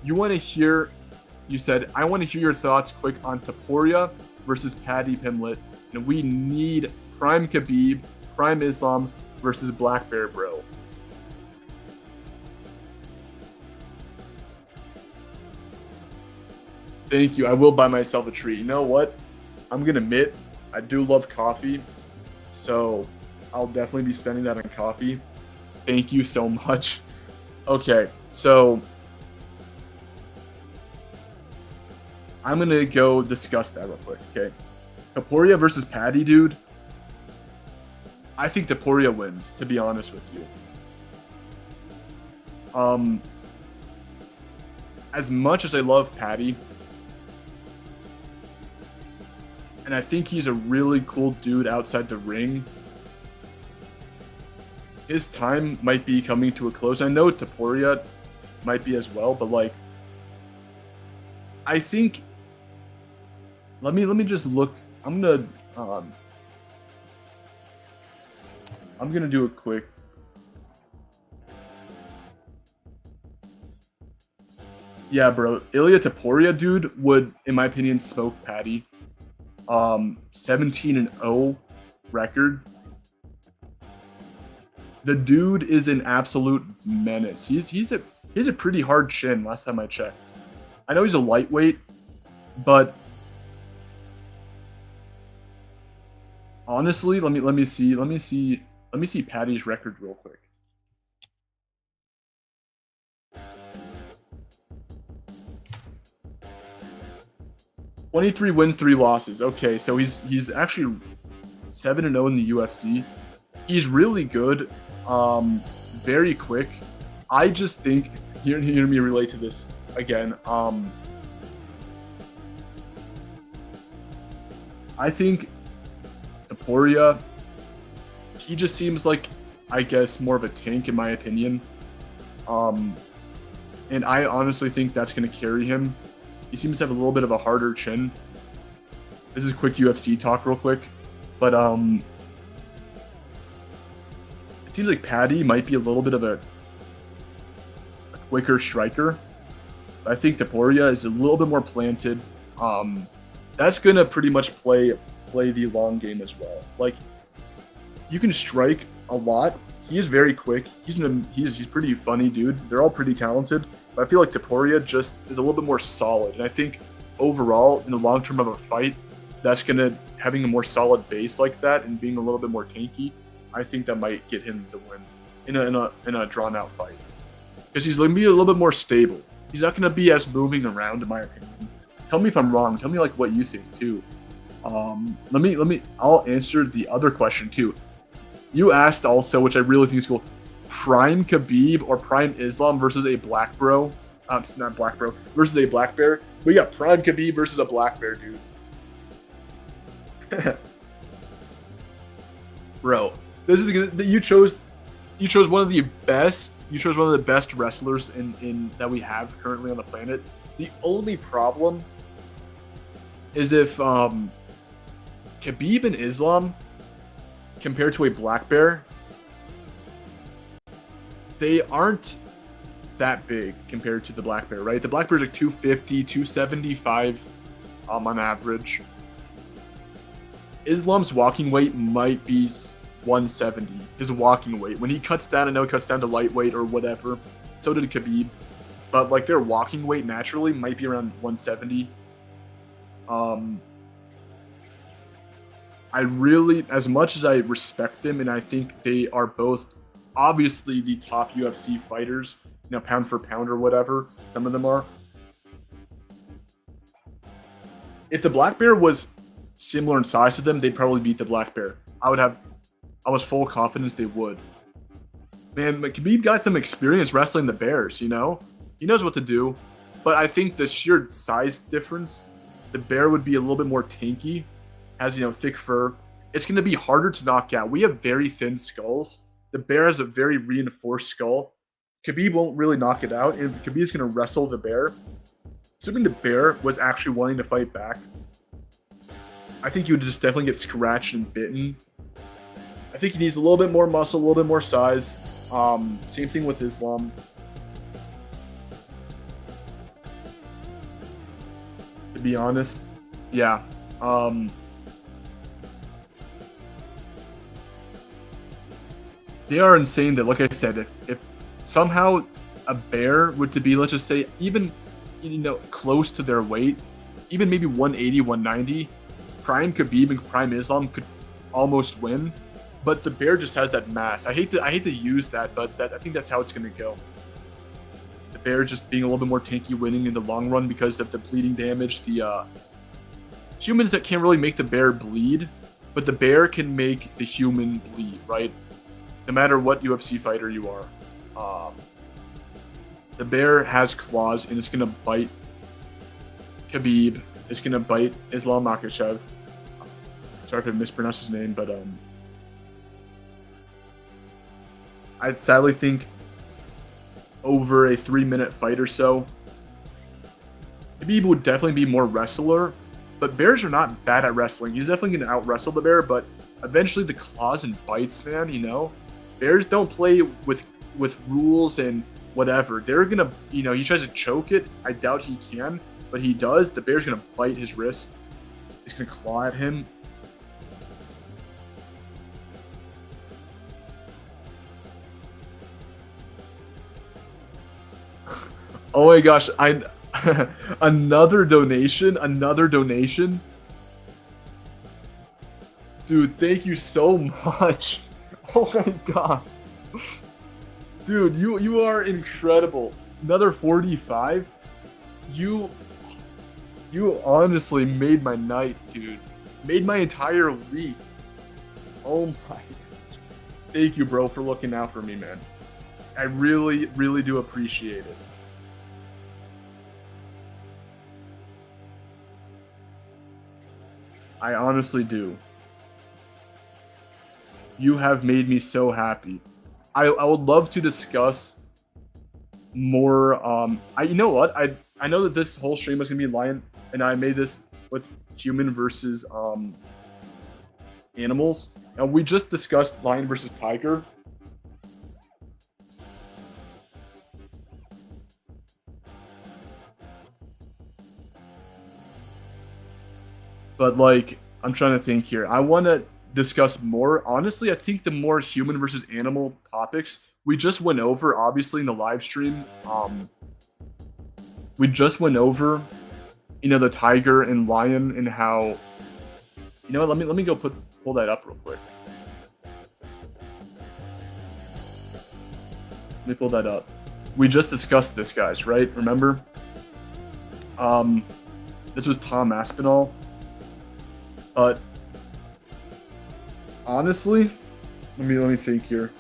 You said, I want to hear your thoughts quick on Topuria versus Paddy Pimblett, and we need Prime Khabib, Prime Islam versus Black Bear Bro. Thank you. I will buy myself a treat. You know what? I'm going to admit, I do love coffee, so I'll definitely be spending that on coffee. Thank you so much. Okay, so I'm going to go discuss that real quick, okay? Topuria versus Paddy, dude. I think Topuria wins, to be honest with you. As much as I love Paddy, and I think he's a really cool dude outside the ring, his time might be coming to a close. I know Topuria might be as well, but like, I think, let me just look. I'm gonna do a quick. Yeah, bro. Ilia Topuria, dude, would, in my opinion, smoke Paddy. 17-0 record. The dude is an absolute menace. He's a pretty hard chin last time I checked. I know he's a lightweight, but Honestly, let me see Patty's record real quick. 23 wins, 3 losses. Okay, so he's actually 7-0 in the UFC. He's really good, very quick. I just think hear me relate to this again. I think Topuria, he just seems like, I guess, more of a tank in my opinion. And I honestly think that's going to carry him. He seems to have a little bit of a harder chin. This is quick UFC talk real quick. But it seems like Paddy might be a little bit of a quicker striker. I think Topuria is a little bit more planted. That's going to pretty much play the long game as well. Like, you can strike a lot. He is very quick. He's pretty funny, dude. They're all pretty talented. But I feel like Topuria just is a little bit more solid. And I think overall, in the long term of a fight, that's gonna having a more solid base like that and being a little bit more tanky. I think that might get him the win in a drawn out fight because he's gonna be a little bit more stable. He's not gonna be as moving around, in my opinion. Tell me if I'm wrong. Tell me like what you think too. I'll answer the other question too. You asked also, which I really think is cool, Prime Khabib or Prime Islam versus a black bro. Not black bro, versus a black bear. We got Prime Khabib versus a black bear, dude. Bro, this is you chose one of the best. You chose one of the best wrestlers in that we have currently on the planet. The only problem is if Khabib and Islam compared to a black bear, they aren't that big compared to the black bear, right? The black bear is like 250, 275 on average. Islam's walking weight might be 170, his walking weight. When he cuts down, I know he cuts down to lightweight or whatever. So did Khabib. But like their walking weight naturally might be around 170. I really, as much as I respect them, and I think they are both obviously the top UFC fighters, you know, pound for pound or whatever, some of them are. If the black bear was similar in size to them, they'd probably beat the black bear. I was full confidence they would. Man, Khabib got some experience wrestling the bears, you know? He knows what to do. But I think the sheer size difference, the bear would be a little bit more tanky, has, you know, thick fur. It's going to be harder to knock out. We have very thin skulls. The bear has a very reinforced skull. Khabib won't really knock it out, and Khabib's going to wrestle the bear. Assuming the bear was actually wanting to fight back, I think he would just definitely get scratched and bitten. I think he needs a little bit more muscle, a little bit more size. Same thing with Islam. To be honest, yeah. They are insane that, like I said, if somehow a bear were to be, let's just say, even, you know, close to their weight, even maybe 180, 190, Prime Khabib and Prime Islam could almost win. But the bear just has that mass. I hate to use that, but I think that's how it's going to go. The bear just being a little bit more tanky, winning in the long run because of the bleeding damage. The humans that can't really make the bear bleed, but the bear can make the human bleed, right? No matter what UFC fighter you are. The bear has claws, and it's going to bite Khabib. It's going to bite Islam Makhachev. Sorry if I mispronounced his name, but I sadly think over a 3-minute fight or so, Khabib would definitely be more wrestler, but bears are not bad at wrestling. He's definitely going to out-wrestle the bear, but eventually the claws and bites, man, you know? Bears don't play with rules and whatever. They're going to, you know, he tries to choke it. I doubt he can, but he does. The bear's going to bite his wrist. He's going to claw at him. Oh my gosh, another donation. Dude, thank you so much. Oh my god. Dude, you are incredible. Another 45? You you honestly made my night, dude. Made my entire week. Oh my gosh. Thank you, bro, for looking out for me, man. I really, really do appreciate it. I honestly do. You have made me so happy. I would love to discuss more. You know what? I know that this whole stream was gonna be lion, and I made this with human versus animals, and we just discussed lion versus tiger. But like, I'm trying to think here. I want to discuss more. Honestly, I think the more human versus animal topics we just went over, obviously in the live stream. We just went over, the tiger and lion and how. You know what? Let me go pull that up real quick. Let me pull that up. We just discussed this, guys, right? Remember? This was Tom Aspinall. But honestly, let me think here.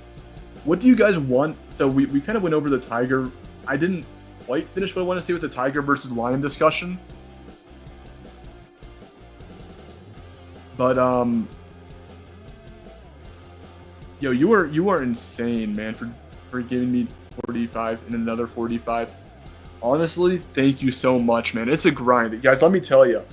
What do you guys want? So we kind of went over the tiger. I didn't quite finish what I want to say with the tiger versus lion discussion. But yo, you are insane, man, for giving me 45 and another 45. Honestly, thank you so much, man. It's a grind. Guys, let me tell you.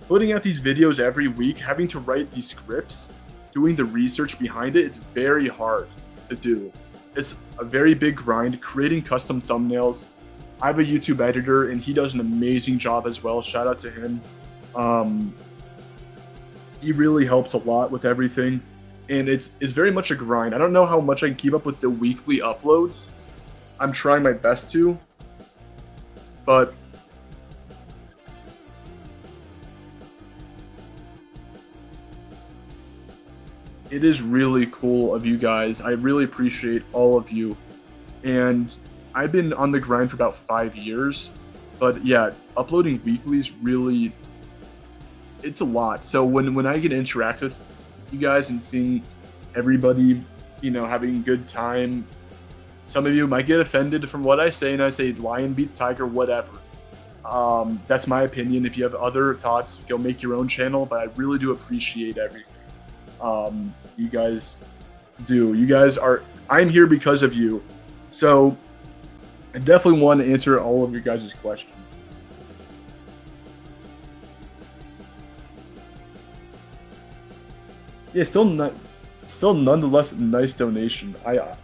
Putting out these videos every week, having to write these scripts, doing the research behind it, it's very hard to do. It's a very big grind, creating custom thumbnails. I have a YouTube editor, and he does an amazing job as well. Shout out to him. He really helps a lot with everything, and it's very much a grind. I don't know how much I can keep up with the weekly uploads. I'm trying my best to, but it is really cool of you guys. I really appreciate all of you. And I've been on the grind for about 5 years. But yeah, uploading weekly is really, it's a lot. So when I get to interact with you guys and seeing everybody, having a good time, some of you might get offended from what I say, and I say lion beats tiger, whatever. That's my opinion. If you have other thoughts, go make your own channel, but I really do appreciate everything. You guys do. You guys are. I'm here because of you. So I definitely want to answer all of your guys' questions. Yeah, still nonetheless a nice donation. Let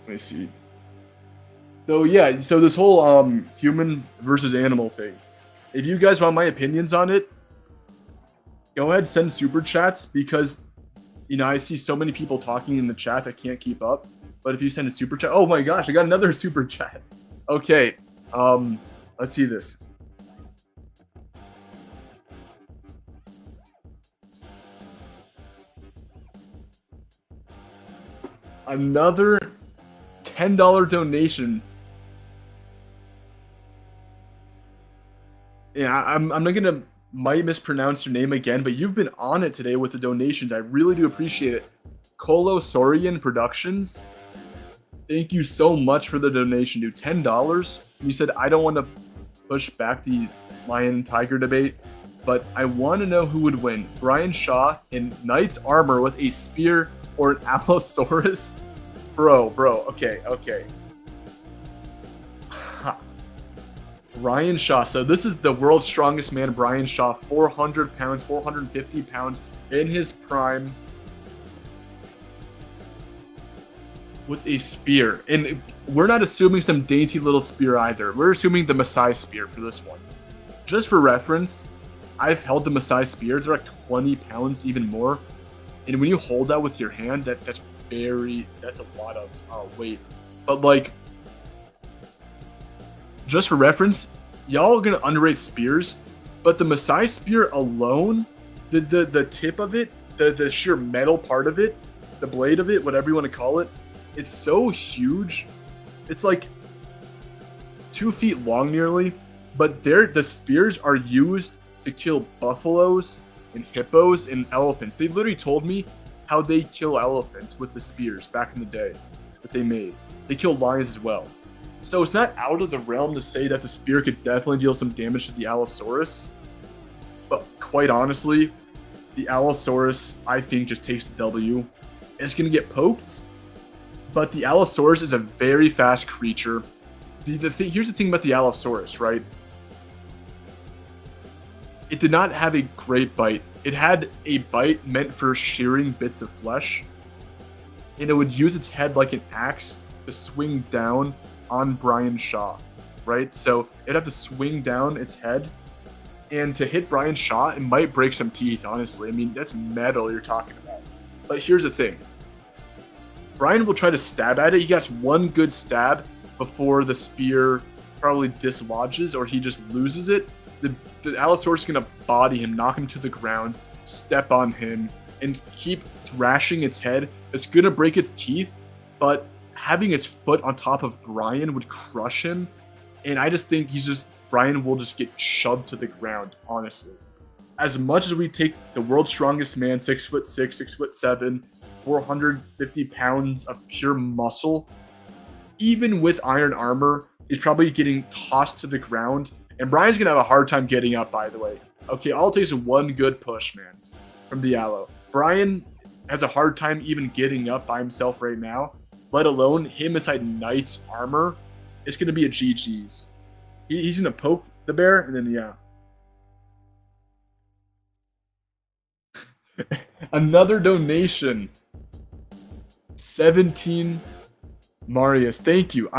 me see. So yeah, so this whole human versus animal thing. If you guys want my opinions on it, go ahead, send super chats, because I see so many people talking in the chat I can't keep up. But if you send a super chat, oh my gosh, I got another super chat. Okay, let's see this. Another $10 donation. Yeah, I'm not gonna might mispronounce your name again, but you've been on it today with the donations. I really do appreciate it. Kolosorian Productions, thank you so much for the donation, dude. $10. You said I don't want to push back the lion tiger debate, but I want to know who would win: Brian Shaw in knight's armor with a spear, or an Allosaurus? Bro, okay. Brian Shaw. So this is the world's strongest man, Brian Shaw, 400 pounds, 450 pounds in his prime, with a spear. And we're not assuming some dainty little spear either. We're assuming the Maasai spear for this one. Just for reference, I've held the Maasai spears. They're like 20 pounds, even more. And when you hold that with your hand, that's a lot of weight. But like, just for reference, y'all are gonna underrate spears, but the Maasai spear alone, the tip of it, the sheer metal part of it, the blade of it, whatever you want to call it, it's so huge. It's like 2 feet long nearly, but the spears are used to kill buffaloes and hippos and elephants. They literally told me how they kill elephants with the spears back in the day that they made. They kill lions as well. So it's not out of the realm to say that the spear could definitely deal some damage to the Allosaurus. But quite honestly, the Allosaurus, I think, just takes the W. It's going to get poked, but the Allosaurus is a very fast creature. Here's the thing about the Allosaurus, right? It did not have a great bite. It had a bite meant for shearing bits of flesh, and it would use its head like an axe to swing down on Brian Shaw, right? So it'd have to swing down its head, and to hit Brian Shaw, it might break some teeth, honestly. I mean, that's metal you're talking about. But here's the thing. Brian will try to stab at it. He gets one good stab before the spear probably dislodges or he just loses it. The Allosaurus is going to body him, knock him to the ground, step on him, and keep thrashing its head. It's going to break its teeth, but having its foot on top of Brian would crush him. And I just think Brian will just get shoved to the ground, honestly. As much as we take the world's strongest man, 6'6", 6'7", 450 pounds of pure muscle, even with iron armor, he's probably getting tossed to the ground. And Brian's going to have a hard time getting up, by the way. Okay, all it takes is one good push, man, from the Allo. Brian has a hard time even getting up by himself right now, let alone him inside Knight's armor. It's going to be a GG's. He's going to poke the bear, and then, yeah. Another donation. 17 Marius. Thank you.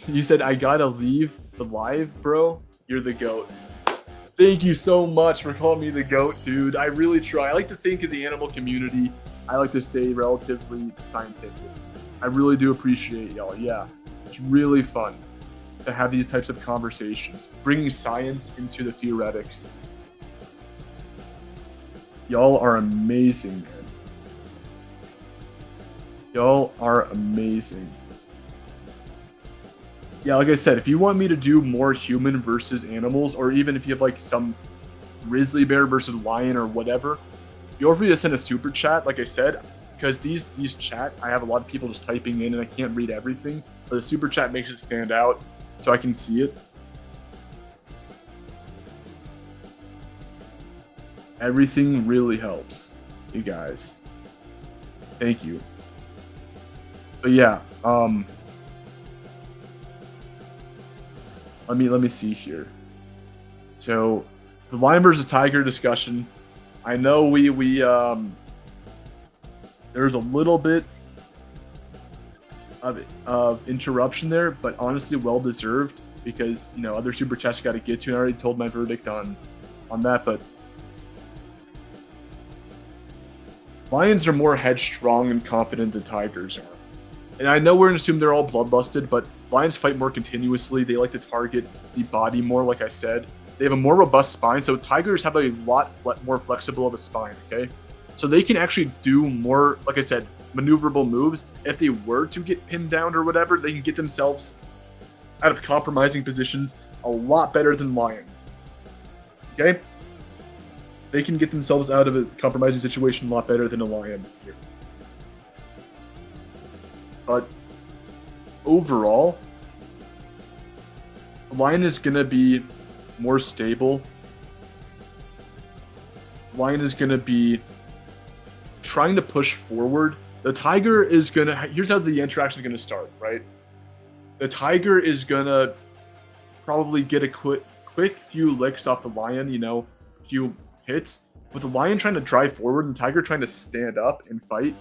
You said I gotta leave the live, bro. You're the GOAT. Thank you so much for calling me the GOAT, dude. I really try. I like to think of the animal community. I like to stay relatively scientific. I really do appreciate y'all. Yeah, it's really fun to have these types of conversations, bringing science into the theoretics. Y'all are amazing, man. Y'all are amazing. Yeah, like I said, if you want me to do more human versus animals, or even if you have like some grizzly bear versus lion or whatever, feel free to send a super chat, like I said, because these chat, I have a lot of people just typing in and I can't read everything, but the super chat makes it stand out so I can see it. Everything really helps, you guys. Thank you. But yeah, let me see here. So the lion versus tiger discussion. I know we there's a little bit of interruption there, but honestly well deserved because other super chats got to get to. And I already told my verdict on that, but lions are more headstrong and confident than tigers are. And I know we're going to assume they're all bloodlusted, but lions fight more continuously. They like to target the body more, like I said. They have a more robust spine, so tigers have a lot more flexible of a spine, okay? So they can actually do more, like I said, maneuverable moves. If they were to get pinned down or whatever, they can get themselves out of compromising positions a lot better than lion, okay? They can get themselves out of a compromising situation a lot better than a lion here. But overall, the lion is going to be more stable. Lion is going to be trying to push forward. The tiger is going to... Here's how the interaction is going to start, right? The tiger is going to probably get a quick few licks off the lion, a few hits. With the lion trying to drive forward and the tiger trying to stand up and fight,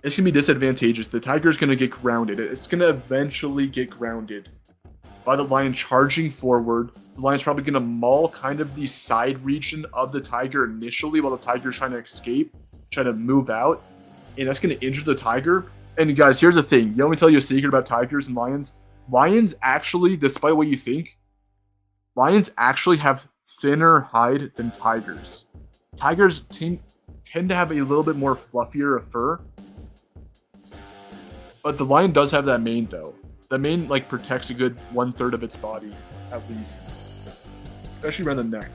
it's going to be disadvantageous. The tiger's going to get grounded. It's going to eventually get grounded by the lion charging forward. The lion's probably going to maul kind of the side region of the tiger initially while the tiger's trying to escape, trying to move out. And that's going to injure the tiger. And guys, here's the thing. You want me to tell you a secret about tigers and lions? Lions actually, despite what you think, lions actually have thinner hide than tigers. Tigers tend to have a little bit more fluffier fur, but the lion does have that mane though. The mane like protects a good 1/3 of its body, at least, especially around the neck.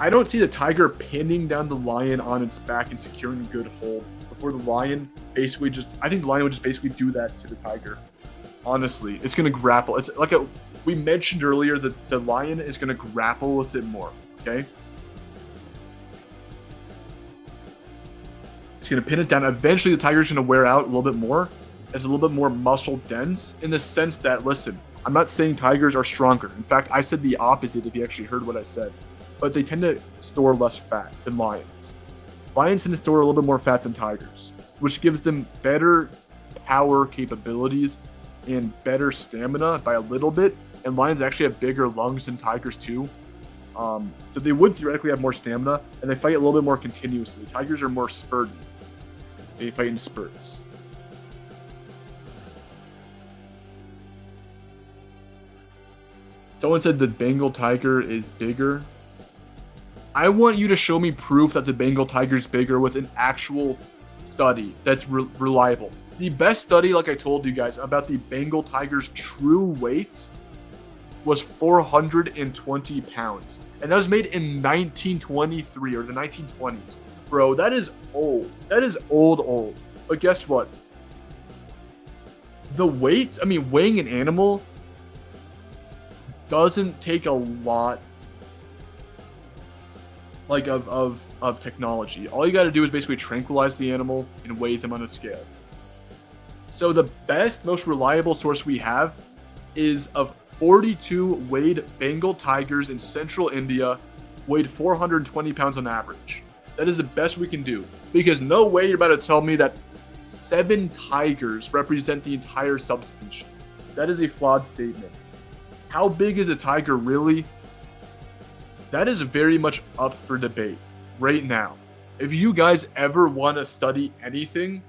I don't see the tiger pinning down the lion on its back and securing a good hold before the lion basically just. I think the lion would just basically do that to the tiger. Honestly, it's gonna grapple. It's like we mentioned earlier that the lion is gonna grapple with it more. Okay, it's gonna pin it down. Eventually, the tiger's gonna wear out a little bit more. It's a little bit more muscle dense in the sense that, listen, I'm not saying tigers are stronger. In fact, I said the opposite. If you actually heard what I said, but they tend to store less fat than lions. Lions tend to store a little bit more fat than tigers, which gives them better power capabilities and better stamina by a little bit. And lions actually have bigger lungs than tigers too. So they would theoretically have more stamina, and they fight a little bit more continuously. Tigers are more spurty. They fight in spurts. Someone said the Bengal tiger is bigger. I want you to show me proof that the Bengal tiger is bigger with an actual study that's reliable. The best study, like I told you guys, about the Bengal tiger's true weight was 420 pounds. And that was made in 1923 or the 1920s. Bro, that is old. That is old. But guess what? The weight, weighing an animal doesn't take a lot of technology. All you got to do is basically tranquilize the animal and weigh them on a scale. So the best, most reliable source we have is of 42 weighed Bengal tigers in central India, weighed 420 pounds on average. That is the best we can do, because no way you're about to tell me that 7 tigers represent the entire subspecies. That is a flawed statement. How big is a tiger really? That is very much up for debate right now. If you guys ever want to study anything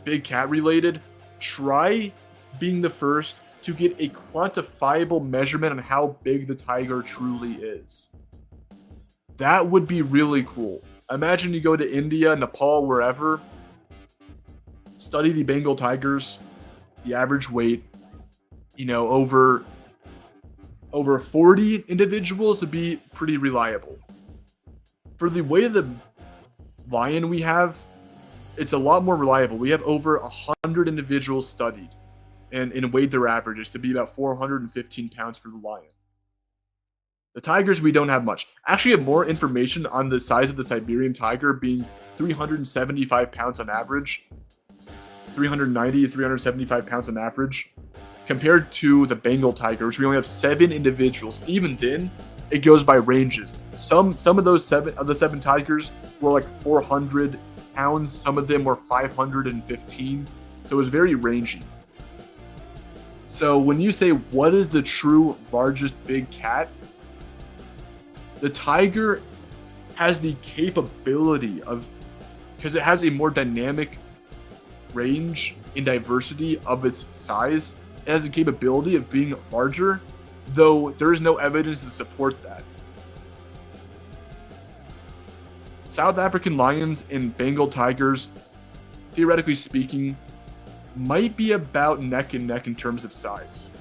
big cat related, try being the first to get a quantifiable measurement on how big the tiger truly is. That would be really cool. Imagine you go to India, Nepal, wherever, study the Bengal tigers, the average weight, over 40 individuals to be pretty reliable. For the weight of the lion we have, it's a lot more reliable. We have over 100 individuals studied and weighed their averages to be about 415 pounds for the lion. The tigers, we don't have much. Actually, have more information on the size of the Siberian tiger being 375 pounds on average, 390, 375 pounds on average, compared to the Bengal tiger, which we only have 7 individuals. Even then, it goes by ranges. Some of those 7 tigers were like 400 pounds. Some of them were 515. So it was very rangy. So when you say what is the true largest big cat, the tiger has the capability of, because it has a more dynamic range and diversity of its size, it has the capability of being larger, though there is no evidence to support that. South African lions and Bengal tigers, theoretically speaking, might be about neck and neck in terms of size.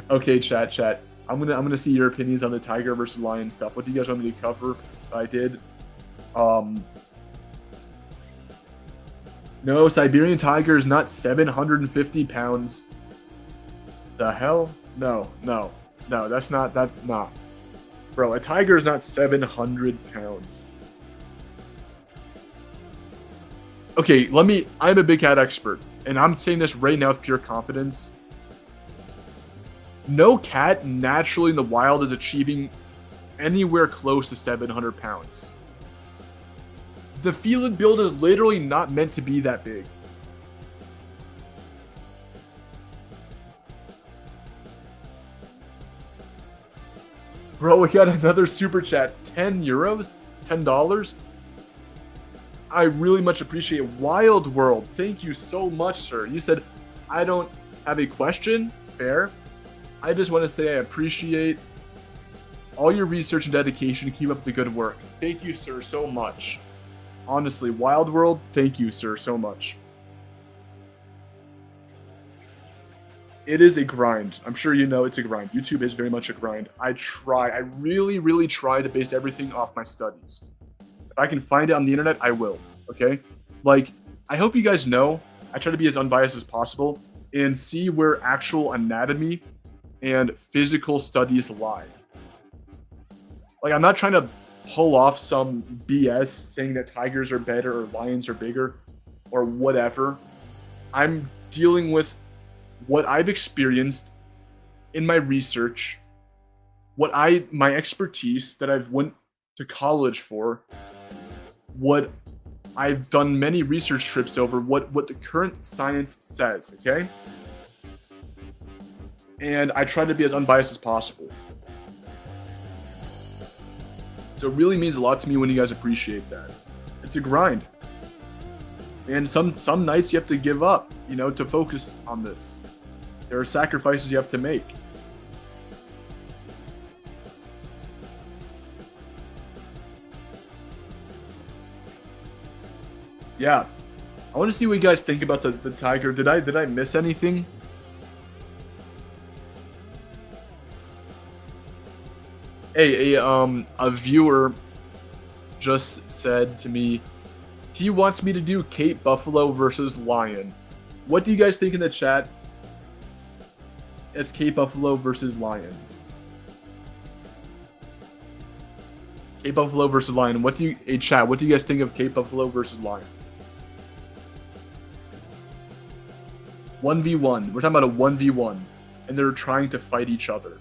Okay, chat. I'm gonna see your opinions on the tiger versus lion stuff. What do you guys want me to cover? I did. No, Siberian tiger is not 750 pounds. The hell? No. That's not that. Nah, bro. A tiger is not 700 pounds. Okay, I'm a big cat expert, and I'm saying this right now with pure confidence. No cat naturally in the wild is achieving anywhere close to 700 pounds. The feline build is literally not meant to be that big. Bro, we got another super chat. 10 euros? $10? I really much appreciate it. Wild World. Thank you so much, sir. You said, I don't have a question. Fair. I just want to say I appreciate all your research and dedication. Keep up the good work. Thank you, sir, so much. Honestly, Wild World, thank you, sir, so much. It is a grind. I'm sure you know it's a grind. YouTube is very much a grind. I really, really try to base everything off my studies. If I can find it on the internet, I will. Okay? Like, I hope you guys know, I try to be as unbiased as possible and see where actual anatomy and physical studies lie. Like, I'm not trying to pull off some BS saying that tigers are better or lions are bigger or whatever. I'm dealing with what I've experienced in my research, my expertise that I've went to college for, what I've done many research trips over, what the current science says, okay? And I try to be as unbiased as possible. So it really means a lot to me when you guys appreciate that. It's a grind. And some nights you have to give up, to focus on this. There are sacrifices you have to make. Yeah. I want to see what you guys think about the tiger. Did I miss anything? Hey, a viewer just said to me, he wants me to do Cape Buffalo versus Lion. What do you guys think in the chat as Cape Buffalo versus Lion? Cape Buffalo versus Lion. What do you guys think of Cape Buffalo versus Lion? 1v1. We're talking about a 1v1. And they're trying to fight each other.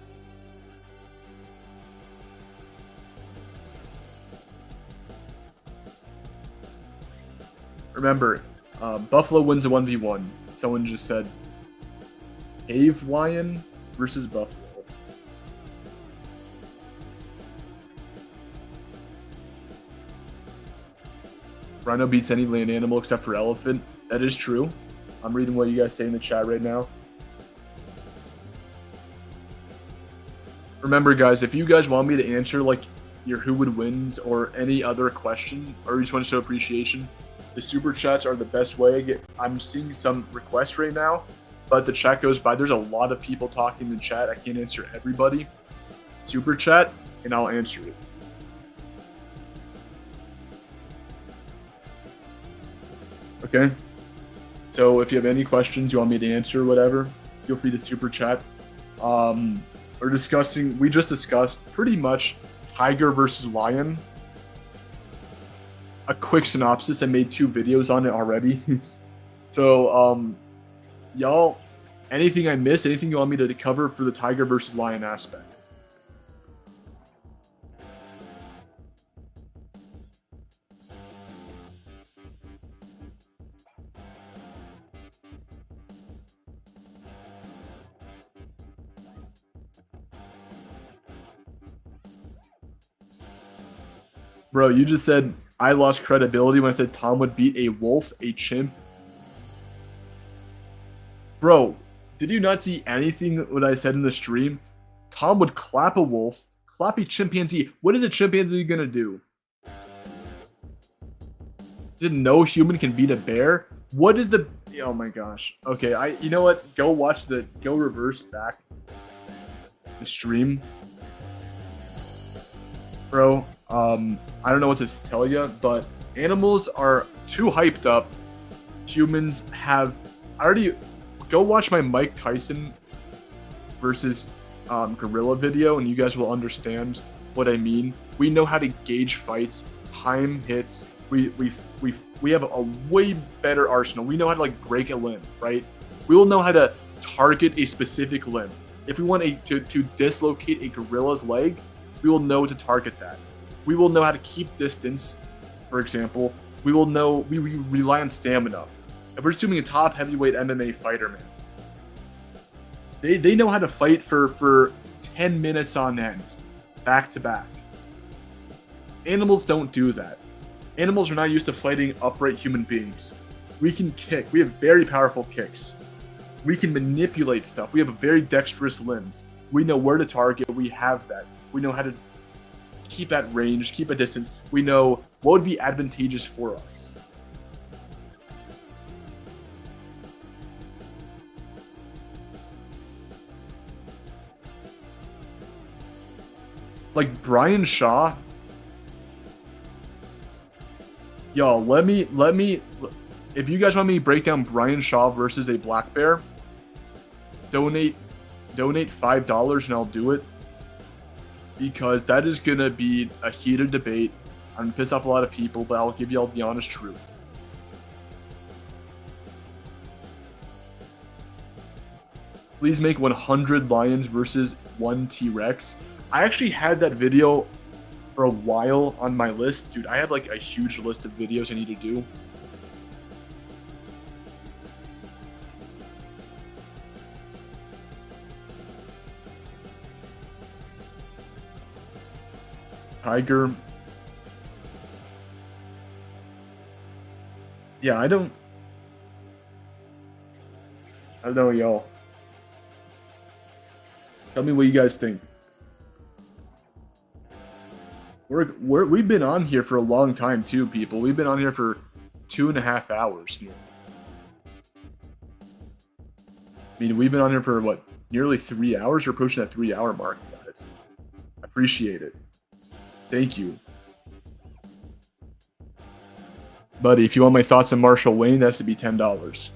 Remember, Buffalo wins a 1v1. Someone just said cave lion versus buffalo. Rhino beats any land animal except for elephant. That is true. I'm reading what you guys say in the chat right now. Remember, guys, if you guys want me to answer like your who would wins or any other question, or you just want to show appreciation, the super chats are the best way. I'm seeing some requests right now, but the chat goes by. There's a lot of people talking in the chat. I can't answer everybody. Super chat, and I'll answer it. Okay? So if you have any questions you want me to answer, whatever, feel free to super chat. We just discussed pretty much tiger versus lion. A quick synopsis. I made 2 videos on it already. So, y'all, anything I missed, anything you want me to cover for the tiger versus lion aspect? Bro, you just said I lost credibility when I said Tom would beat a wolf, a chimp. Bro, did you not see anything what I said in the stream? Tom would clap a wolf, clap a chimpanzee. What is a chimpanzee gonna do? Did no human can beat a bear? What is the... Oh my gosh. Okay, you know what? Go reverse back the stream. Bro, I don't know what to tell you, but animals are too hyped up. Humans have... Go watch my Mike Tyson versus gorilla video, and you guys will understand what I mean. We know how to gauge fights, time hits. We have a way better arsenal. We know how to break a limb, right? We will know how to target a specific limb. If we want to dislocate a gorilla's leg, we will know to target that. We will know how to keep distance, for example. We rely on stamina. If we're assuming a top heavyweight MMA fighter, man, they know how to fight for 10 minutes on end. back to back. Animals don't do that. Animals are not used to fighting upright human beings. We can kick. We have very powerful kicks. We can manipulate stuff. We have very dexterous limbs. We know where to target. We have that. We know how to keep at range, keep a distance. We know what would be advantageous for us. Like Brian Shaw. Y'all, let me, if you guys want me to break down Brian Shaw versus a black bear, donate $5 and I'll do it. Because that is going to be a heated debate. I'm going to piss off a lot of people, but I'll give you all the honest truth. Please make 100 lions versus 1 T-Rex. I actually had that video for a while on my list. Dude, I have like a huge list of videos I need to do. Tiger. Yeah, I don't know, y'all. Tell me what you guys think. We've been on here for a long time too, people. We've been on here for 2.5 hours. I mean, we've been on here for what, nearly 3 hours? We're approaching that 3-hour mark, guys. I appreciate it. Thank you. Buddy, if you want my thoughts on Marshall Wayne, that has to be $10.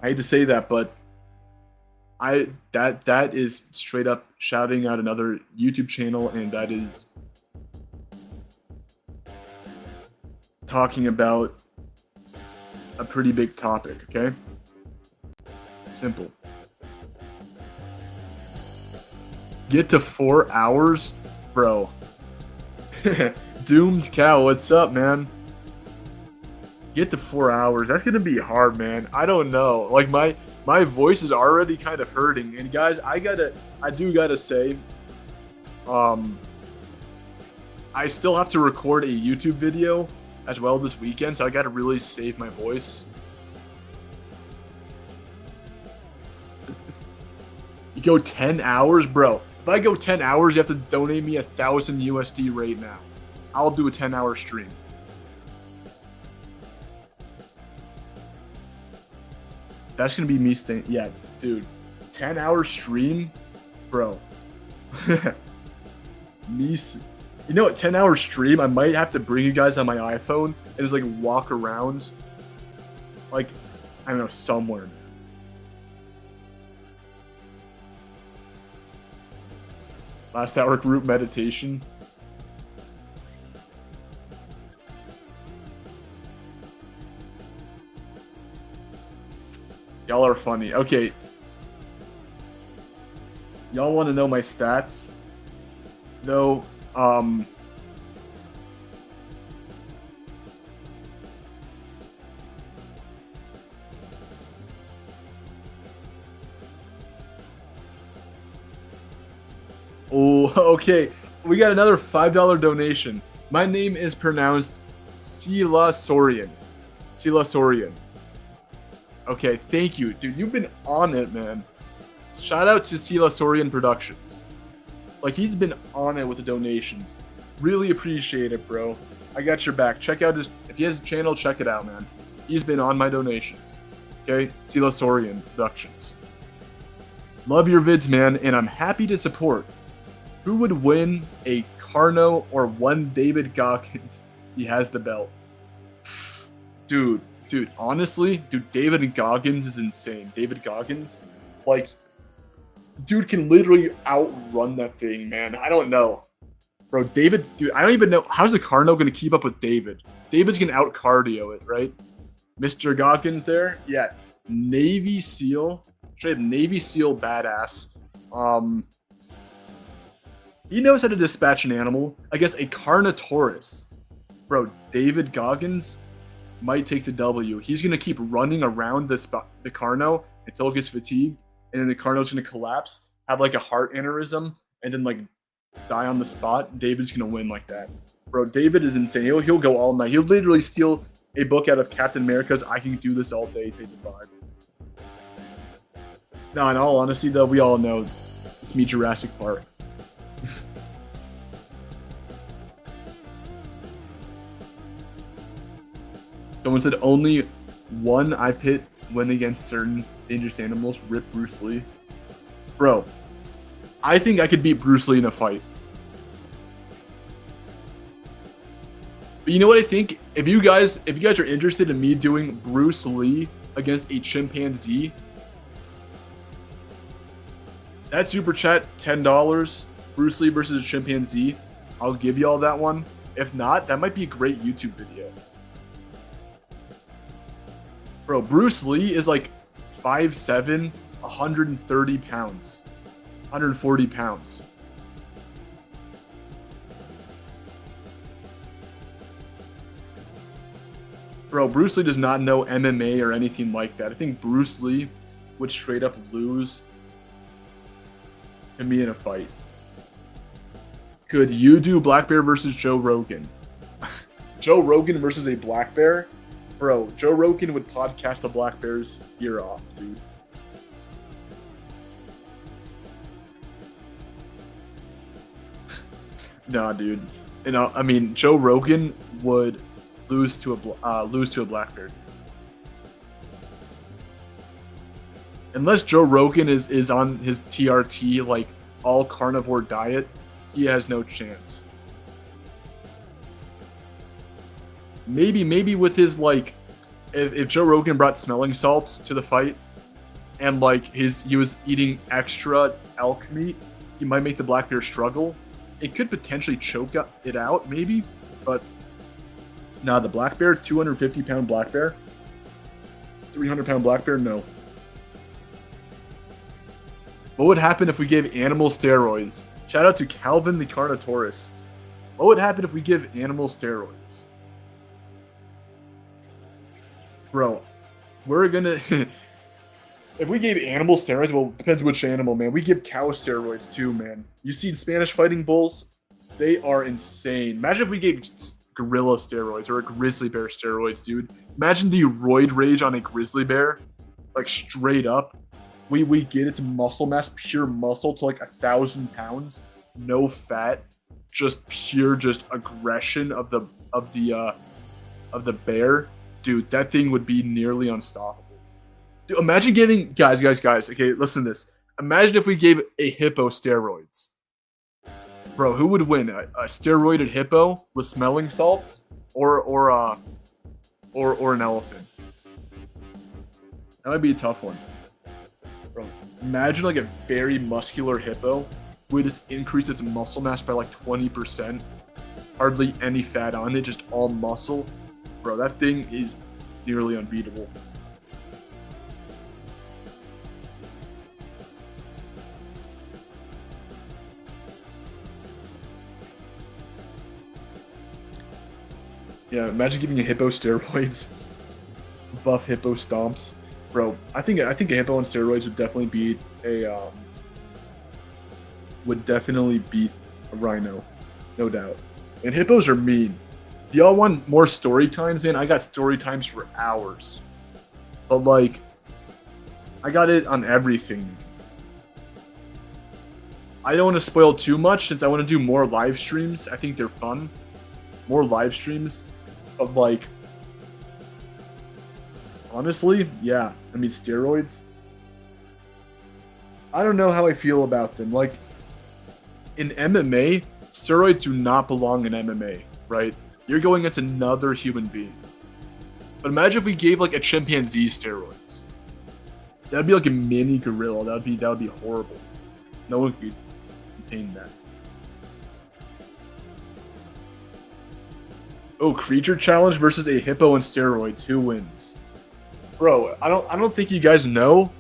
I hate to say that, but that is straight up shouting out another YouTube channel, and that is talking about a pretty big topic, okay? Simple. Get to 4 hours? Bro. Doomed Cow, what's up, man? Get to 4 hours. That's gonna be hard, man. I don't know. Like my voice is already kind of hurting. And guys, I do gotta say, I still have to record a YouTube video as well this weekend, so I gotta really save my voice. You go 10 hours, bro. If I go 10 hours, you have to donate me 1,000 USD right now. I'll do a 10-hour stream. That's gonna be me staying. Yeah, dude. 10-hour stream, bro. You know what? 10-hour stream. I might have to bring you guys on my iPhone and just like walk around, like, I don't know, somewhere. Last hour group meditation. Y'all are funny. Okay. Y'all want to know my stats? No. Oh, okay. We got another $5 donation. My name is pronounced Sila Sorian. Sila Sorian. Okay, thank you. Dude, you've been on it, man. Shout out to Sila Sorian Productions. Like, he's been on it with the donations. Really appreciate it, bro. I got your back. Check out his... If he has a channel, check it out, man. He's been on my donations. Okay? Sila Sorian Productions. Love your vids, man, and I'm happy to support. Who would win a Carno or one David Goggins? He has the belt. Dude, honestly, David Goggins is insane. David Goggins, like, dude can literally outrun that thing, man. I don't know. Bro, David, dude, I don't even know. How's the Carno going to keep up with David? David's going to out-cardio it, right? Mr. Goggins there? Yeah. Navy SEAL. Straight Navy SEAL badass. He knows how to dispatch an animal. I guess a Carnotaurus. Bro, David Goggins might take the W. He's going to keep running around the Carno until it gets fatigued, and then the Carno's going to collapse, have like a heart aneurysm and then like die on the spot, David's gonna win like that. Bro, David is insane. He'll go all night. He'll literally steal a book out of Captain America's I Can Do This All Day, take the vibe. No, in all honesty though, we all know it's me Jurassic Park. Someone said only one I pit win against certain dangerous animals. Rip Bruce Lee. Bro, I think I could beat Bruce Lee in a fight. But you know what I think? If you guys are interested in me doing Bruce Lee against a chimpanzee, that super chat $10, Bruce Lee versus a chimpanzee, I'll give y'all that one. If not, that might be a great YouTube video. Bro, Bruce Lee is like 5'7", 130 pounds, 140 pounds. Bro, Bruce Lee does not know MMA or anything like that. I think Bruce Lee would straight up lose to me in a fight. Could you do Black Bear versus Joe Rogan? Joe Rogan versus a black bear? Bro, Joe Rogan would podcast the black bear's ear off, dude. Nah, dude. You know, I mean, Joe Rogan would lose to a black bear. Unless Joe Rogan is on his TRT like all carnivore diet, he has no chance. Maybe with his like, if Joe Rogan brought smelling salts to the fight, and like he was eating extra elk meat, he might make the black bear struggle. It could potentially choke it out, maybe, but nah, the black bear, 250-pound black bear, 300-pound black bear, no. What would happen if we gave animal steroids? Shout out to Calvin the Carnotaurus. What would happen if we give animal steroids? Bro, we're gonna... if we gave animal steroids, well, depends which animal, man. We give cow steroids too, man. You see Spanish fighting bulls? They are insane. Imagine if we gave gorilla steroids or a grizzly bear steroids, dude. Imagine the roid rage on a grizzly bear. Like, straight up. We get its muscle mass, pure muscle to like 1,000 pounds. No fat. Just pure aggression of the bear. Dude, that thing would be nearly unstoppable. Dude, imagine giving guys. Okay, listen to this. Imagine if we gave a hippo steroids. Bro, who would win? A steroided hippo with smelling salts, or an elephant? That might be a tough one. Bro, imagine like a very muscular hippo would just increase its muscle mass by like 20%. Hardly any fat on it, just all muscle. Bro, that thing is nearly unbeatable. Yeah, imagine giving a hippo steroids. Buff hippo stomps. Bro, I think a hippo on steroids would definitely beat a rhino. No doubt. And hippos are mean. Do y'all want more story times, man? I got story times for hours. But like, I got it on everything. I don't want to spoil too much since I want to do more live streams. I think they're fun. More live streams. But like, honestly, yeah. I mean, steroids. I don't know how I feel about them. Like, in MMA, steroids do not belong in MMA, right? You're going against another human being. But imagine if we gave like a chimpanzee steroids. That'd be like a mini gorilla. That would be horrible. No one could contain that. Oh, creature challenge versus a hippo on steroids. Who wins? Bro, I don't think you guys know.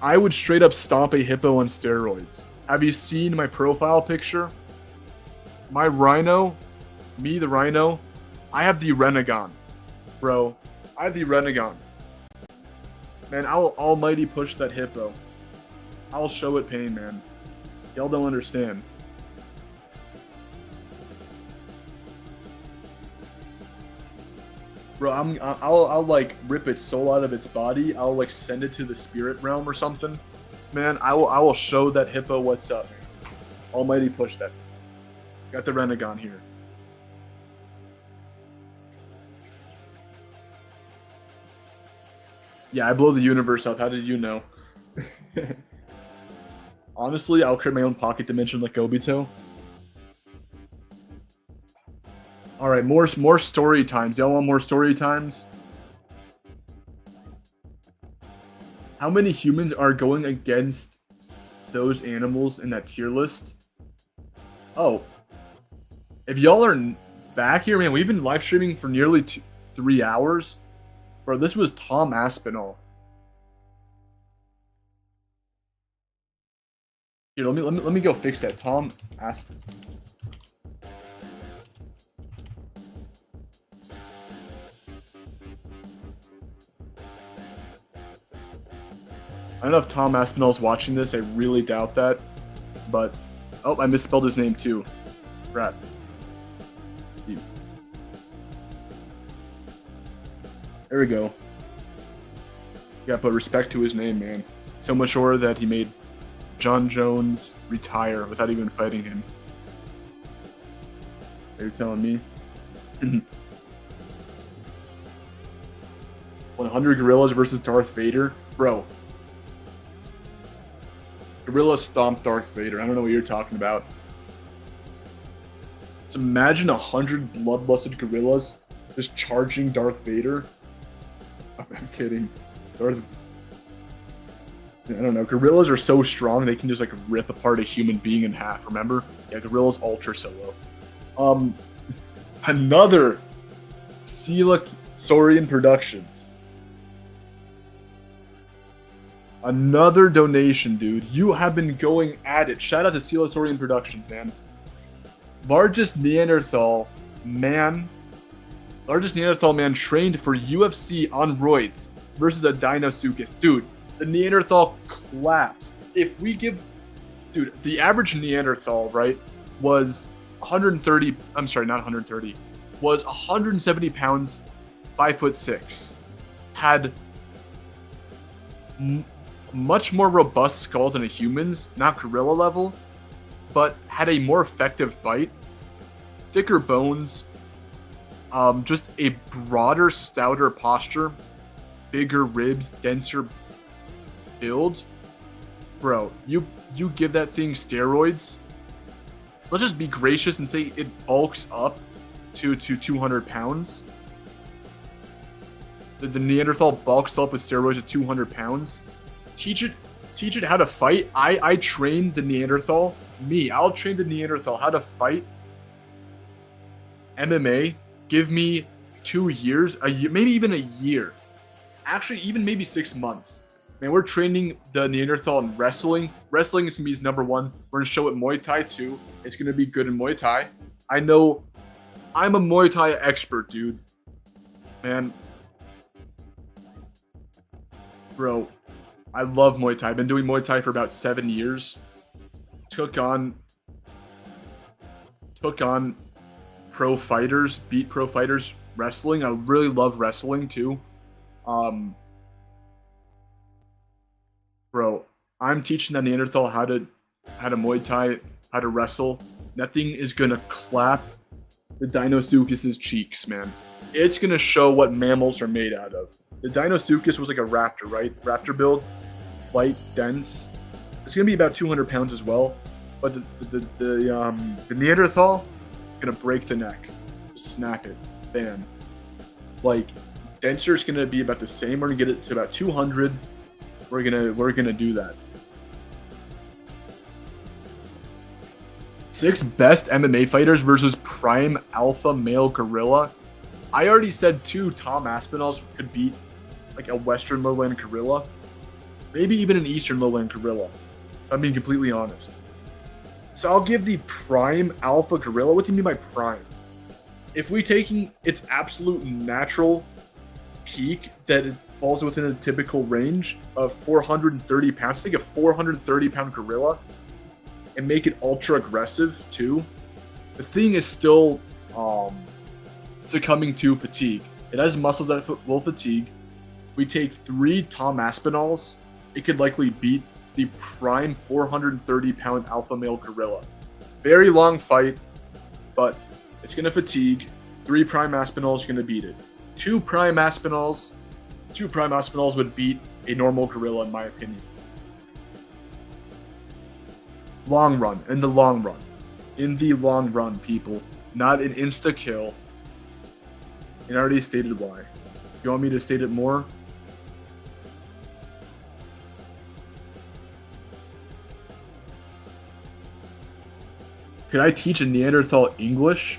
I would straight up stomp a hippo on steroids. Have you seen my profile picture? My rhino, me the rhino, I have the Renegon. Bro, I have the Renegon. Man, I'll almighty push that hippo. I'll show it pain, man. Y'all don't understand. Bro, I'll like rip its soul out of its body. I'll like send it to the spirit realm or something. Man, I will show that hippo what's up. Almighty push that. Got the Renegon here. Yeah, I blow the universe up. How did you know? Honestly, I'll create my own pocket dimension like Obito. All right, more story times. Y'all want more story times? How many humans are going against those animals in that tier list? Oh, if y'all are back here, man, we've been live streaming for nearly 3 hours. Bro, this was Tom Aspinall. Here, let me go fix that. Tom Aspinall. I don't know if Tom Aspinall's watching this. I really doubt that. But, oh, I misspelled his name too. Crap. There we go. Gotta put respect to his name, man. So much more that he made John Jones retire without even fighting him. Are you telling me? 100 gorillas versus Darth Vader? Bro. Gorilla stomped Darth Vader. I don't know what you're talking about. So imagine 100 bloodlusted gorillas just charging Darth Vader. I'm kidding. I don't know. Gorillas are so strong they can just like rip apart a human being in half. Remember? Yeah, gorillas ultra solo. Another Sela Saurian Productions. Another donation, dude. You have been going at it. Shout out to Sela Saurian Productions, man. Largest Neanderthal man trained for UFC on roids versus a Deinosuchus. Dude, the Neanderthal collapsed. If we give... Dude, the average Neanderthal, right, was 130... I'm sorry, not 130. Was 170 pounds, 5'6". Had much more robust skull than a human's, not gorilla level, but had a more effective bite, thicker bones, just a broader, stouter posture, bigger ribs, denser build. Bro, you give that thing steroids. Let's just be gracious and say it bulks up to 200 pounds. The Neanderthal bulks up with steroids at 200 pounds. Teach it how to fight. I trained the Neanderthal. I'll train the Neanderthal how to fight MMA. Give me 2 years, a year, maybe even a year. Actually, even maybe 6 months. Man, we're training the Neanderthal in wrestling. Wrestling is going to be his number one. We're going to show it Muay Thai too. It's going to be good in Muay Thai. I know I'm a Muay Thai expert, dude. Man. Bro, I love Muay Thai. I've been doing Muay Thai for about 7 years. Took on pro fighters, beat pro fighters wrestling. I really love wrestling too. Bro, I'm teaching that Neanderthal how to Muay Thai, how to wrestle. That thing is gonna clap the Deinosuchus's cheeks, man. It's gonna show what mammals are made out of. The Deinosuchus was like a raptor, right? Raptor build, light, dense. It's gonna be about 200 pounds as well. But the Neanderthal gonna break the neck, snap it, bam. Like denser is gonna be about the same. We're gonna get it to about 200. We're gonna do that. 6 best MMA fighters versus prime alpha male gorilla. I already said 2 Tom Aspinalls could beat like a Western lowland gorilla, maybe even an Eastern lowland gorilla. I'm being completely honest. So I'll give the prime alpha gorilla. What do you mean by prime? If we taking its absolute natural peak that falls within a typical range of 430 pounds. Take a 430-pound gorilla and make it ultra aggressive too. The thing is still succumbing to fatigue. It has muscles that will fatigue. We take 3 Tom Aspinalls, it could likely beat the prime 430-pound alpha male gorilla. Very long fight, but it's going to fatigue. 3 prime Aspinalls are going to beat it. 2 prime Aspinalls would beat a normal gorilla, in my opinion. Long run, in the long run. In the long run, people. Not an insta-kill. And I already stated why. You want me to state it more? Could I teach a Neanderthal English?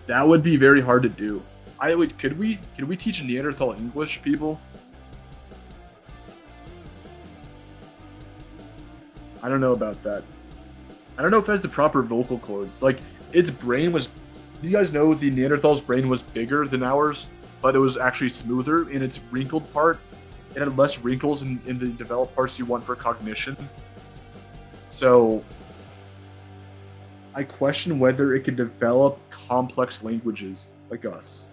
That would be very hard to do. Could we teach a Neanderthal English, people? I don't know about that. I don't know if it has the proper vocal cords. Like, its brain was... Do you guys know the Neanderthal's brain was bigger than ours, but it was actually smoother in its wrinkled part? It had less wrinkles in the developed parts you want for cognition. So, I question whether it could develop complex languages like us.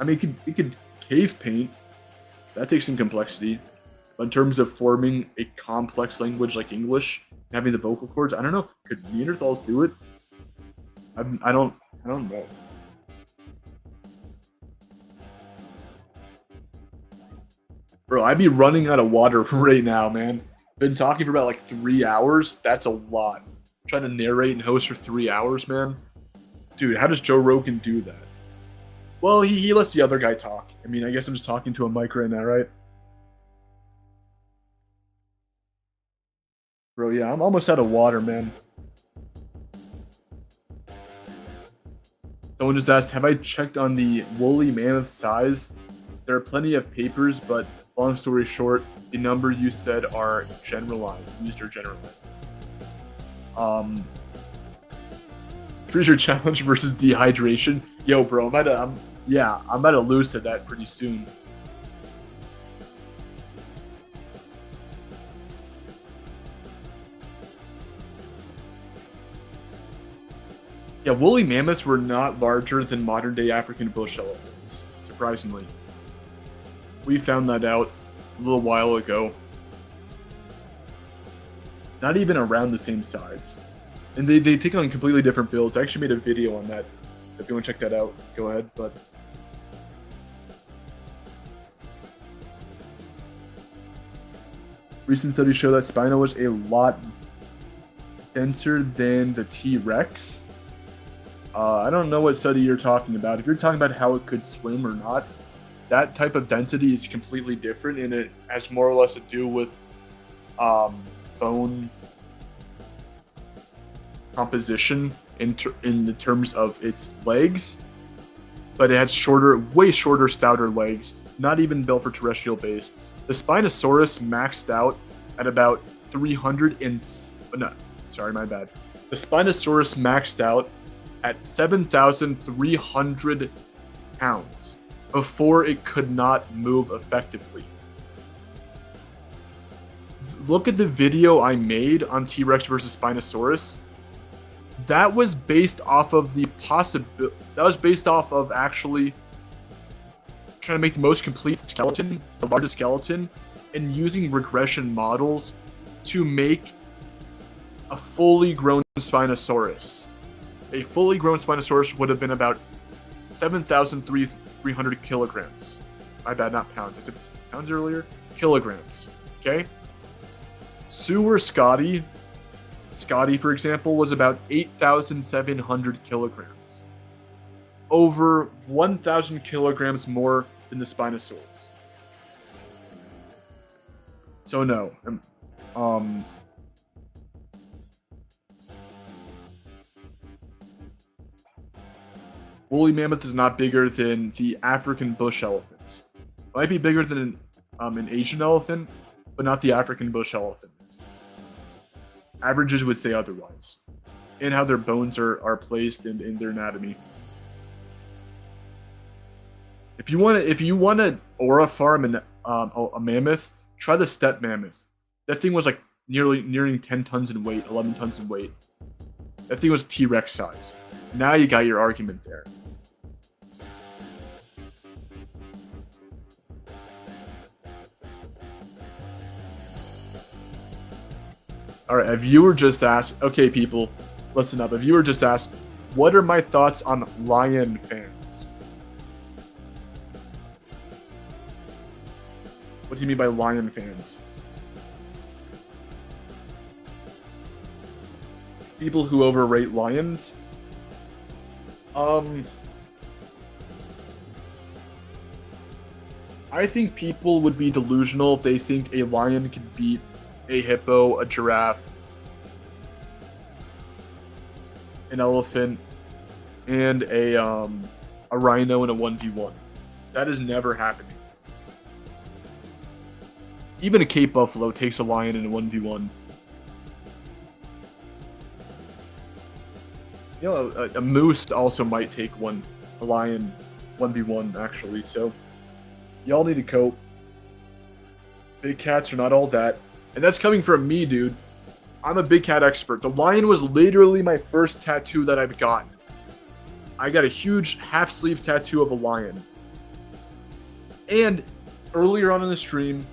I mean, it could cave paint. That takes some complexity. But in terms of forming a complex language like English, having the vocal cords, I don't know. Could Neanderthals do it? I don't know. Bro, I'd be running out of water right now, man. Been talking for about like 3 hours. That's a lot. Trying to narrate and host for 3 hours, man. Dude, how does Joe Rogan do that? Well, he lets the other guy talk. I mean, I guess I'm just talking to a mic right now, right? Bro, yeah, I'm almost out of water, man. Someone just asked, have I checked on the woolly mammoth size? There are plenty of papers, but long story short, the number you said are generalized, used or generalized. Freezer challenge versus dehydration. Yo, bro, I'm about to lose to that pretty soon. Yeah, woolly mammoths were not larger than modern-day African bush elephants, surprisingly. We found that out a little while ago. Not even around the same size. And they take on completely different builds. I actually made a video on that. If you want to check that out, go ahead. But recent studies show that Spino was a lot denser than the T-Rex. I don't know what study you're talking about. If you're talking about how it could swim or not, that type of density is completely different, and it has more or less to do with bone composition in the terms of its legs. But it has way shorter, stouter legs, not even built for terrestrial based. The Spinosaurus maxed out at about 300 and... No, sorry, my bad. The Spinosaurus maxed out at 7,300 pounds before it could not move effectively. Look at the video I made on T-Rex versus Spinosaurus. That was based off of actually trying to make the most complete skeleton, the largest skeleton, and using regression models to make a fully grown Spinosaurus. A fully grown Spinosaurus would have been about 7,300 kilograms. My bad, not pounds. I said pounds earlier? Kilograms. Okay? Sue or Scotty, for example, was about 8,700 kilograms. Over 1,000 kilograms more than the Spinosaurus. So no. Woolly mammoth is not bigger than the African bush elephant. It might be bigger than an Asian elephant, but not the African bush elephant. Averages would say otherwise. And how their bones are placed in their anatomy. If you want to aura farm a mammoth, try the steppe mammoth. That thing was like nearing 10 tons in weight, 11 tons in weight. That thing was T-Rex size. Now you got your argument there. All right, a viewer just asked, okay, people, listen up. A viewer just asked, what are my thoughts on lion fans? What do you mean by lion fans? People who overrate lions? I think people would be delusional if they think a lion could beat a hippo, a giraffe, an elephant, and a rhino in a 1v1. That is never happening. Even a Cape Buffalo takes a lion in a 1v1. You know, a moose also might take a lion 1v1 actually. So y'all need to cope. Big cats are not all that. And that's coming from me, dude. I'm a big cat expert. The lion was literally my first tattoo that I've gotten. I got a huge half sleeve tattoo of a lion. And earlier on in the stream,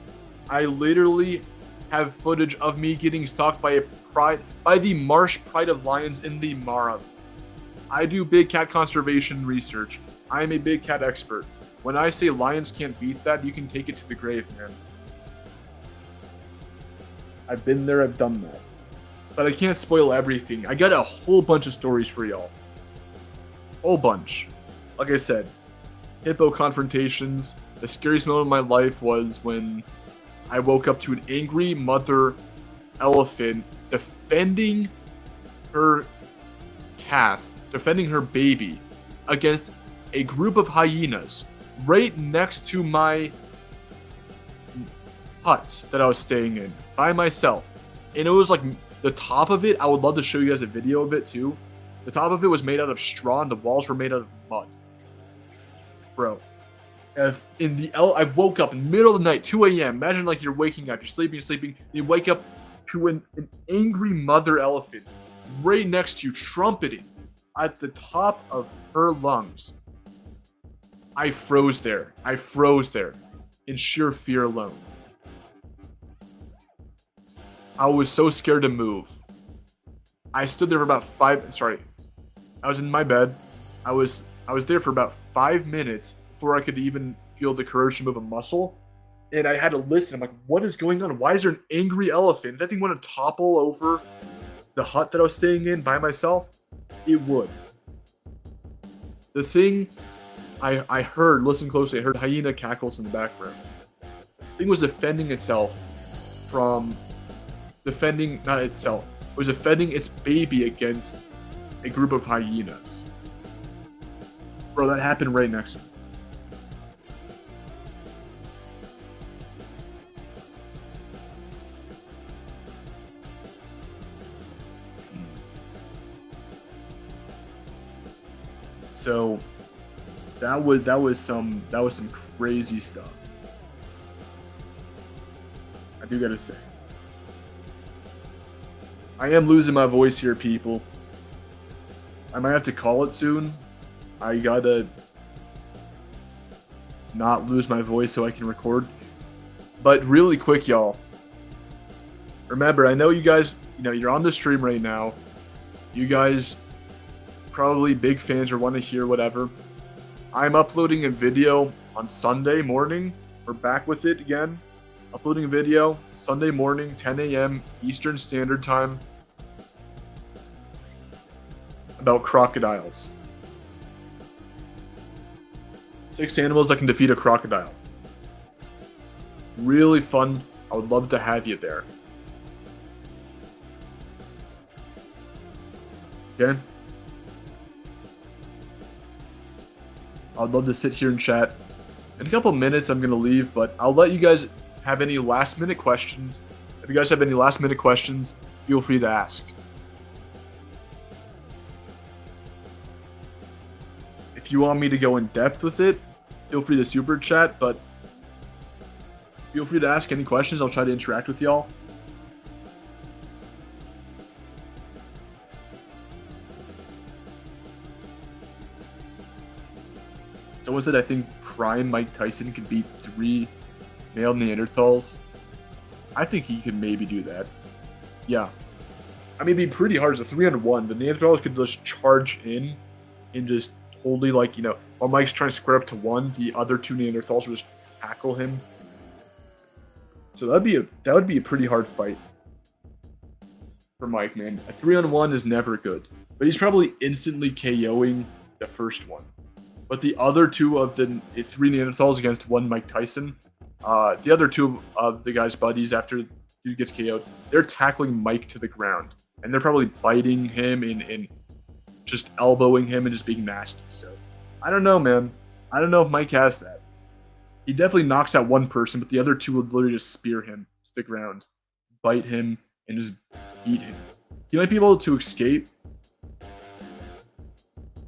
I literally have footage of me getting stalked by the Marsh Pride of Lions in the Mara. I do big cat conservation research. I am a big cat expert. When I say lions can't beat that, you can take it to the grave, man. I've been there, I've done that. But I can't spoil everything. I got a whole bunch of stories for y'all. Whole bunch. Like I said, hippo confrontations. The scariest moment of my life was when I woke up to an angry mother elephant defending her calf, defending her baby against a group of hyenas right next to my hut that I was staying in by myself. And it was like the top of it, I would love to show you guys a video of it too. The top of it was made out of straw and the walls were made out of mud. Bro. I woke up in the middle of the night, 2 a.m. Imagine like you're waking up, you're sleeping, you wake up to an angry mother elephant right next to you, trumpeting at the top of her lungs. I froze there in sheer fear alone. I was so scared to move. I stood there for about I was in my bed. I was there for about 5 minutes before I could even feel the courage to move a muscle. And I had to listen. I'm like, what is going on? Why is there an angry elephant? If that thing want to topple over the hut that I was staying in by myself, it would. The thing I heard, listen closely, I heard hyena cackles in the background. The thing was defending itself from not itself. It was defending its baby against a group of hyenas. Bro, that happened right next to me. So that was some crazy stuff. I do gotta say. I am losing my voice here, people. I might have to call it soon. I gotta not lose my voice so I can record. But really quick, y'all. Remember, I know you guys, you're on the stream right now. You guys probably big fans or want to hear whatever. I'm uploading a video on Sunday morning. We're back with it again. Uploading a video Sunday morning, 10 a.m. Eastern Standard Time about crocodiles. 6 animals that can defeat a crocodile. Really fun. I would love to have you there. Okay? I'd love to sit here and chat. In a couple minutes, I'm going to leave, but I'll let you guys have any last-minute questions. If you guys have any last-minute questions, feel free to ask. If you want me to go in depth with it, feel free to super chat, but Feel free to ask any questions. I'll try to interact with y'all. Someone said I think prime Mike Tyson could beat 3 male Neanderthals. I think he could maybe do that. Yeah. I mean, it'd be pretty hard. It's a 3-on-1. The Neanderthals could just charge in and just totally, like, you know, while Mike's trying to square up to 1, the other 2 Neanderthals would just tackle him. So that would be a pretty hard fight for Mike, man. A 3-on-1 is never good. But he's probably instantly KOing the first one. But the other 2 of the 3 Neanderthals against 1 Mike Tyson, the other 2 of the guy's buddies after dude gets KO'd, they're tackling Mike to the ground. And they're probably biting him and just elbowing him and just being nasty. So, I don't know, man. I don't know if Mike has that. He definitely knocks out 1 person, but the other 2 would literally just spear him to the ground, bite him, and just beat him. He might be able to escape,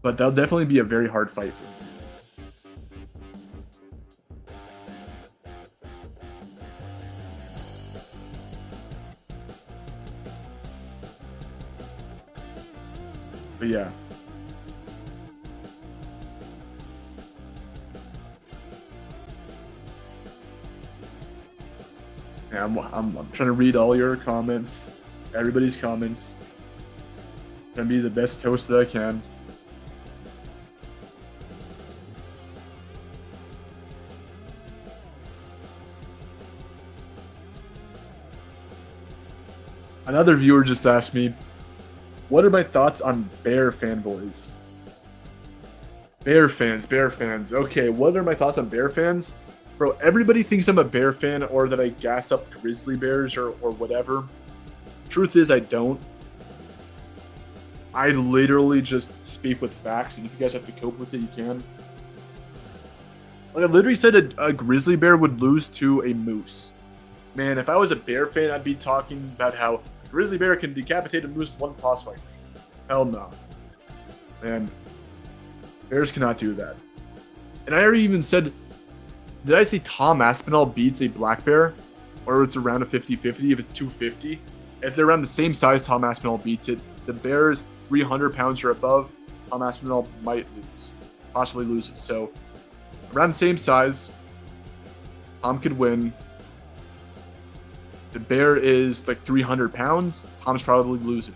but that'll definitely be a very hard fight for him. But yeah. Yeah, I'm trying to read all your comments, everybody's comments. Trying to be the best host that I can. Another viewer just asked me, what are my thoughts on Bear fanboys? Bear fans. Okay, what are my thoughts on Bear fans? Bro, everybody thinks I'm a Bear fan or that I gas up Grizzly Bears or whatever. Truth is, I don't. I literally just speak with facts, and if you guys have to cope with it, you can. Like, I literally said a grizzly bear would lose to a moose. Man, if I was a Bear fan, I'd be talking about how a grizzly bear can decapitate a moose with 1 toss fight. Hell no. Man, bears cannot do that. And I already even said, did I say Tom Aspinall beats a black bear? Or it's around a 50-50 if it's 250? If they're around the same size, Tom Aspinall beats it. The bear is 300 pounds or above, Tom Aspinall might lose. Possibly loses. So, around the same size, Tom could win. The bear is like 300 pounds, Tom's probably losing.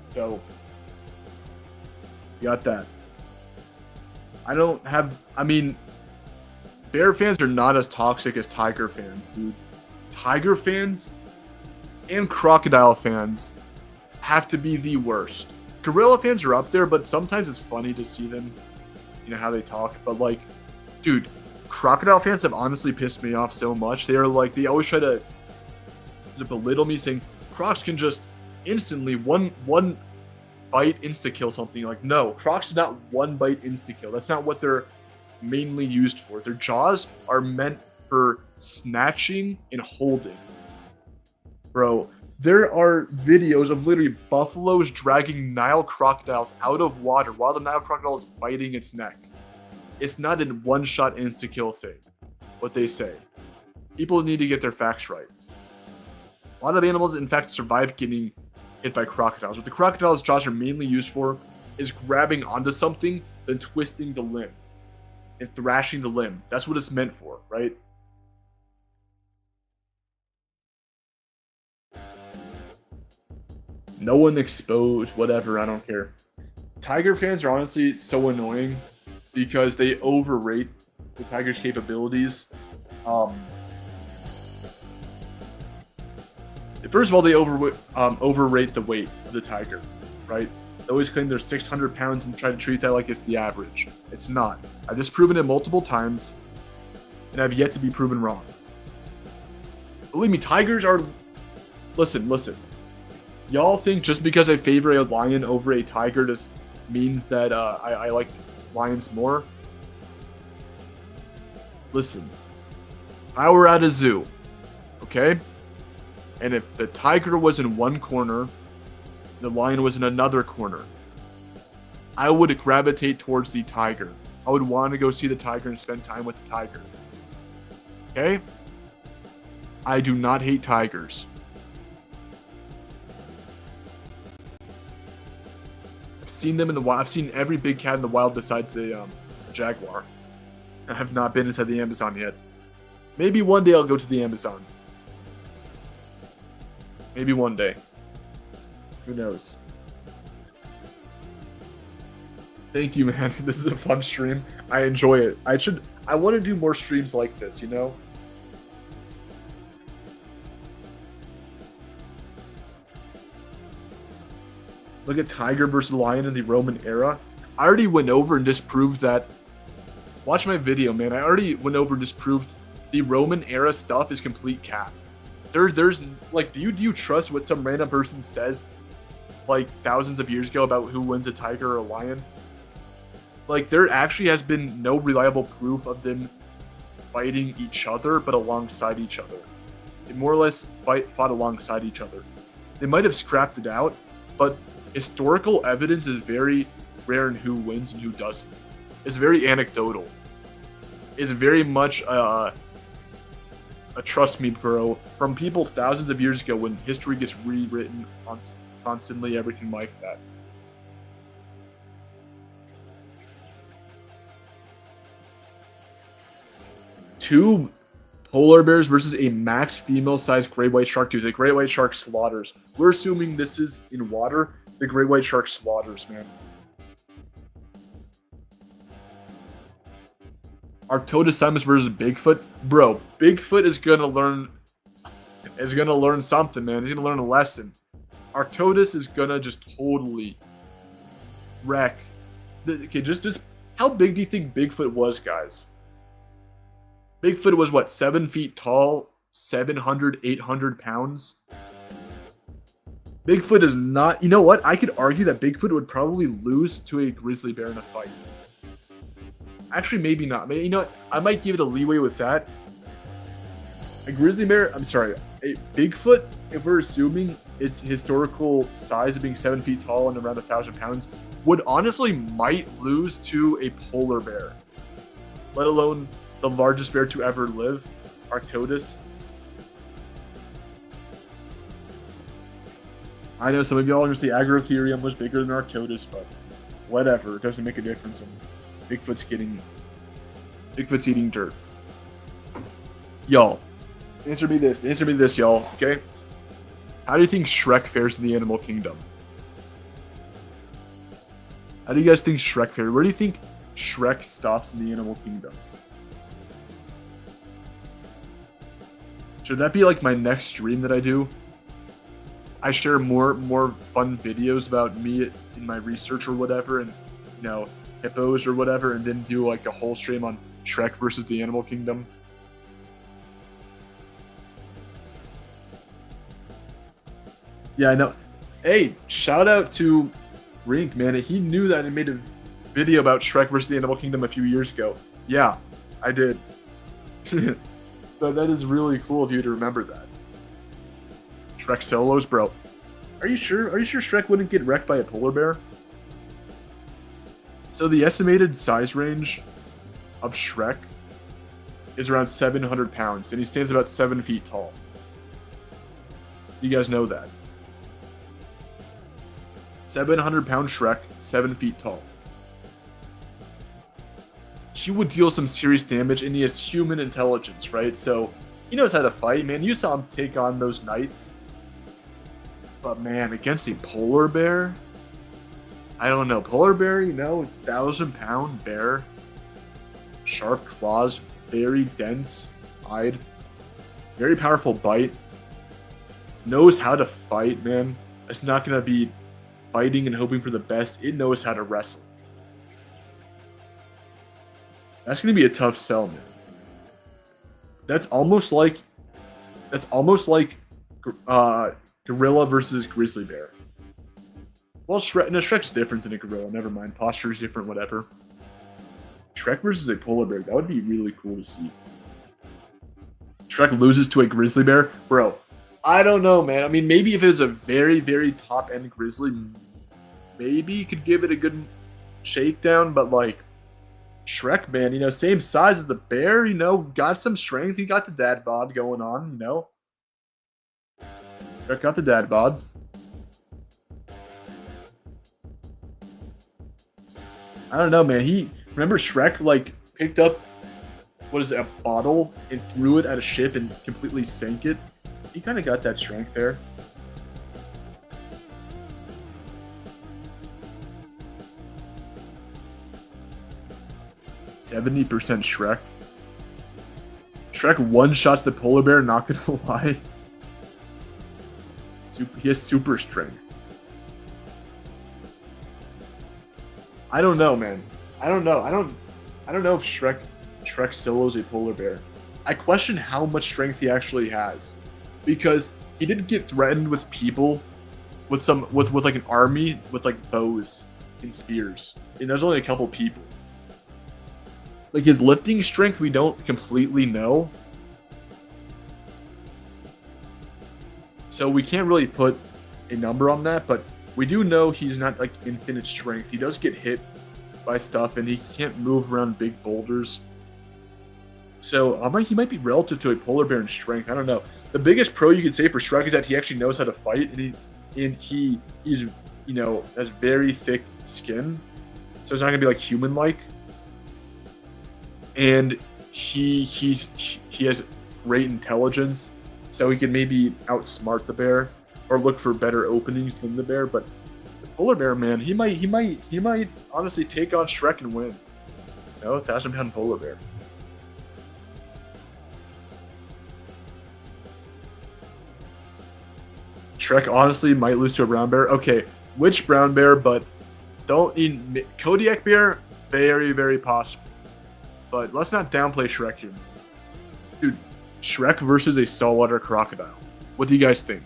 So, you got that. I mean, Bear fans are not as toxic as Tiger fans, dude. Tiger fans and Crocodile fans have to be the worst. Gorilla fans are up there, but sometimes it's funny to see them, you know, how they talk. But, like, dude, Crocodile fans have honestly pissed me off so much. They always try to belittle me, saying Crocs can just instantly one bite insta-kill something. Like, no, Crocs is not 1 bite insta-kill. That's not what they're mainly used for. Their jaws are meant for snatching and holding. Bro, there are videos of literally buffaloes dragging Nile crocodiles out of water while the Nile crocodile is biting its neck. It's not a one-shot insta-kill thing, what they say. People need to get their facts right. A lot of animals, in fact, survive getting hit by crocodiles. What the crocodile's jaws are mainly used for is grabbing onto something, then twisting the limb and thrashing the limb. That's what it's meant for, right? No one exposed, whatever, I don't care. Tiger fans are honestly so annoying because they overrate the Tiger's capabilities. First of all, they overrate the weight of the Tiger, right? They always claim they're 600 pounds and try to treat that like it's the average. It's not. I've just proven it multiple times, and I've yet to be proven wrong. Believe me, Tigers are... Listen. Y'all think just because I favor a lion over a tiger just means that I like lions more? Listen. If I were at a zoo, okay? And if the tiger was in one corner, the lion was in another corner, I would gravitate towards the tiger. I would want to go see the tiger and spend time with the tiger. Okay? I do not hate tigers. I've seen them in the wild. I've seen every big cat in the wild besides a jaguar. I have not been inside the Amazon yet. Maybe one day I'll go to the Amazon. Maybe one day. Who knows? Thank you, man. This is a fun stream. I enjoy it. I want to do more streams like this, you know? Look at Tiger versus Lion in the Roman era. I already went over and disproved that. Watch my video, man. I already went over and disproved the Roman era stuff is complete cap. There's like, do you trust what some random person says like thousands of years ago about who wins a tiger or a lion? Like, there actually has been no reliable proof of them fighting each other, but alongside each other. They more or less fought alongside each other. They might have scrapped it out, but historical evidence is very rare in who wins and who doesn't. It's very anecdotal. It's very much a trust me, bro, from people thousands of years ago when history gets rewritten constantly, everything like that. Two polar bears versus a max female-sized great white shark. Dude, the great white shark slaughters. We're assuming this is in water. The great white shark slaughters, man. Arctodosimus versus Bigfoot. Bro, Bigfoot is gonna learn something, man. He's gonna learn a lesson. Arctodus is gonna just totally wreck. Okay, just how big do you think Bigfoot was, guys? Bigfoot was what, 7 feet tall, 700, 800 pounds? Bigfoot is not, you know what? I could argue that Bigfoot would probably lose to a grizzly bear in a fight. Actually, maybe not. You know what? I might give it a leeway with that. A grizzly bear, I'm sorry, a Bigfoot, if we're assuming its historical size of being 7 feet tall and around 1,000 pounds, would honestly might lose to a polar bear. Let alone the largest bear to ever live, Arctodus. I know some of y'all are going to say Agrotherium was bigger than Arctodus, but whatever. It doesn't make a difference. And Bigfoot's eating dirt. Y'all, answer me this, y'all, okay? How do you think Shrek fares in the animal kingdom? How do you guys think Shrek fares? Where do you think Shrek stops in the animal kingdom? Should that be like my next stream that I do? I share more fun videos about me in my research or whatever, and you know, hippos or whatever, and then do like a whole stream on Shrek versus the animal kingdom. Yeah, I know. Hey, shout out to Rink, man. He knew that I made a video about Shrek versus the animal kingdom a few years ago. Yeah, I did. So that is really cool of you to remember that. Shrek solos, bro. Are you sure? Are you sure Shrek wouldn't get wrecked by a polar bear? So the estimated size range of Shrek is around 700 pounds, and he stands about 7 feet tall. You guys know that. 700-pound Shrek, 7 feet tall. He would deal some serious damage, and he has human intelligence, right? So he knows how to fight, man. You saw him take on those knights. But man, against a polar bear? I don't know. Polar bear, you know, 1,000-pound bear. Sharp claws, very dense hide. Very powerful bite. Knows how to fight, man. It's not going to be fighting and hoping for the best. It knows how to wrestle. That's going to be a tough sell, man. That's almost like gorilla versus grizzly bear. Well, Shrek's different than a gorilla. Never mind. Posture's different, whatever. Shrek versus a polar bear. That would be really cool to see. Shrek loses to a grizzly bear? Bro, I don't know, man. I mean, maybe if it was a very, very top-end grizzly, maybe you could give it a good shakedown, but, like, Shrek, man, same size as the bear, got some strength. He got the dad bod going on. Shrek got the dad bod. I don't know, man. Remember Shrek like picked up what is it, a bottle and threw it at a ship and completely sank it. He kind of got that strength there. "70% Shrek." Shrek one-shots the polar bear, not gonna lie. He has super strength. I don't know, man. I don't know. I don't know if Shrek solos a polar bear. I question how much strength he actually has, because he did get threatened with people, with like an army with like bows and spears, and there's only a couple people. Like his lifting strength, we don't completely know, so we can't really put a number on that. But we do know he's not like infinite strength. He does get hit by stuff, and he can't move around big boulders. So he might be relative to a polar bear in strength. I don't know. The biggest pro you could say for Shrek is that he actually knows how to fight, and he's has very thick skin, so it's not gonna be like human-like. And he has great intelligence, so he can maybe outsmart the bear or look for better openings than the bear. But the polar bear, man, he might honestly take on Shrek and win. 1,000-pound polar bear. Shrek honestly might lose to a brown bear. Okay, which brown bear? But don't need Kodiak bear. Very, very possible. But let's not downplay Shrek here. Dude, Shrek versus a saltwater crocodile. What do you guys think?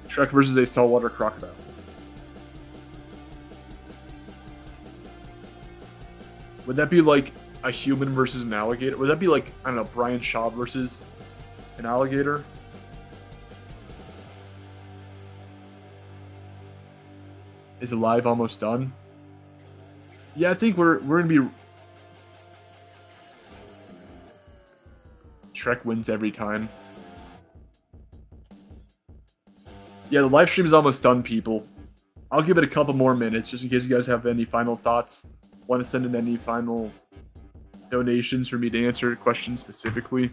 Shrek versus a saltwater crocodile. Would that be like a human versus an alligator? Would that be like, I don't know, Brian Shaw versus an alligator? Is Alive almost done? Yeah, I think we're gonna be. Shrek wins every time. Yeah, the live stream is almost done, people. I'll give it a couple more minutes just in case you guys have any final thoughts. Want to send in any final donations for me to answer questions specifically.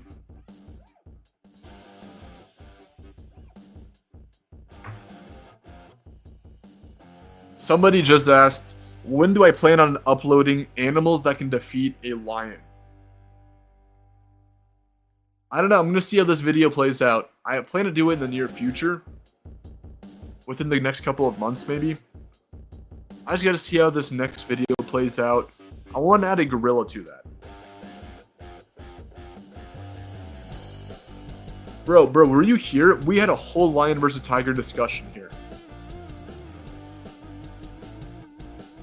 Somebody just asked, when do I plan on uploading animals that can defeat a lion? I don't know. I'm going to see how this video plays out. I plan to do it in the near future. Within the next couple of months, maybe. I just got to see how this next video plays out. I want to add a gorilla to that. Bro, were you here? We had a whole lion versus tiger discussion here.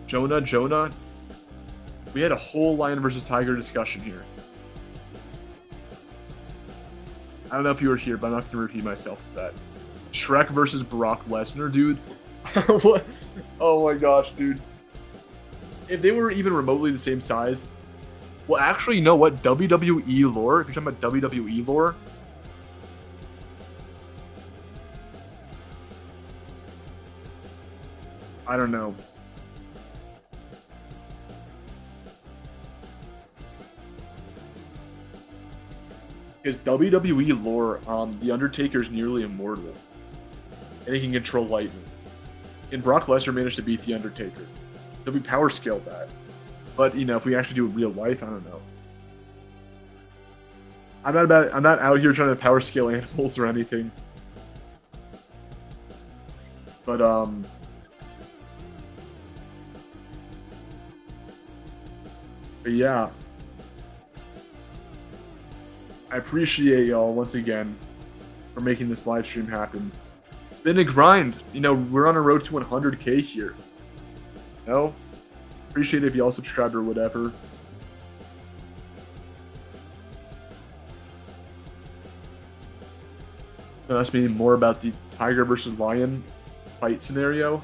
Jonah. We had a whole lion versus tiger discussion here. I don't know if you were here, but I'm not going to repeat myself with that. Shrek versus Brock Lesnar, dude. What? Oh my gosh, dude. If they were even remotely the same size. Well, actually, you know what? WWE lore, if you're talking about WWE lore. I don't know. Because WWE lore, The Undertaker is nearly immortal. And he can control lightning. And Brock Lesnar managed to beat The Undertaker. So we power scale that. But, if we actually do it in real life, I don't know. I'm not out here trying to power scale animals or anything. But, yeah. I appreciate y'all once again for making this live stream happen. It's been a grind. We're on a road to 100K here. Appreciate it if y'all subscribed or whatever. Ask me more about the tiger versus lion fight scenario.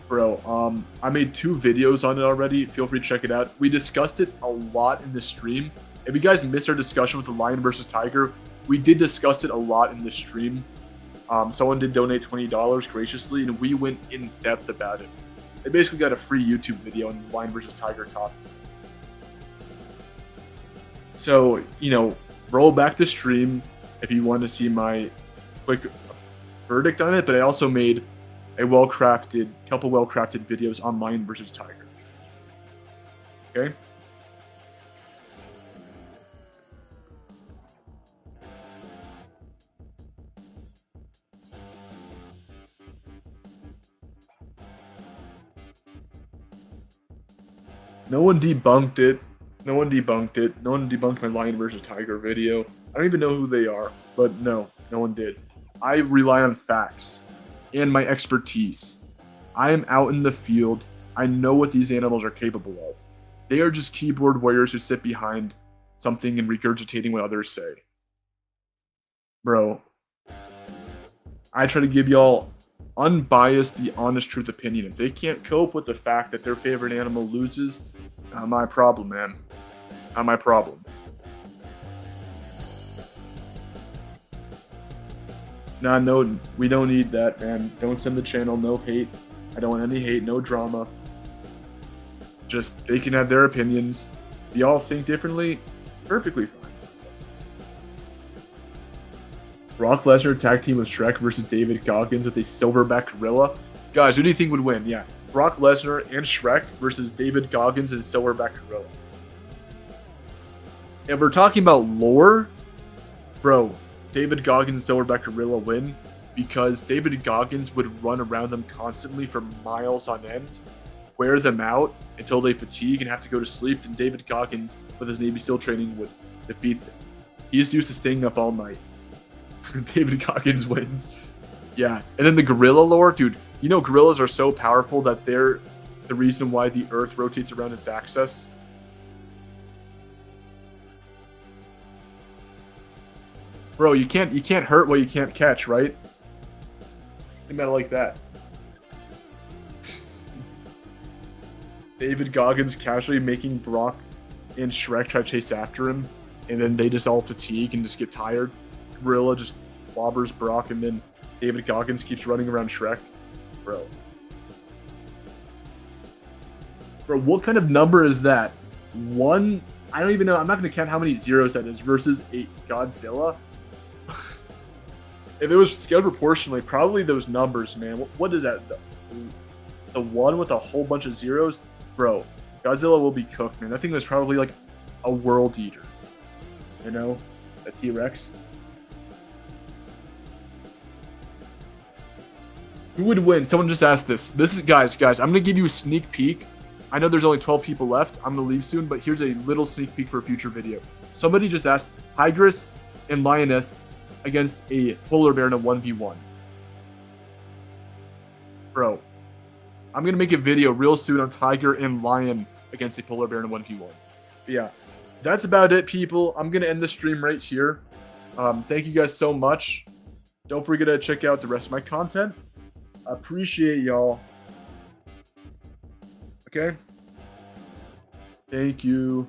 Bro, I made 2 videos on it already. Feel free to check it out. We discussed it a lot in the stream. If you guys missed our discussion with the lion versus tiger, we did discuss it a lot in the stream. Someone did donate $20 graciously, and we went in depth about it. They basically got a free YouTube video on the lion versus tiger topic. So, roll back the stream if you want to see my quick verdict on it, but I also made a couple well-crafted videos on lion versus tiger. Okay? No one debunked it. No one debunked my lion versus tiger video. I don't even know who they are, but no one did. I rely on facts and my expertise. I am out in the field. I know what these animals are capable of. They are just keyboard warriors who sit behind something and regurgitating what others say. Bro, I try to give y'all unbiased, the honest truth opinion. If they can't cope with the fact that their favorite animal loses, not my problem, man. Not my problem. Nah, no, we don't need that, man. Don't send the channel, no hate. I don't want any hate, no drama. Just, they can have their opinions. If y'all think differently, perfectly fine. Brock Lesnar tag team with Shrek versus David Goggins with a silverback gorilla. Guys, who do you think would win? Yeah, Brock Lesnar and Shrek versus David Goggins and silverback gorilla. If we're talking about lore, bro, David Goggins silverback gorilla win because David Goggins would run around them constantly for miles on end, wear them out until they fatigue and have to go to sleep, and David Goggins, with his Navy SEAL training, would defeat them. He's used to staying up all night. David Goggins wins. Yeah, and then the gorilla lore, dude, gorillas are so powerful that they're the reason why the Earth rotates around its axis. Bro, you can't hurt what you can't catch, right? Think about it like that. David Goggins casually making Brock and Shrek try to chase after him, and then they just all fatigue and just get tired. Gorilla just clobbers Brock, and then David Goggins keeps running around Shrek. Bro, what kind of number is that? 1? I don't even know. I'm not going to count how many zeros that is versus a Godzilla. If it was scaled proportionally, probably those numbers, man. What is that? The 1 with a whole bunch of zeros? Bro, Godzilla will be cooked, man. That thing was probably like a world eater. A T-Rex. Who would win? Someone just asked this. This is, guys, I'm going to give you a sneak peek. I know there's only 12 people left. I'm going to leave soon, but here's a little sneak peek for a future video. Somebody just asked Tigress and Lioness against a polar bear in a 1v1. Bro, I'm going to make a video real soon on tiger and lion against a polar bear in a 1v1. But yeah, that's about it, people. I'm going to end the stream right here. Thank you guys so much. Don't forget to check out the rest of my content. I appreciate y'all. Okay? Thank you.